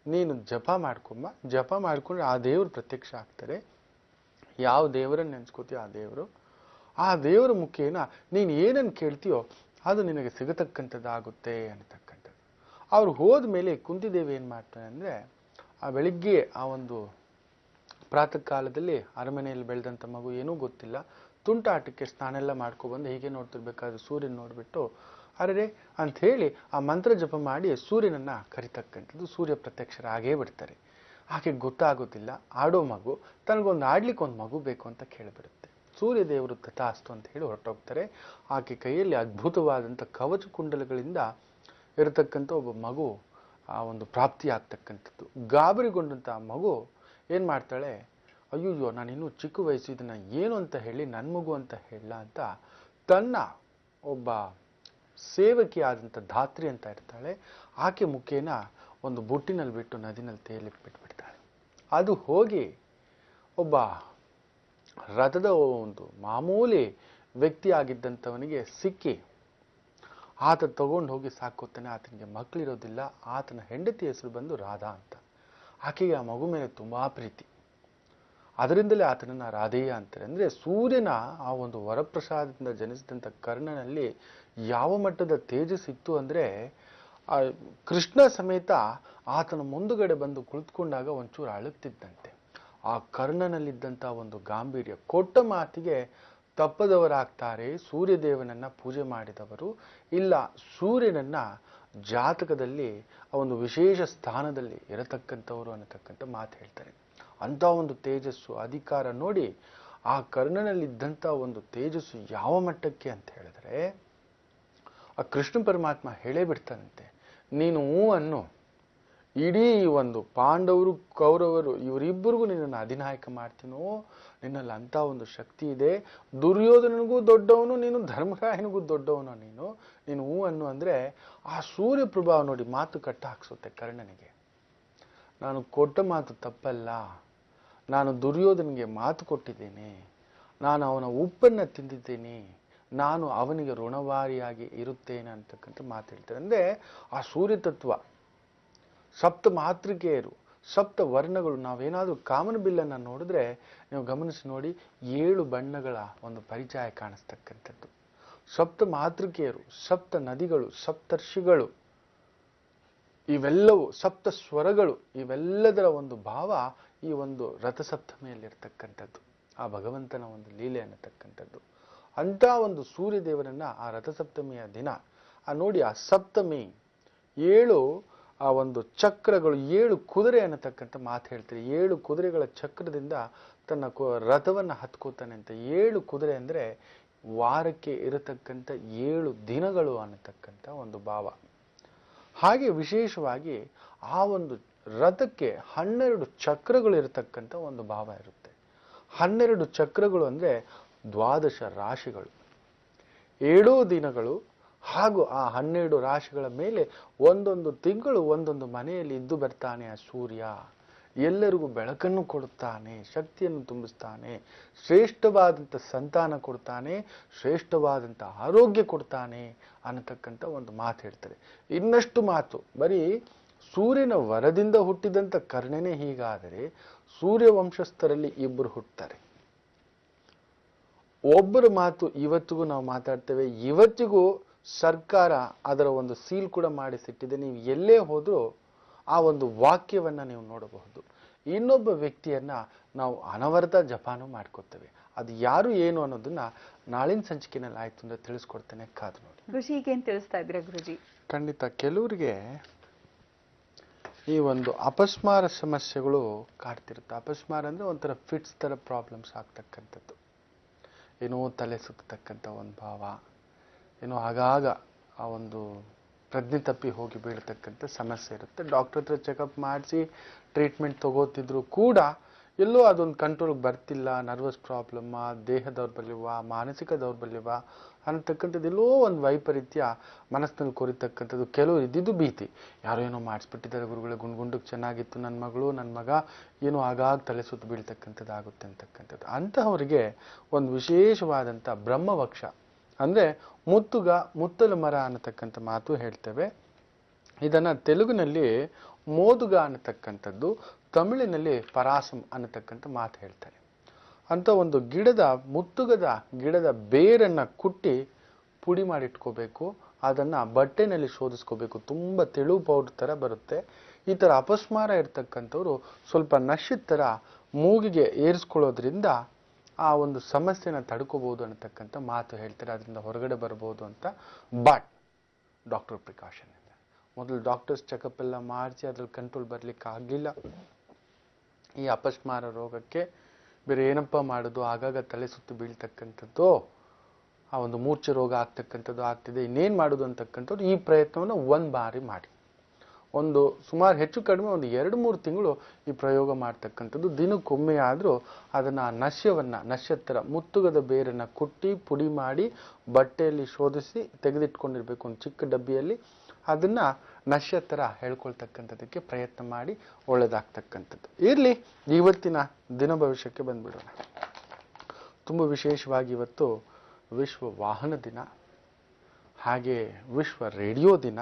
ನೀನು ಜಪ ಮಾಡ್ಕೊಂಬ, ಜಪ ಮಾಡ್ಕೊಂಡ್ರೆ ಆ ದೇವರು ಪ್ರತ್ಯಕ್ಷ ಆಗ್ತಾರೆ. ಯಾವ ದೇವರನ್ನು ನೆನೆಸ್ಕೋತೀಯೋ ಆ ದೇವರ ಮುಖೇನ ನೀನು ಏನನ್ನು ಕೇಳ್ತೀಯೋ ಅದು ನಿನಗೆ ಸಿಗತಕ್ಕಂಥದ್ದಾಗುತ್ತೆ ಅನ್ನತಕ್ಕಂಥದ್ದು. ಅವ್ರು ಹೋದ ಮೇಲೆ ಕುಂತಿದೇವಿ ಏನು ಮಾಡ್ತಾನೆ ಅಂದರೆ, ಆ ಬೆಳಿಗ್ಗೆ ಆ ಒಂದು ಪ್ರಾತಃ ಕಾಲದಲ್ಲಿ ಅರಮನೆಯಲ್ಲಿ ಬೆಳೆದಂಥ ಮಗು ಏನೂ ಗೊತ್ತಿಲ್ಲ, ತುಂಟಾಟಕ್ಕೆ ಸ್ನಾನ ಎಲ್ಲ ಮಾಡ್ಕೊಬಂದು ಹೀಗೆ ನೋಡ್ತಿರ್ಬೇಕಾದ್ರೆ ಸೂರ್ಯನ ನೋಡಿಬಿಟ್ಟು ಅರೆ ಅಂತ ಹೇಳಿ ಆ ಮಂತ್ರ ಜಪ ಮಾಡಿ ಸೂರ್ಯನನ್ನು ಕರಿತಕ್ಕಂಥದ್ದು. ಸೂರ್ಯ ಪ್ರತ್ಯಕ್ಷರಾಗೇ ಬಿಡ್ತಾರೆ. ಆಕೆ ಗೊತ್ತಾಗೋದಿಲ್ಲ, ಆಡೋ ಮಗು, ತನಗೊಂದು ಆಡ್ಲಿಕ್ಕೆ ಒಂದು ಮಗು ಬೇಕು ಅಂತ ಕೇಳಿಬಿಡುತ್ತೆ. ಸೂರ್ಯದೇವರು ತಥಾಸ್ತು ಅಂತ ಹೇಳಿ ಹೊರಟೋಗ್ತಾರೆ. ಆಕೆ ಕೈಯಲ್ಲಿ ಅದ್ಭುತವಾದಂಥ ಕವಚ ಕುಂಡಲಗಳಿಂದ ಇರತಕ್ಕಂಥ ಒಬ್ಬ ಮಗು ಆ ಒಂದು ಪ್ರಾಪ್ತಿ ಆಗ್ತಕ್ಕಂಥದ್ದು. ಗಾಬರಿಗೊಂಡಂಥ ಆ ಮಗು ಏನು ಮಾಡ್ತಾಳೆ, ಅಯ್ಯೋ ನಾನಿನ್ನೂ ಚಿಕ್ಕ ವಯಸ್ಸು, ಇದನ್ನು ಏನು ಅಂತ ಹೇಳಿ ನನ್ನ ಮಗು ಅಂತ ಹೇಳ ಅಂತ ತನ್ನ ಒಬ್ಬ ಸೇವಕಿ ಆದಂಥ ಧಾತ್ರಿ ಅಂತ ಇರ್ತಾಳೆ, ಆಕೆ ಮುಖೇನ ಒಂದು ಬುಟ್ಟಿನಲ್ಲಿ ಬಿಟ್ಟು ನದಿನಲ್ಲಿ ತೇಲಿಕ್ಕೆ ಬಿಟ್ಬಿಡ್ತಾಳೆ. ಅದು ಹೋಗಿ ಒಬ್ಬ ರಥದ ಒಂದು ಮಾಮೂಲಿ ವ್ಯಕ್ತಿ ಆಗಿದ್ದಂಥವನಿಗೆ ಸಿಕ್ಕಿ ಆತ ತಗೊಂಡು ಹೋಗಿ ಸಾಕೋತಾನೆ. ಆತನಿಗೆ ಮಕ್ಕಳಿರೋದಿಲ್ಲ. ಆತನ ಹೆಂಡತಿ ಹೆಸರು ಬಂದು ರಾಧಾ ಅಂತ. ಆಕೆಗೆ ಆ ಮಗು ಮೇಲೆ ತುಂಬಾ ಪ್ರೀತಿ. ಅದರಿಂದಲೇ ಆತನನ್ನ ರಾಧೇಯ ಅಂತಾರೆ. ಅಂದರೆ ಸೂರ್ಯನ ಆ ಒಂದು ವರಪ್ರಸಾದದಿಂದ ಜನಿಸಿದಂಥ ಕರ್ಣನಲ್ಲಿ ಯಾವ ಮಟ್ಟದ ತೇಜಸ್ಸಿತ್ತು ಅಂದರೆ, ಆ ಕೃಷ್ಣ ಸಮೇತ ಆತನ ಮುಂದುಗಡೆ ಬಂದು ಕುಳಿತುಕೊಂಡಾಗ ಒಂಚೂರು ಅಳುತ್ತಿದ್ದಂತೆ. ಆ ಕರ್ಣನಲ್ಲಿದ್ದಂಥ ಒಂದು ಗಾಂಭೀರ್ಯ, ಕೊಟ್ಟ ಮಾತಿಗೆ ತಪ್ಪದವರಾಗ್ತಾರೆ ಸೂರ್ಯದೇವನನ್ನ ಪೂಜೆ ಮಾಡಿದವರು. ಇಲ್ಲ, ಸೂರ್ಯನನ್ನ ಜಾತಕದಲ್ಲಿ ಆ ಒಂದು ವಿಶೇಷ ಸ್ಥಾನದಲ್ಲಿ ಇರತಕ್ಕಂಥವರು ಅನ್ನತಕ್ಕಂಥ ಮಾತು ಹೇಳ್ತಾರೆ. ಅಂಥ ಒಂದು ತೇಜಸ್ಸು, ಅಧಿಕಾರ ನೋಡಿ ಆ ಕರ್ಣನಲ್ಲಿದ್ದಂಥ ಒಂದು ತೇಜಸ್ಸು ಯಾವ ಮಟ್ಟಕ್ಕೆ ಅಂತ ಹೇಳಿದ್ರೆ, ಆ ಕೃಷ್ಣ ಪರಮಾತ್ಮ ಹೇಳೇ ಬಿಡ್ತಾನಂತೆ, ನೀನು ಅನ್ನು ಇಡೀ ಒಂದು ಪಾಂಡವರು ಕೌರವರು ಇವರಿಬ್ಬರಿಗೂ ನಿನ್ನನ್ನು ಅಧಿನಾಯಕ ಮಾಡ್ತೀನೋ, ನಿನ್ನಲ್ಲಿ ಅಂಥ ಒಂದು ಶಕ್ತಿ ಇದೆ. ದುರ್ಯೋಧನನಿಗೂ ದೊಡ್ಡವನು ನೀನು, ಧರ್ಮರಾಯನಿಗೂ ದೊಡ್ಡವನು ನೀನು ಅನ್ನು ಅಂದರೆ ಆ ಸೂರ್ಯ ಪ್ರಭಾವ ನೋಡಿ ಮಾತು ಕಟ್ಟ ಹಾಕ್ಸುತ್ತೆ ಕರ್ಣನಿಗೆ. ನಾನು ಕೊಟ್ಟ ಮಾತು ತಪ್ಪಲ್ಲ, ನಾನು ದುರ್ಯೋಧನಿಗೆ ಮಾತು ಕೊಟ್ಟಿದ್ದೇನೆ, ನಾನು ಅವನ ಉಪ್ಪನ್ನು ತಿಂದಿದ್ದೇನೆ, ನಾನು ಅವನಿಗೆ ಋಣವಾರಿಯಾಗಿ ಇರುತ್ತೇನೆ ಅಂತಕ್ಕಂಥ ಮಾತು ಹೇಳ್ತಾರೆ. ಅಂದರೆ ಆ ಸೂರ್ಯ ತತ್ವ, ಸಪ್ತ ಮಾತೃಕೆಯರು, ಸಪ್ತ ವರ್ಣಗಳು. ನಾವೇನಾದರೂ ಕಾಮನ ಬಿಲ್ಲನ್ನು ನೋಡಿದ್ರೆ ನೀವು ಗಮನಿಸಿ ನೋಡಿ, 7 ಬಣ್ಣಗಳ ಒಂದು ಪರಿಚಯ ಕಾಣಿಸ್ತಕ್ಕಂಥದ್ದು. ಸಪ್ತ ಮಾತೃಕೆಯರು, ಸಪ್ತ ನದಿಗಳು, ಸಪ್ತರ್ಷಿಗಳು, ಇವೆಲ್ಲವೂ ಸಪ್ತ ಸ್ವರಗಳು, ಇವೆಲ್ಲದರ ಒಂದು ಭಾವ ಈ ಒಂದು ರಥಸಪ್ತಮಿಯಲ್ಲಿರ್ತಕ್ಕಂಥದ್ದು. ಆ ಭಗವಂತನ ಒಂದು ಲೀಲೆ ಅನ್ನತಕ್ಕಂಥದ್ದು. ಅಂಥ ಒಂದು ಸೂರ್ಯದೇವನನ್ನ ಆ ರಥಸಪ್ತಮಿಯ ದಿನ ನೋಡಿ, ಆ ಸಪ್ತಮಿ 7 ಆ ಒಂದು ಚಕ್ರಗಳು, 7 ಕುದುರೆ ಅನ್ನತಕ್ಕಂಥ ಮಾತು ಹೇಳ್ತಾರೆ. 7 ಕುದುರೆಗಳ ಚಕ್ರದಿಂದ ತನ್ನ ರಥವನ್ನು ಹತ್ಕೋತಾನೆ ಅಂತ. 7 ಕುದುರೆ ಅಂದರೆ ವಾರಕ್ಕೆ ಇರತಕ್ಕಂಥ 7 ದಿನಗಳು ಅನ್ನತಕ್ಕಂಥ ಒಂದು ಭಾವ. ಹಾಗೆ ವಿಶೇಷವಾಗಿ ಆ ಒಂದು ರಥಕ್ಕೆ 12 ಚಕ್ರಗಳು ಇರತಕ್ಕಂಥ ಒಂದು ಭಾವ ಇರುತ್ತೆ. 12 ಚಕ್ರಗಳು ಅಂದರೆ 12 ರಾಶಿಗಳು, 7 ದಿನಗಳು. ಹಾಗೂ ಆ 12 ರಾಶಿಗಳ ಮೇಲೆ ಒಂದೊಂದು ತಿಂಗಳು ಒಂದೊಂದು ಮನೆಯಲ್ಲಿ ಇದ್ದು ಬರ್ತಾನೆ ಆ ಸೂರ್ಯ. ಎಲ್ಲರಿಗೂ ಬೆಳಕನ್ನು ಕೊಡುತ್ತಾನೆ, ಶಕ್ತಿಯನ್ನು ತುಂಬಿಸ್ತಾನೆ, ಶ್ರೇಷ್ಠವಾದಂಥ ಸಂತಾನ ಕೊಡ್ತಾನೆ, ಶ್ರೇಷ್ಠವಾದಂಥ ಆರೋಗ್ಯ ಕೊಡ್ತಾನೆ ಅನ್ನತಕ್ಕಂಥ ಒಂದು ಮಾತು ಹೇಳ್ತಾರೆ. ಇನ್ನಷ್ಟು ಮಾತು, ಬರೀ ಸೂರ್ಯನ ವರದಿಂದ ಹುಟ್ಟಿದಂಥ ಕರ್ಣನೇ ಹೀಗಾದರೆ ಸೂರ್ಯ ವಂಶಸ್ಥರಲ್ಲಿ 2 ಹುಟ್ಟುತ್ತಾರೆ. ಒಬ್ಬರ ಮಾತು ಇವತ್ತಿಗೂ ನಾವು ಮಾತಾಡ್ತೇವೆ. ಇವತ್ತಿಗೂ ಸರ್ಕಾರ ಅದರ ಒಂದು ಸೀಲ್ ಕೂಡ ಮಾಡಿಸಿಟ್ಟಿದೆ. ನೀವು ಎಲ್ಲೇ ಹೋದ್ರೂ ಆ ಒಂದು ವಾಕ್ಯವನ್ನ ನೀವು ನೋಡಬಹುದು. ಇನ್ನೊಬ್ಬ ವ್ಯಕ್ತಿಯನ್ನ ನಾವು ಅನವರತ ಜಪಾನು ಮಾಡ್ಕೋತೇವೆ. ಅದು ಯಾರು ಏನು ಅನ್ನೋದನ್ನ ನಾಳಿನ ಸಂಚಿಕೆನಲ್ಲಿ ಆಯ್ತು ಅಂದ್ರೆ ತಿಳಿಸ್ಕೊಡ್ತೇನೆ, ಕಾದು ನೋಡಿ. ಗುರುಜಿ, ಈಗೇನು ತಿಳಿಸ್ತಾ ಇದ್ದೀರಾ ಗುರುಜಿ? ಖಂಡಿತ. ಕೆಲವರಿಗೆ ಈ ಒಂದು ಅಪಸ್ಮಾರ ಸಮಸ್ಯೆಗಳು ಕಾಡ್ತಿರುತ್ತೆ. ಅಪಸ್ಮಾರ ಅಂದರೆ ಒಂಥರ ಫಿಟ್ಸ್ ಥರ ಪ್ರಾಬ್ಲಮ್ಸ್ ಆಗ್ತಕ್ಕಂಥದ್ದು. ಏನೋ ತಲೆ ಸುತ್ತತಕ್ಕಂಥ ಒಂದು ಭಾವ, ಏನೋ ಆಗಾಗ ಆ ಒಂದು ಪ್ರಜ್ಞೆ ತಪ್ಪಿ ಹೋಗಿ ಬೀಳ್ತಕ್ಕಂಥ ಸಮಸ್ಯೆ ಇರುತ್ತೆ. ಡಾಕ್ಟರ್ ಹತ್ರ ಚೆಕಪ್ ಮಾಡಿಸಿ ಟ್ರೀಟ್ಮೆಂಟ್ ತಗೋತಿದ್ರು ಕೂಡ ಎಲ್ಲೋ ಅದೊಂದು ಕಂಟ್ರೋಲ್ಗೆ ಬರ್ತಿಲ್ಲ. ನರ್ವಸ್ ಪ್ರಾಬ್ಲಮ್ಮ, ದೇಹ ದೌರ್ಬಲ್ಯವ, ಮಾನಸಿಕ ದೌರ್ಬಲ್ಯವ ಅನ್ನತಕ್ಕಂಥದ್ದು ಎಲ್ಲೋ ಒಂದು ವೈಪರೀತ್ಯ ಮನಸ್ಸಿನಲ್ಲಿ ಕೊರಿತಕ್ಕಂಥದ್ದು. ಕೆಲವರು ಇದ್ದಿದ್ದು ಭೀತಿ, ಯಾರೋ ಏನೋ ಮಾಡಿಸ್ಬಿಟ್ಟಿದ್ದಾರೆ ಗುರುಗಳೇ, ಗುಂಡ್ಗುಂಡಕ್ಕೆ ಚೆನ್ನಾಗಿತ್ತು ನನ್ನ ಮಗಳು ನನ್ನ ಮಗ, ಏನೋ ಆಗಾಗ ತಲೆ ಸುತ್ತು ಬೀಳ್ತಕ್ಕಂಥದ್ದು ಆಗುತ್ತೆ ಅಂತಕ್ಕಂಥದ್ದು. ಅಂತಹವರಿಗೆ ಒಂದು ವಿಶೇಷವಾದಂಥ ಬ್ರಹ್ಮವಕ್ಷ ಅಂದರೆ ಮುತ್ತಲ ಮರ ಅನ್ನತಕ್ಕಂಥ ಮಾತು ಹೇಳ್ತೇವೆ. ಇದನ್ನು ತೆಲುಗಿನಲ್ಲಿ ಮೋದುಗ ಅನ್ನತಕ್ಕಂಥದ್ದು, ತಮಿಳಿನಲ್ಲಿ ಪರಾಸಂ ಅನ್ನತಕ್ಕಂಥ ಮಾತು ಹೇಳ್ತಾರೆ. ಅಂತ ಒಂದು ಮುತ್ತುಗದ ಗಿಡದ ಬೇರನ್ನು ಕುಟ್ಟಿ ಪುಡಿ ಮಾಡಿಟ್ಕೋಬೇಕು. ಅದನ್ನು ಬಟ್ಟೆನಲ್ಲಿ ಶೋಧಿಸ್ಕೋಬೇಕು. ತುಂಬ ತೆಳು ಪೌಡರ್ ಥರ ಬರುತ್ತೆ. ಈ ಥರ ಅಪಸ್ಮಾರ ಇರ್ತಕ್ಕಂಥವ್ರು ಸ್ವಲ್ಪ ನಶ್ಯದ ಥರ ಮೂಗಿಗೆ ಏರಿಸ್ಕೊಳ್ಳೋದ್ರಿಂದ ಆ ಒಂದು ಸಮಸ್ಯೆನ ತಡ್ಕೋಬಹುದು ಅನ್ನತಕ್ಕಂಥ ಮಾತು ಹೇಳ್ತಾರೆ. ಅದರಿಂದ ಹೊರಗಡೆ ಬರ್ಬೋದು ಅಂತ. ಬಟ್ ಡಾಕ್ಟರ್ ಪ್ರಿಕಾಷನ್ ಇದೆ. ಮೊದಲು ಡಾಕ್ಟರ್ಸ್ ಚೆಕಪ್ ಎಲ್ಲ ಮಾಡಿಸಿ ಅದ್ರಲ್ಲಿ ಕಂಟ್ರೋಲ್ ಬರಲಿಕ್ಕೆ ಆಗಲಿಲ್ಲ. ಈ ಅಪಸ್ಮಾರ ರೋಗಕ್ಕೆ ಬೇರೆ ಏನಪ್ಪ ಮಾಡೋದು, ಆಗಾಗ ತಲೆ ಸುತ್ತು ಬೀಳ್ತಕ್ಕಂಥದ್ದು, ಆ ಒಂದು ಮೂರ್ಛೆ ರೋಗ ಆಗ್ತಕ್ಕಂಥದ್ದು ಆಗ್ತಿದೆ, ಇನ್ನೇನು ಮಾಡೋದು ಅಂತಕ್ಕಂಥದ್ದು ಈ ಪ್ರಯತ್ನವನ್ನು ಒಂದು ಬಾರಿ ಮಾಡಿ. ಸುಮಾರು ಹೆಚ್ಚು ಕಡಿಮೆ 2-3 ತಿಂಗಳು ಈ ಪ್ರಯೋಗ ಮಾಡ್ತಕ್ಕಂಥದ್ದು. ದಿನಕ್ಕೊಮ್ಮೆ ಆದರೂ ಅದನ್ನು ನಶ್ಯ ಥರ ಮುತ್ತುಗದ ಬೇರನ್ನು ಕುಟ್ಟಿ ಪುಡಿ ಮಾಡಿ ಬಟ್ಟೆಯಲ್ಲಿ ಶೋಧಿಸಿ ತೆಗೆದಿಟ್ಕೊಂಡಿರ್ಬೇಕು ಒಂದು ಚಿಕ್ಕ ಡಬ್ಬಿಯಲ್ಲಿ. ಅದನ್ನು ನಶ್ಯ ಥರ ಹೇಳ್ಕೊಳ್ತಕ್ಕಂಥದ್ದಕ್ಕೆ ಪ್ರಯತ್ನ ಮಾಡಿ ಒಳ್ಳೆಯದಾಗ್ತಕ್ಕಂಥದ್ದು ಇರಲಿ. ಇವತ್ತಿನ ದಿನ ಭವಿಷ್ಯಕ್ಕೆ ಬಂದ್ಬಿಡೋಣ. ತುಂಬ ವಿಶೇಷವಾಗಿ ಇವತ್ತು ವಿಶ್ವ ವಾಹನ ದಿನ, ಹಾಗೆ ವಿಶ್ವ ರೇಡಿಯೋ ದಿನ,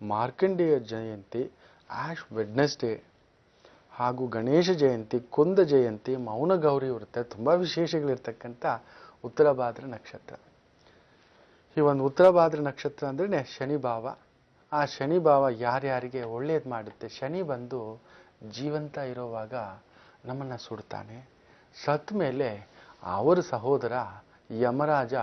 ಮಾರ್ಕಂಡೇಯ ಜಯಂತಿ, ಆಶ್ ವೆಡ್ನೆಸ್ಡೇ, ಹಾಗೂ ಗಣೇಶ ಜಯಂತಿ, ಕುಂದ ಜಯಂತಿ, ಮೌನ ಗೌರಿ ಇರುತ್ತೆ. ತುಂಬ ವಿಶೇಷಗಳಿರ್ತಕ್ಕಂಥ ಉತ್ತರ ಭಾದ್ರ ನಕ್ಷತ್ರ. ಈ ಒಂದು ಉತ್ತರ ಭಾದ್ರ ನಕ್ಷತ್ರ ಅಂದ್ರೆ ಶನಿ ಭಾವ. ಆ ಶನಿ ಭಾವ ಯಾರ್ಯಾರಿಗೆ ಒಳ್ಳೇದು ಮಾಡುತ್ತೆ. ಶನಿ ಬಂದು ಜೀವಂತ ಇರೋವಾಗ ನಮ್ಮನ್ನು ಸುಡ್ತಾನೆ. ಸತ್ತ ಮೇಲೆ ಅವರ ಸಹೋದರ ಯಮರಾಜ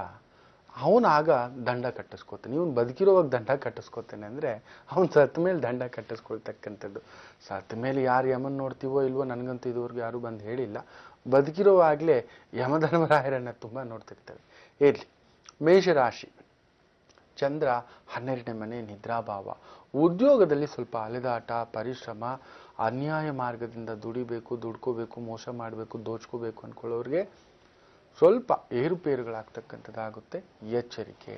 ಅವನಾಗ ದಂಡ ಕಟ್ಟಿಸ್ಕೋತಾನೆ. ಇವನು ಬದುಕಿರೋವಾಗ ದಂಡ ಕಟ್ಟಿಸ್ಕೋತಾನೆ ಅಂದರೆ ಅವನು ಸತ್ತ ಮೇಲೆ ದಂಡ ಕಟ್ಟಿಸ್ಕೊಳ್ತಕ್ಕಂಥದ್ದು. ಸತ್ತ ಮೇಲೆ ಯಾರು ಯಮನ್ ನೋಡ್ತೀವೋ ಇಲ್ವೋ ನನಗಂತೂ ಇದುವರೆಗೂ ಯಾರು ಬಂದು ಹೇಳಿಲ್ಲ. ಬದುಕಿರೋವಾಗಲೇ ಯಮಧರ್ಮರಾಯರನ್ನು ತುಂಬ ನೋಡ್ತಿರ್ತೇವೆ. ಇರಲಿ. ಮೇಷರಾಶಿ, ಚಂದ್ರ 12ನೇ ಮನೆ, ನಿದ್ರಾಭಾವ. ಉದ್ಯೋಗದಲ್ಲಿ ಸ್ವಲ್ಪ ಅಲೆದಾಟ, ಪರಿಶ್ರಮ, ಅನ್ಯಾಯ ಮಾರ್ಗದಿಂದ ದುಡ್ಕೋಬೇಕು, ಮೋಸ ಮಾಡಬೇಕು, ದೋಚ್ಕೋಬೇಕು ಅಂದ್ಕೊಳ್ಳೋರಿಗೆ ಸ್ವಲ್ಪ ಏರುಪೇರುಗಳಾಗ್ತಕ್ಕಂಥದ್ದಾಗುತ್ತೆ. ಎಚ್ಚರಿಕೆ.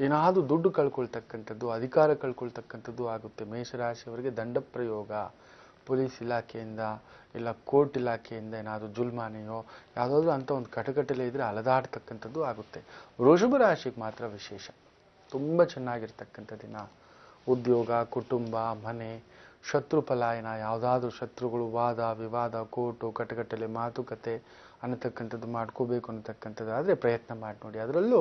ಏನಾದರೂ ದುಡ್ಡು ಕಳ್ಕೊಳ್ತಕ್ಕಂಥದ್ದು, ಅಧಿಕಾರ ಕಳ್ಕೊಳ್ತಕ್ಕಂಥದ್ದು ಆಗುತ್ತೆ. ಮೇಷರಾಶಿಯವರಿಗೆ ದಂಡ ಪ್ರಯೋಗ, ಪೊಲೀಸ್ ಇಲಾಖೆಯಿಂದ ಇಲ್ಲ ಕೋರ್ಟ್ ಇಲಾಖೆಯಿಂದ ಏನಾದರೂ ಜುಲ್ಮಾನೆಯೋ ಯಾವುದಾದ್ರೂ ಅಂತ ಒಂದು ಕಟಕಟಲೆ ಇದ್ರೆ ಅಲದಾಡ್ತಕ್ಕಂಥದ್ದು ಆಗುತ್ತೆ. ವೃಷಭ ರಾಶಿಗೆ ಮಾತ್ರ ವಿಶೇಷ, ತುಂಬ ಚೆನ್ನಾಗಿರ್ತಕ್ಕಂಥ ದಿನ. ಉದ್ಯೋಗ, ಕುಟುಂಬ, ಮನೆ, ಶತ್ರು ಪಲಾಯನ, ಯಾವುದಾದ್ರೂ ಶತ್ರುಗಳು, ವಾದ ವಿವಾದ, ಕೋರ್ಟು, ಕಟಕಟಲೆ, ಮಾತುಕತೆ ಅನ್ನತಕ್ಕಂಥದ್ದು ಮಾಡ್ಕೋಬೇಕು ಅನ್ನತಕ್ಕಂಥದ್ದು ಆದರೆ ಪ್ರಯತ್ನ ಮಾಡಿ ನೋಡಿ. ಅದರಲ್ಲೂ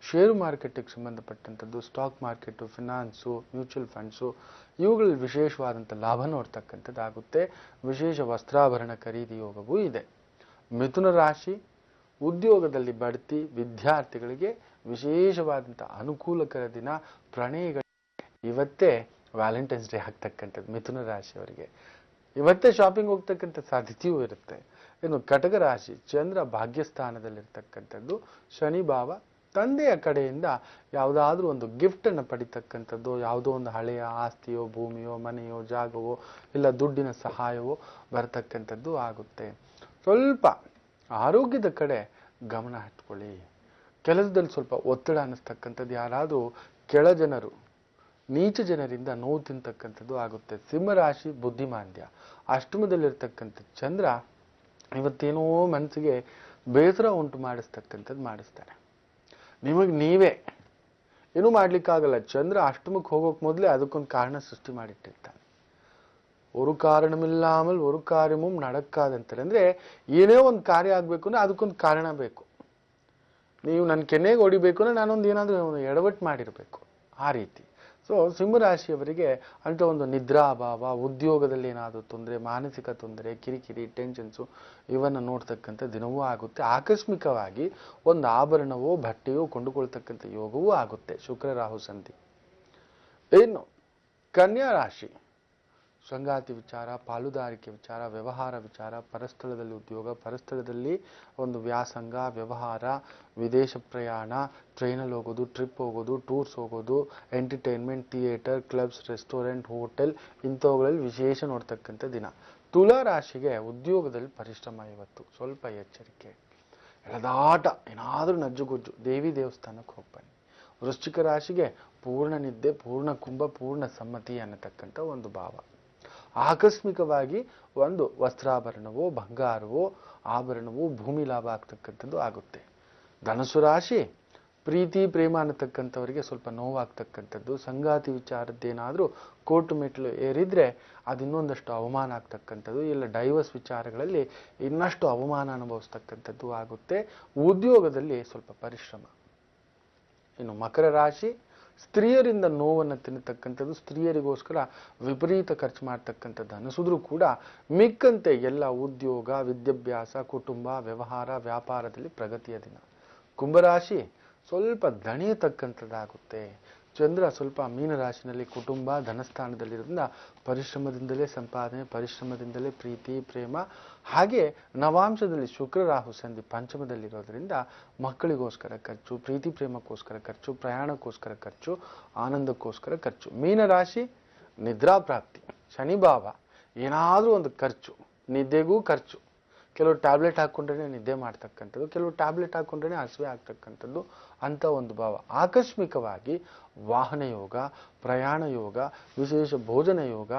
ಷೇರು ಮಾರ್ಕೆಟಿಗೆ ಸಂಬಂಧಪಟ್ಟಂಥದ್ದು, stock market, finance, mutual funds, ಇವುಗಳಲ್ಲಿ ವಿಶೇಷವಾದಂಥ ಲಾಭ ನೋಡ್ತಕ್ಕಂಥದ್ದು ಆಗುತ್ತೆ. ವಿಶೇಷ ವಸ್ತ್ರಾಭರಣ ಖರೀದಿ ಯೋಗವೂ ಇದೆ. ಮಿಥುನ ರಾಶಿ, ಉದ್ಯೋಗದಲ್ಲಿ ಬಡ್ತಿ, ವಿದ್ಯಾರ್ಥಿಗಳಿಗೆ ವಿಶೇಷವಾದಂಥ ಅನುಕೂಲಕರ ದಿನ. ಪ್ರಣಯಗಳಿಗೆ ಇವತ್ತೇ ವ್ಯಾಲೆಂಟೈನ್ಸ್ ಡೇ ಆಗ್ತಕ್ಕಂಥದ್ದು. ಮಿಥುನ ರಾಶಿಯವರಿಗೆ ಇವತ್ತೇ ಶಾಪಿಂಗ್ ಹೋಗ್ತಕ್ಕಂಥ ಸಾಧ್ಯತೆಯೂ ಇರುತ್ತೆ. ಇನ್ನು ಕಟಕ ರಾಶಿ, ಚಂದ್ರ ಭಾಗ್ಯಸ್ಥಾನದಲ್ಲಿರ್ತಕ್ಕಂಥದ್ದು. ಶನಿ ಭಾವ, ತಂದೆಯ ಕಡೆಯಿಂದ ಯಾವುದಾದ್ರೂ ಒಂದು ಗಿಫ್ಟನ್ನು ಪಡಿತಕ್ಕಂಥದ್ದು, ಯಾವುದೋ ಒಂದು ಹಳೆಯ ಆಸ್ತಿಯೋ, ಭೂಮಿಯೋ, ಮನೆಯೋ, ಜಾಗವೋ ಇಲ್ಲ ದುಡ್ಡಿನ ಸಹಾಯವೋ ಬರತಕ್ಕಂಥದ್ದು ಆಗುತ್ತೆ. ಸ್ವಲ್ಪ ಆರೋಗ್ಯದ ಕಡೆ ಗಮನ ಹಚ್ಕೊಳ್ಳಿ. ಕೆಲಸದಲ್ಲಿ ಸ್ವಲ್ಪ ಒತ್ತಡ ಅನ್ನಿಸ್ತಕ್ಕಂಥದ್ದು, ಯಾರಾದರೂ ಕೆಳ ಜನರು, ನೀಚ ಜನರಿಂದ ನೋವು ತಿಂತಕ್ಕಂಥದ್ದು ಆಗುತ್ತೆ. ಸಿಂಹರಾಶಿ, ಬುದ್ಧಿಮಾಂದ್ಯ. ಅಷ್ಟಮದಲ್ಲಿರ್ತಕ್ಕಂಥ ಚಂದ್ರ ಇವತ್ತೇನೋ ಮನಸ್ಸಿಗೆ ಬೇಸರ ಉಂಟು ಮಾಡಿಸ್ತಾನೆ. ನಿಮಗೆ ನೀವೇ ಏನೂ ಮಾಡ್ಲಿಕ್ಕಾಗಲ್ಲ. ಚಂದ್ರ ಅಷ್ಟಮಕ್ಕೆ ಹೋಗೋಕೆ ಮೊದಲೇ ಅದಕ್ಕೊಂದು ಕಾರಣ ಸೃಷ್ಟಿ ಮಾಡಿಟ್ಟಿರ್ತಾನೆ. ஒரு ಕಾರಣಮಿಲ್ಲಾಮಲ್ ஒரு ಕಾರ್ಯமும் நடக்காದಂತಾರೆ. ಅಂದರೆ ಏನೇ ಒಂದು ಕಾರ್ಯ ಆಗಬೇಕು ಅಂದ್ರೆ ಅದಕ್ಕೊಂದು ಕಾರಣ ಬೇಕು. ನೀವು ನನ್ನ ಕೆನ್ನೆಗೆ ಹೊಡಿಬೇಕು ಅಂದ್ರೆ ನಾನೊಂದು ಏನಾದರೂ ಎಡವಟ್ಟು ಮಾಡಿರಬೇಕು, ಆ ರೀತಿ. ಸೊ ಸಿಂಹರಾಶಿಯವರಿಗೆ ಅಂತ ಒಂದು ನಿದ್ರಾಭಾವ, ಉದ್ಯೋಗದಲ್ಲಿ ಏನಾದರೂ ತೊಂದರೆ, ಮಾನಸಿಕ ತೊಂದರೆ, ಕಿರಿಕಿರಿ, ಟೆನ್ಷನ್ಸು ಇವನ್ನು ನೋಡ್ತಕ್ಕಂಥ ದಿನವೂ ಆಗುತ್ತೆ. ಆಕಸ್ಮಿಕವಾಗಿ ಒಂದು ಆಭರಣವೋ ಬಟ್ಟೆಯೋ ಕೊಂಡುಕೊಳ್ತಕ್ಕಂಥ ಯೋಗವೂ ಆಗುತ್ತೆ. ಶುಕ್ರ ರಾಹು ಸಂಧಿ. ಇನ್ನು ಕನ್ಯಾ ರಾಶಿ, ಸಂಗಾತಿ ವಿಚಾರ, ಪಾಲುದಾರಿಕೆ ವಿಚಾರ, ವ್ಯವಹಾರ ವಿಚಾರ, ಪರಸ್ಥಳದಲ್ಲಿ ಉದ್ಯೋಗ, ಪರಸ್ಥಳದಲ್ಲಿ ಒಂದು ವ್ಯಾಸಂಗ, ವ್ಯವಹಾರ, ವಿದೇಶ ಪ್ರಯಾಣ, ಟ್ರೈನಲ್ಲಿ ಹೋಗೋದು, ಟ್ರಿಪ್ ಹೋಗೋದು, ಟೂರ್ಸ್ ಹೋಗೋದು, entertainment, theatre, clubs, restaurant, hotel ಇಂಥವುಗಳಲ್ಲಿ ವಿಶೇಷ ನೋಡ್ತಕ್ಕಂಥ ದಿನ. ತುಲಾ ರಾಶಿಗೆ ಉದ್ಯೋಗದಲ್ಲಿ ಪರಿಶ್ರಮ ಇವತ್ತು, ಸ್ವಲ್ಪ ಎಚ್ಚರಿಕೆ, ಎಳೆದಾಟ, ಏನಾದರೂ ನಜ್ಜುಗುಜ್ಜು, ದೇವಿ ದೇವಸ್ಥಾನಕ್ಕೆ ಹೋಗ್ಬನ್ನಿ. ವೃಶ್ಚಿಕ ರಾಶಿಗೆ ಪೂರ್ಣ ನಿದ್ದೆ, ಪೂರ್ಣ ಕುಂಭ, ಪೂರ್ಣ ಸಮ್ಮತಿ ಅನ್ನತಕ್ಕಂಥ ಒಂದು ಭಾವ. ಆಕಸ್ಮಿಕವಾಗಿ ಒಂದು ವಸ್ತ್ರಾಭರಣವೋ, ಬಂಗಾರವೋ, ಆಭರಣವೋ, ಭೂಮಿ ಲಾಭ ಆಗ್ತಕ್ಕಂಥದ್ದು ಆಗುತ್ತೆ. ಧನುಸು ರಾಶಿ ಪ್ರೀತಿ ಪ್ರೇಮ ಅನ್ನತಕ್ಕಂಥವರಿಗೆ ಸ್ವಲ್ಪ ನೋವಾಗ್ತಕ್ಕಂಥದ್ದು, ಸಂಗಾತಿ ವಿಚಾರದ್ದೇನಾದರೂ ಕೋರ್ಟು ಮೆಟ್ಲು ಏರಿದ್ರೆ ಅದು ಇನ್ನೊಂದಷ್ಟು ಅವಮಾನ ಆಗ್ತಕ್ಕಂಥದ್ದು, ಇಲ್ಲ ಡೈವರ್ಸ್ ವಿಚಾರಗಳಲ್ಲಿ ಇನ್ನಷ್ಟು ಅವಮಾನ ಅನುಭವಿಸ್ತಕ್ಕಂಥದ್ದು ಆಗುತ್ತೆ. ಉದ್ಯೋಗದಲ್ಲಿ ಸ್ವಲ್ಪ ಪರಿಶ್ರಮ. ಇನ್ನು ಮಕರ ರಾಶಿ ಸ್ತ್ರೀಯರಿಂದ ನೋವನ್ನು ತಿನ್ನತಕ್ಕಂಥದ್ದು, ಸ್ತ್ರೀಯರಿಗೋಸ್ಕರ ವಿಪರೀತ ಖರ್ಚು ಮಾಡ್ತಕ್ಕಂಥದ್ದು ಅನಿಸಿದ್ರೂ ಕೂಡ ಮಿಕ್ಕಂತೆ ಎಲ್ಲ ಉದ್ಯೋಗ, ವಿದ್ಯಾಭ್ಯಾಸ, ಕುಟುಂಬ, ವ್ಯವಹಾರ, ವ್ಯಾಪಾರದಲ್ಲಿ ಪ್ರಗತಿಯ ದಿನ. ಕುಂಭರಾಶಿ ಸ್ವಲ್ಪ ದಣಿಯತಕ್ಕಂಥದ್ದಾಗುತ್ತೆ. ಚಂದ್ರ ಸ್ವಲ್ಪ ಮೀನರಾಶಿನಲ್ಲಿ ಕುಟುಂಬ, ಧನಸ್ಥಾನದಲ್ಲಿರೋದ್ರಿಂದ ಪರಿಶ್ರಮದಿಂದಲೇ ಸಂಪಾದನೆ, ಪರಿಶ್ರಮದಿಂದಲೇ ಪ್ರೀತಿ ಪ್ರೇಮ. ಹಾಗೆ ನವಾಂಶದಲ್ಲಿ ಶುಕ್ರ ರಾಹು ಸಂಧಿ ಪಂಚಮದಲ್ಲಿರೋದ್ರಿಂದ ಮಕ್ಕಳಿಗೋಸ್ಕರ ಖರ್ಚು, ಪ್ರೀತಿ ಪ್ರೇಮಕ್ಕೋಸ್ಕರ ಖರ್ಚು, ಪ್ರಯಾಣಕ್ಕೋಸ್ಕರ ಖರ್ಚು, ಆನಂದಕ್ಕೋಸ್ಕರ ಖರ್ಚು. ಮೀನರಾಶಿ ನಿದ್ರಾ ಪ್ರಾಪ್ತಿ, ಶನಿ ಭಾವ, ಏನಾದರೂ ಒಂದು ಖರ್ಚು, ನಿದ್ದೆಗೂ ಖರ್ಚು. ಕೆಲವು ಟ್ಯಾಬ್ಲೆಟ್ ಹಾಕ್ಕೊಂಡ್ರೆ ನಿದ್ದೆ ಮಾಡ್ತಕ್ಕಂಥದ್ದು, ಕೆಲವು ಟ್ಯಾಬ್ಲೆಟ್ ಹಾಕ್ಕೊಂಡ್ರೆ ಹಸಿವೆ ಆಗ್ತಕ್ಕಂಥದ್ದು ಅಂತ ಒಂದು ಭಾವ. ಆಕಸ್ಮಿಕವಾಗಿ ವಾಹನ ಯೋಗ, ಪ್ರಯಾಣ ಯೋಗ, ವಿಶೇಷ ಭೋಜನ ಯೋಗ,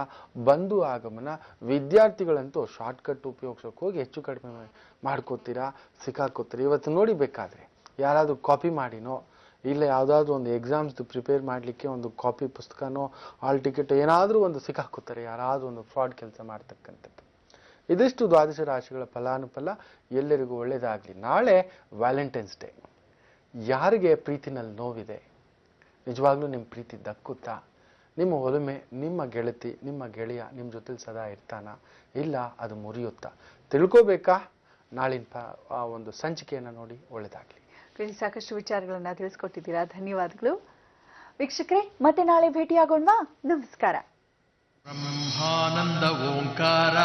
ಬಂಧು ಆಗಮನ. ವಿದ್ಯಾರ್ಥಿಗಳಂತೂ ಶಾರ್ಟ್ಕಟ್ ಉಪಯೋಗಿಸೋಕೆ ಹೋಗಿ ಹೆಚ್ಚು ಕಡಿಮೆ ಮಾಡ್ಕೋತೀರಾ, ಸಿಕ್ಕಾಕೋತೀರಾ. ಇವತ್ತು ನೋಡಿ ಬೇಕಾದರೆ ಯಾರಾದರೂ ಕಾಪಿ ಮಾಡಿನೋ, ಇಲ್ಲ ಯಾವುದಾದ್ರೂ ಒಂದು ಎಕ್ಸಾಮ್ಸ್ದು ಪ್ರಿಪೇರ್ ಮಾಡಲಿಕ್ಕೆ ಒಂದು ಕಾಪಿ ಪುಸ್ತಕನೋ, ಹಾಲ್ ಟಿಕೆಟ್ ಏನಾದರೂ ಒಂದು ಸಿಕ್ಕಾಕೋತಾರೆ, ಯಾರಾದರೂ ಒಂದು ಫ್ರಾಡ್ ಕೆಲಸ ಮಾಡ್ತಕ್ಕಂಥದ್ದು. ಇದಿಷ್ಟು ದ್ವಾದಶ ರಾಶಿಗಳ ಫಲಾನುಫಲ. ಎಲ್ಲರಿಗೂ ಒಳ್ಳೆಯದಾಗಲಿ. ನಾಳೆ ವ್ಯಾಲೆಂಟೈನ್ಸ್ ಡೇ. ಯಾರಿಗೆ ಪ್ರೀತಿನಲ್ಲಿ ನೋವಿದೆ, ನಿಜವಾಗ್ಲೂ ನಿಮ್ಮ ಪ್ರೀತಿ ದಕ್ಕುತ್ತಾ? ನಿಮ್ಮ ಒಲುಮೆ, ನಿಮ್ಮ ಗೆಳತಿ, ನಿಮ್ಮ ಗೆಳೆಯ ನಿಮ್ಮ ಜೊತೆಲಿ ಸದಾ ಇರ್ತಾನ, ಇಲ್ಲ ಅದು ಮುರಿಯುತ್ತಾ? ತಿಳ್ಕೋಬೇಕಾ? ನಾಳಿನ ಒಂದು ಸಂಚಿಕೆಯನ್ನು ನೋಡಿ. ಒಳ್ಳೆಯದಾಗಲಿ. ಸಾಕಷ್ಟು ವಿಚಾರಗಳನ್ನ ತಿಳಿಸ್ಕೊಟ್ಟಿದ್ದೀರಾ, ಧನ್ಯವಾದಗಳು. ವೀಕ್ಷಕರೇ, ಮತ್ತೆ ನಾಳೆ ಭೇಟಿಯಾಗೋಣವಾ? ನಮಸ್ಕಾರ. ಬ್ರಹ್ಮಾನಂದ ಓಂಕಾರ